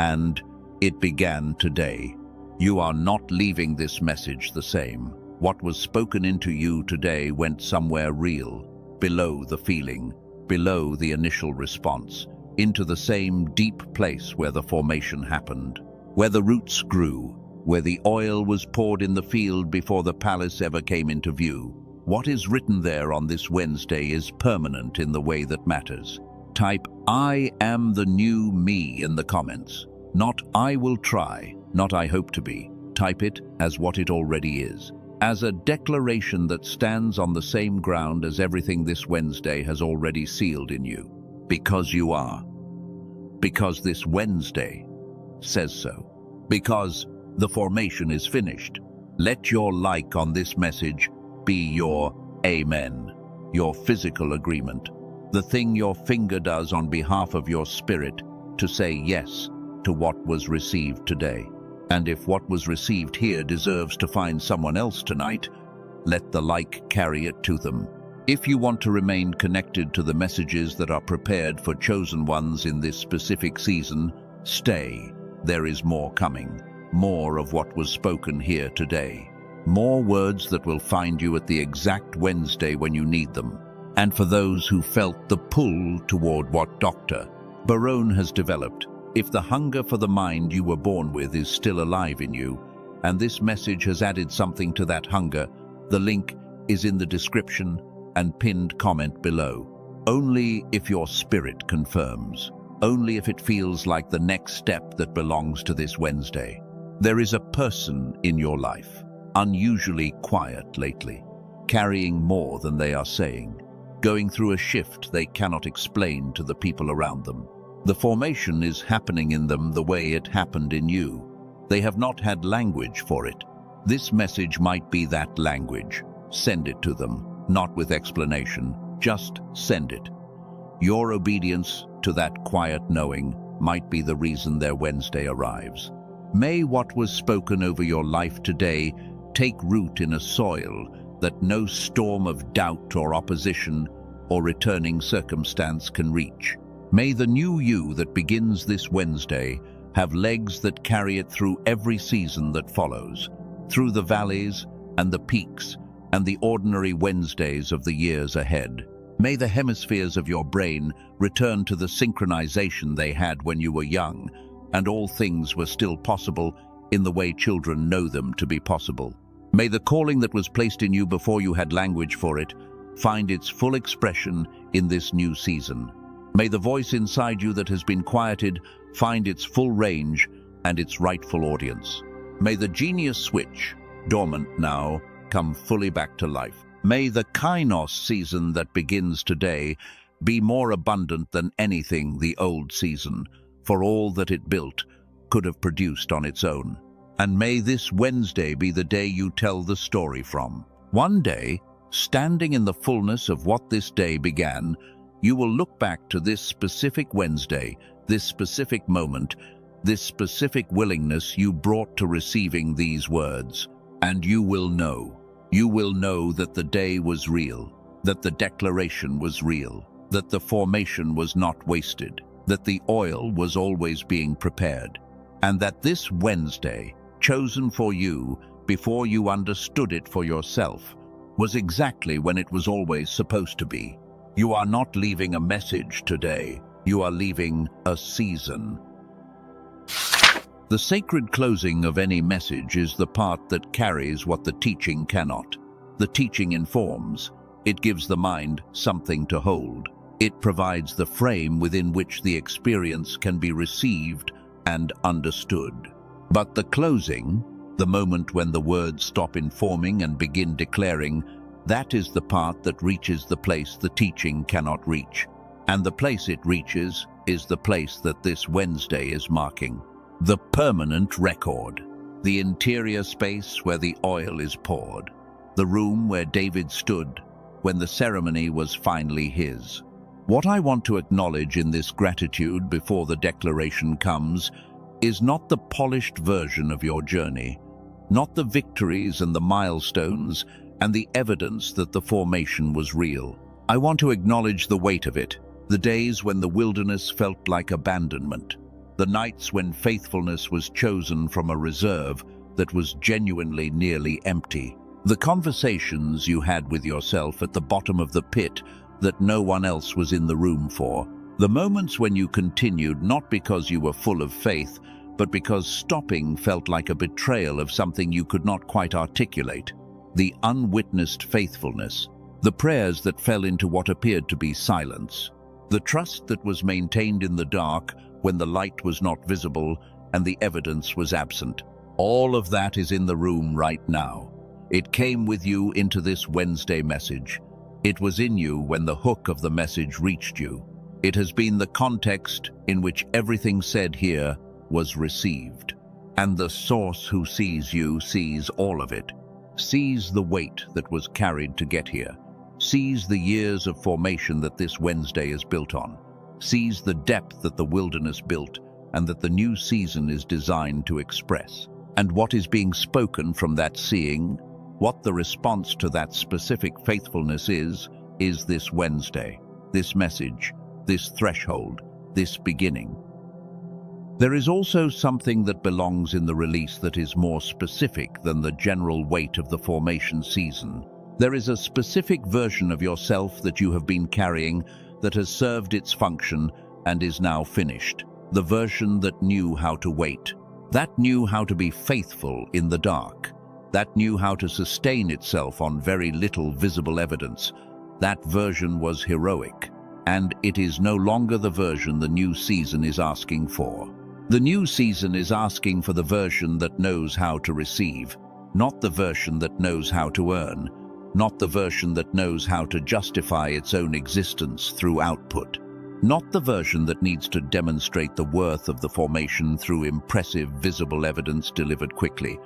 and it began today. You are not leaving this message the same. What was spoken into you today went somewhere real, below the feeling, below the initial response, into the same deep place where the formation happened, where the roots grew, where the oil was poured in the field before the palace ever came into view. What is written there on this Wednesday is permanent in the way that matters. Type "I am the new me" in the comments. Not "I will try," not "I hope to be." Type it as what it already is. As a declaration that stands on the same ground as everything this Wednesday has already sealed in you. Because you are. Because this Wednesday says so. Because the formation is finished. Let your like on this message be your amen, your physical agreement, the thing your finger does on behalf of your spirit to say yes to what was received today. And if what was received here deserves to find someone else tonight, let the like carry it to them. If you want to remain connected to the messages that are prepared for chosen ones in this specific season, stay. There is more coming. More of what was spoken here today. More words that will find you at the exact Wednesday when you need them. And for those who felt the pull toward what Dr. Barone has developed, if the hunger for the mind you were born with is still alive in you, and this message has added something to that hunger, the link is in the description and pinned comment below. Only if your spirit confirms. Only if it feels like the next step that belongs to this Wednesday. There is a person in your life. unusually quiet lately, carrying more than they are saying, going through a shift they cannot explain to the people around them. The formation is happening in them the way it happened in you. They have not had language for it. This message might be that language. Send it to them, not with explanation, just send it. Your obedience to that quiet knowing might be the reason their Wednesday arrives. May what was spoken over your life today take root in a soil that no storm of doubt or opposition or returning circumstance can reach. May the new you that begins this Wednesday have legs that carry it through every season that follows, through the valleys and the peaks and the ordinary Wednesdays of the years ahead. May the hemispheres of your brain return to the synchronization they had when you were young, and all things were still possible in the way children know them to be possible. May the calling that was placed in you before you had language for it find its full expression in this new season. May the voice inside you that has been quieted find its full range and its rightful audience. May the genius switch, dormant now, come fully back to life. May the kainos season that begins today be more abundant than anything the old season, for all that it built, could have produced on its own. And may this Wednesday be the day you tell the story from. One day, standing in the fullness of what this day began, you will look back to this specific Wednesday, this specific moment, this specific willingness you brought to receiving these words, and you will know that the day was real, that the declaration was real, that the formation was not wasted, that the oil was always being prepared, and that this Wednesday, chosen for you before you understood it for yourself, was exactly when it was always supposed to be. You are not leaving a message today, you are leaving a season. The sacred closing of any message is the part that carries what the teaching cannot. The teaching informs. It gives the mind something to hold. It provides the frame within which the experience can be received and understood. But the closing, the moment when the words stop informing and begin declaring, that is the part that reaches the place the teaching cannot reach. And the place it reaches is the place that this Wednesday is marking. The permanent record, the interior space where the oil is poured, the room where David stood when the ceremony was finally his. What I want to acknowledge in this gratitude before the declaration comes is not the polished version of your journey, not the victories and the milestones and the evidence that the formation was real. I want to acknowledge the weight of it, the days when the wilderness felt like abandonment, the nights when faithfulness was chosen from a reserve that was genuinely nearly empty, the conversations you had with yourself at the bottom of the pit that no one else was in the room for, the moments when you continued not because you were full of faith, but because stopping felt like a betrayal of something you could not quite articulate, the unwitnessed faithfulness, the prayers that fell into what appeared to be silence, the trust that was maintained in the dark when the light was not visible and the evidence was absent. All of that is in the room right now. It came with you into this Wednesday message. It was in you when the hook of the message reached you. It has been the context in which everything said here was received. And the source who sees you sees all of it, sees the weight that was carried to get here, sees the years of formation that this Wednesday is built on, sees the depth that the wilderness built and that the new season is designed to express. And what is being spoken from that seeing, what the response to that specific faithfulness is this Wednesday, this message, this threshold, this beginning. There is also something that belongs in the release that is more specific than the general weight of the formation season. There is a specific version of yourself that you have been carrying that has served its function and is now finished. The version that knew how to wait, that knew how to be faithful in the dark, that knew how to sustain itself on very little visible evidence. That version was heroic, and it is no longer the version the new season is asking for. The new season is asking for the version that knows how to receive, not the version that knows how to earn, not the version that knows how to justify its own existence through output, not the version that needs to demonstrate the worth of the formation through impressive visible evidence delivered quickly,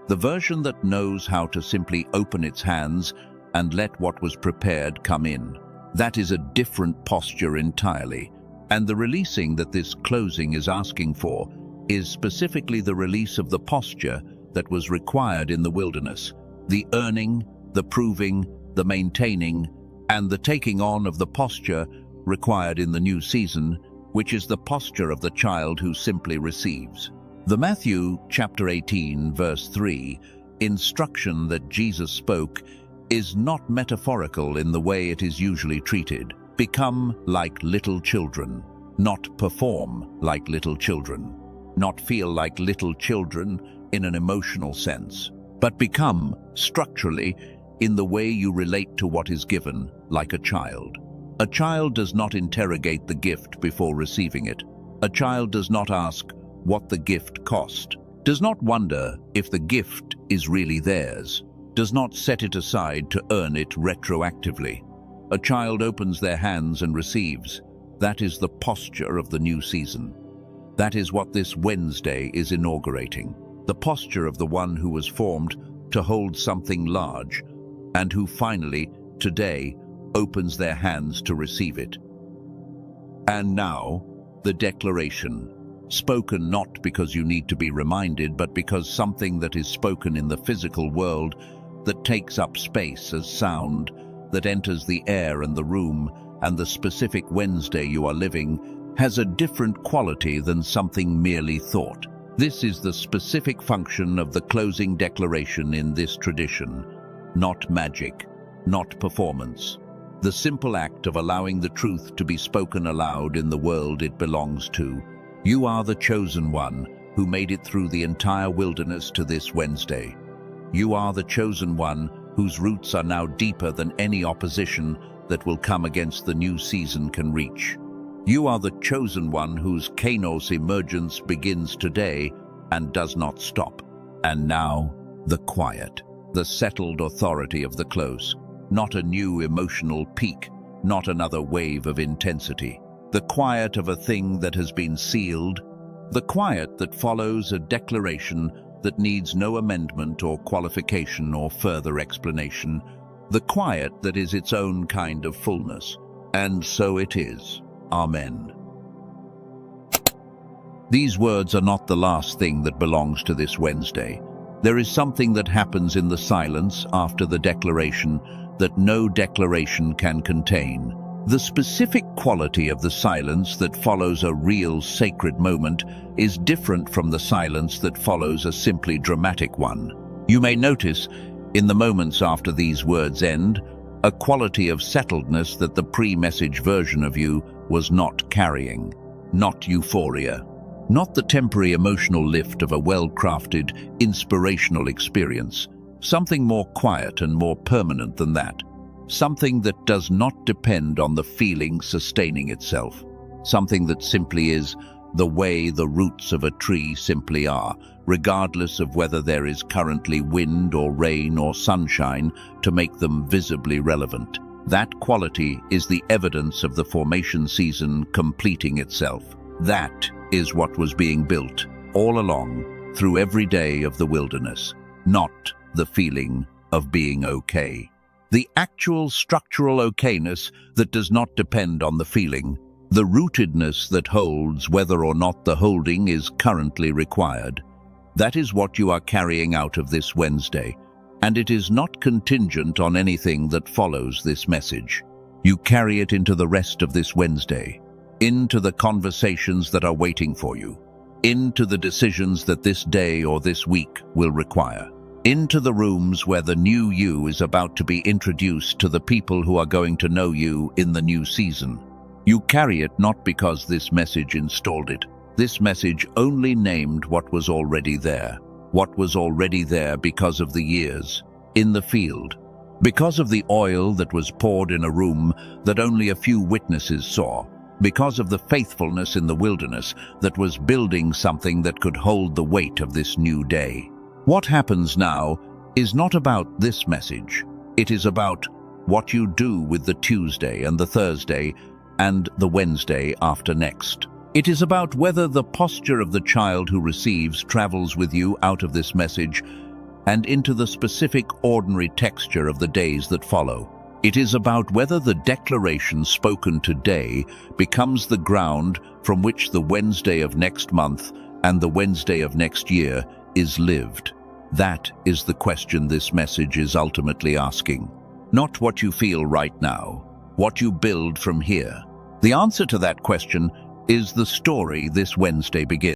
the version that knows how to simply open its hands and let what was prepared come in. That is a different posture entirely, and the releasing that this closing is asking for is specifically the release of the posture that was required in the wilderness, the earning, the proving, the maintaining, and the taking on of the posture required in the new season, which is the posture of the child who simply receives. The Matthew chapter 18 verse 3 instruction that Jesus spoke is not metaphorical in the way it is usually treated. Become like little children, not perform like little children, not feel like little children in an emotional sense, but become structurally in the way you relate to what is given like a child. A child does not interrogate the gift before receiving it. A child does not ask what the gift cost, does not wonder if the gift is really theirs, does not set it aside to earn it retroactively. A child opens their hands and receives. That is the posture of the new season. That is what this Wednesday is inaugurating. The posture of the one who was formed to hold something large and who finally, today, opens their hands to receive it. And now, the declaration, spoken not because you need to be reminded, but because something that is spoken in the physical world that takes up space as sound, that enters the air and the room, and the specific Wednesday you are living, has a different quality than something merely thought. This is the specific function of the closing declaration in this tradition, not magic, not performance. The simple act of allowing the truth to be spoken aloud in the world it belongs to. You are the chosen one who made it through the entire wilderness to this Wednesday. You are the chosen one whose roots are now deeper than any opposition that will come against the new season can reach. You are the chosen one whose kainos emergence begins today and does not stop. And now, the quiet, the settled authority of the close. Not a new emotional peak, not another wave of intensity. The quiet of a thing that has been sealed, the quiet that follows a declaration that needs no amendment or qualification or further explanation, the quiet that is its own kind of fullness. And so it is. Amen. These words are not the last thing that belongs to this Wednesday. There is something that happens in the silence after the declaration that no declaration can contain. The specific quality of the silence that follows a real sacred moment is different from the silence that follows a simply dramatic one. You may notice, in the moments after these words end, a quality of settledness that the pre-message version of you was not carrying. Not euphoria. Not the temporary emotional lift of a well-crafted, inspirational experience. Something more quiet and more permanent than that. Something that does not depend on the feeling sustaining itself. Something that simply is the way the roots of a tree simply are, regardless of whether there is currently wind or rain or sunshine to make them visibly relevant. That quality is the evidence of the formation season completing itself. That is what was being built all along through every day of the wilderness, not the feeling of being okay. The actual structural okayness that does not depend on the feeling, the rootedness that holds whether or not the holding is currently required. That is what you are carrying out of this Wednesday, and it is not contingent on anything that follows this message. You carry it into the rest of this Wednesday, into the conversations that are waiting for you, into the decisions that this day or this week will require, into the rooms where the new you is about to be introduced to the people who are going to know you in the new season. You carry it not because this message installed it. This message only named what was already there. What was already there because of the years, in the field, because of the oil that was poured in a room that only a few witnesses saw, because of the faithfulness in the wilderness that was building something that could hold the weight of this new day. What happens now is not about this message. It is about what you do with the Tuesday and the Thursday and the Wednesday after next. It is about whether the posture of the child who receives travels with you out of this message and into the specific ordinary texture of the days that follow. It is about whether the declaration spoken today becomes the ground from which the Wednesday of next month and the Wednesday of next year is lived. That is the question this message is ultimately asking. Not what you feel right now, what you build from here. The answer to that question is the story this Wednesday begins.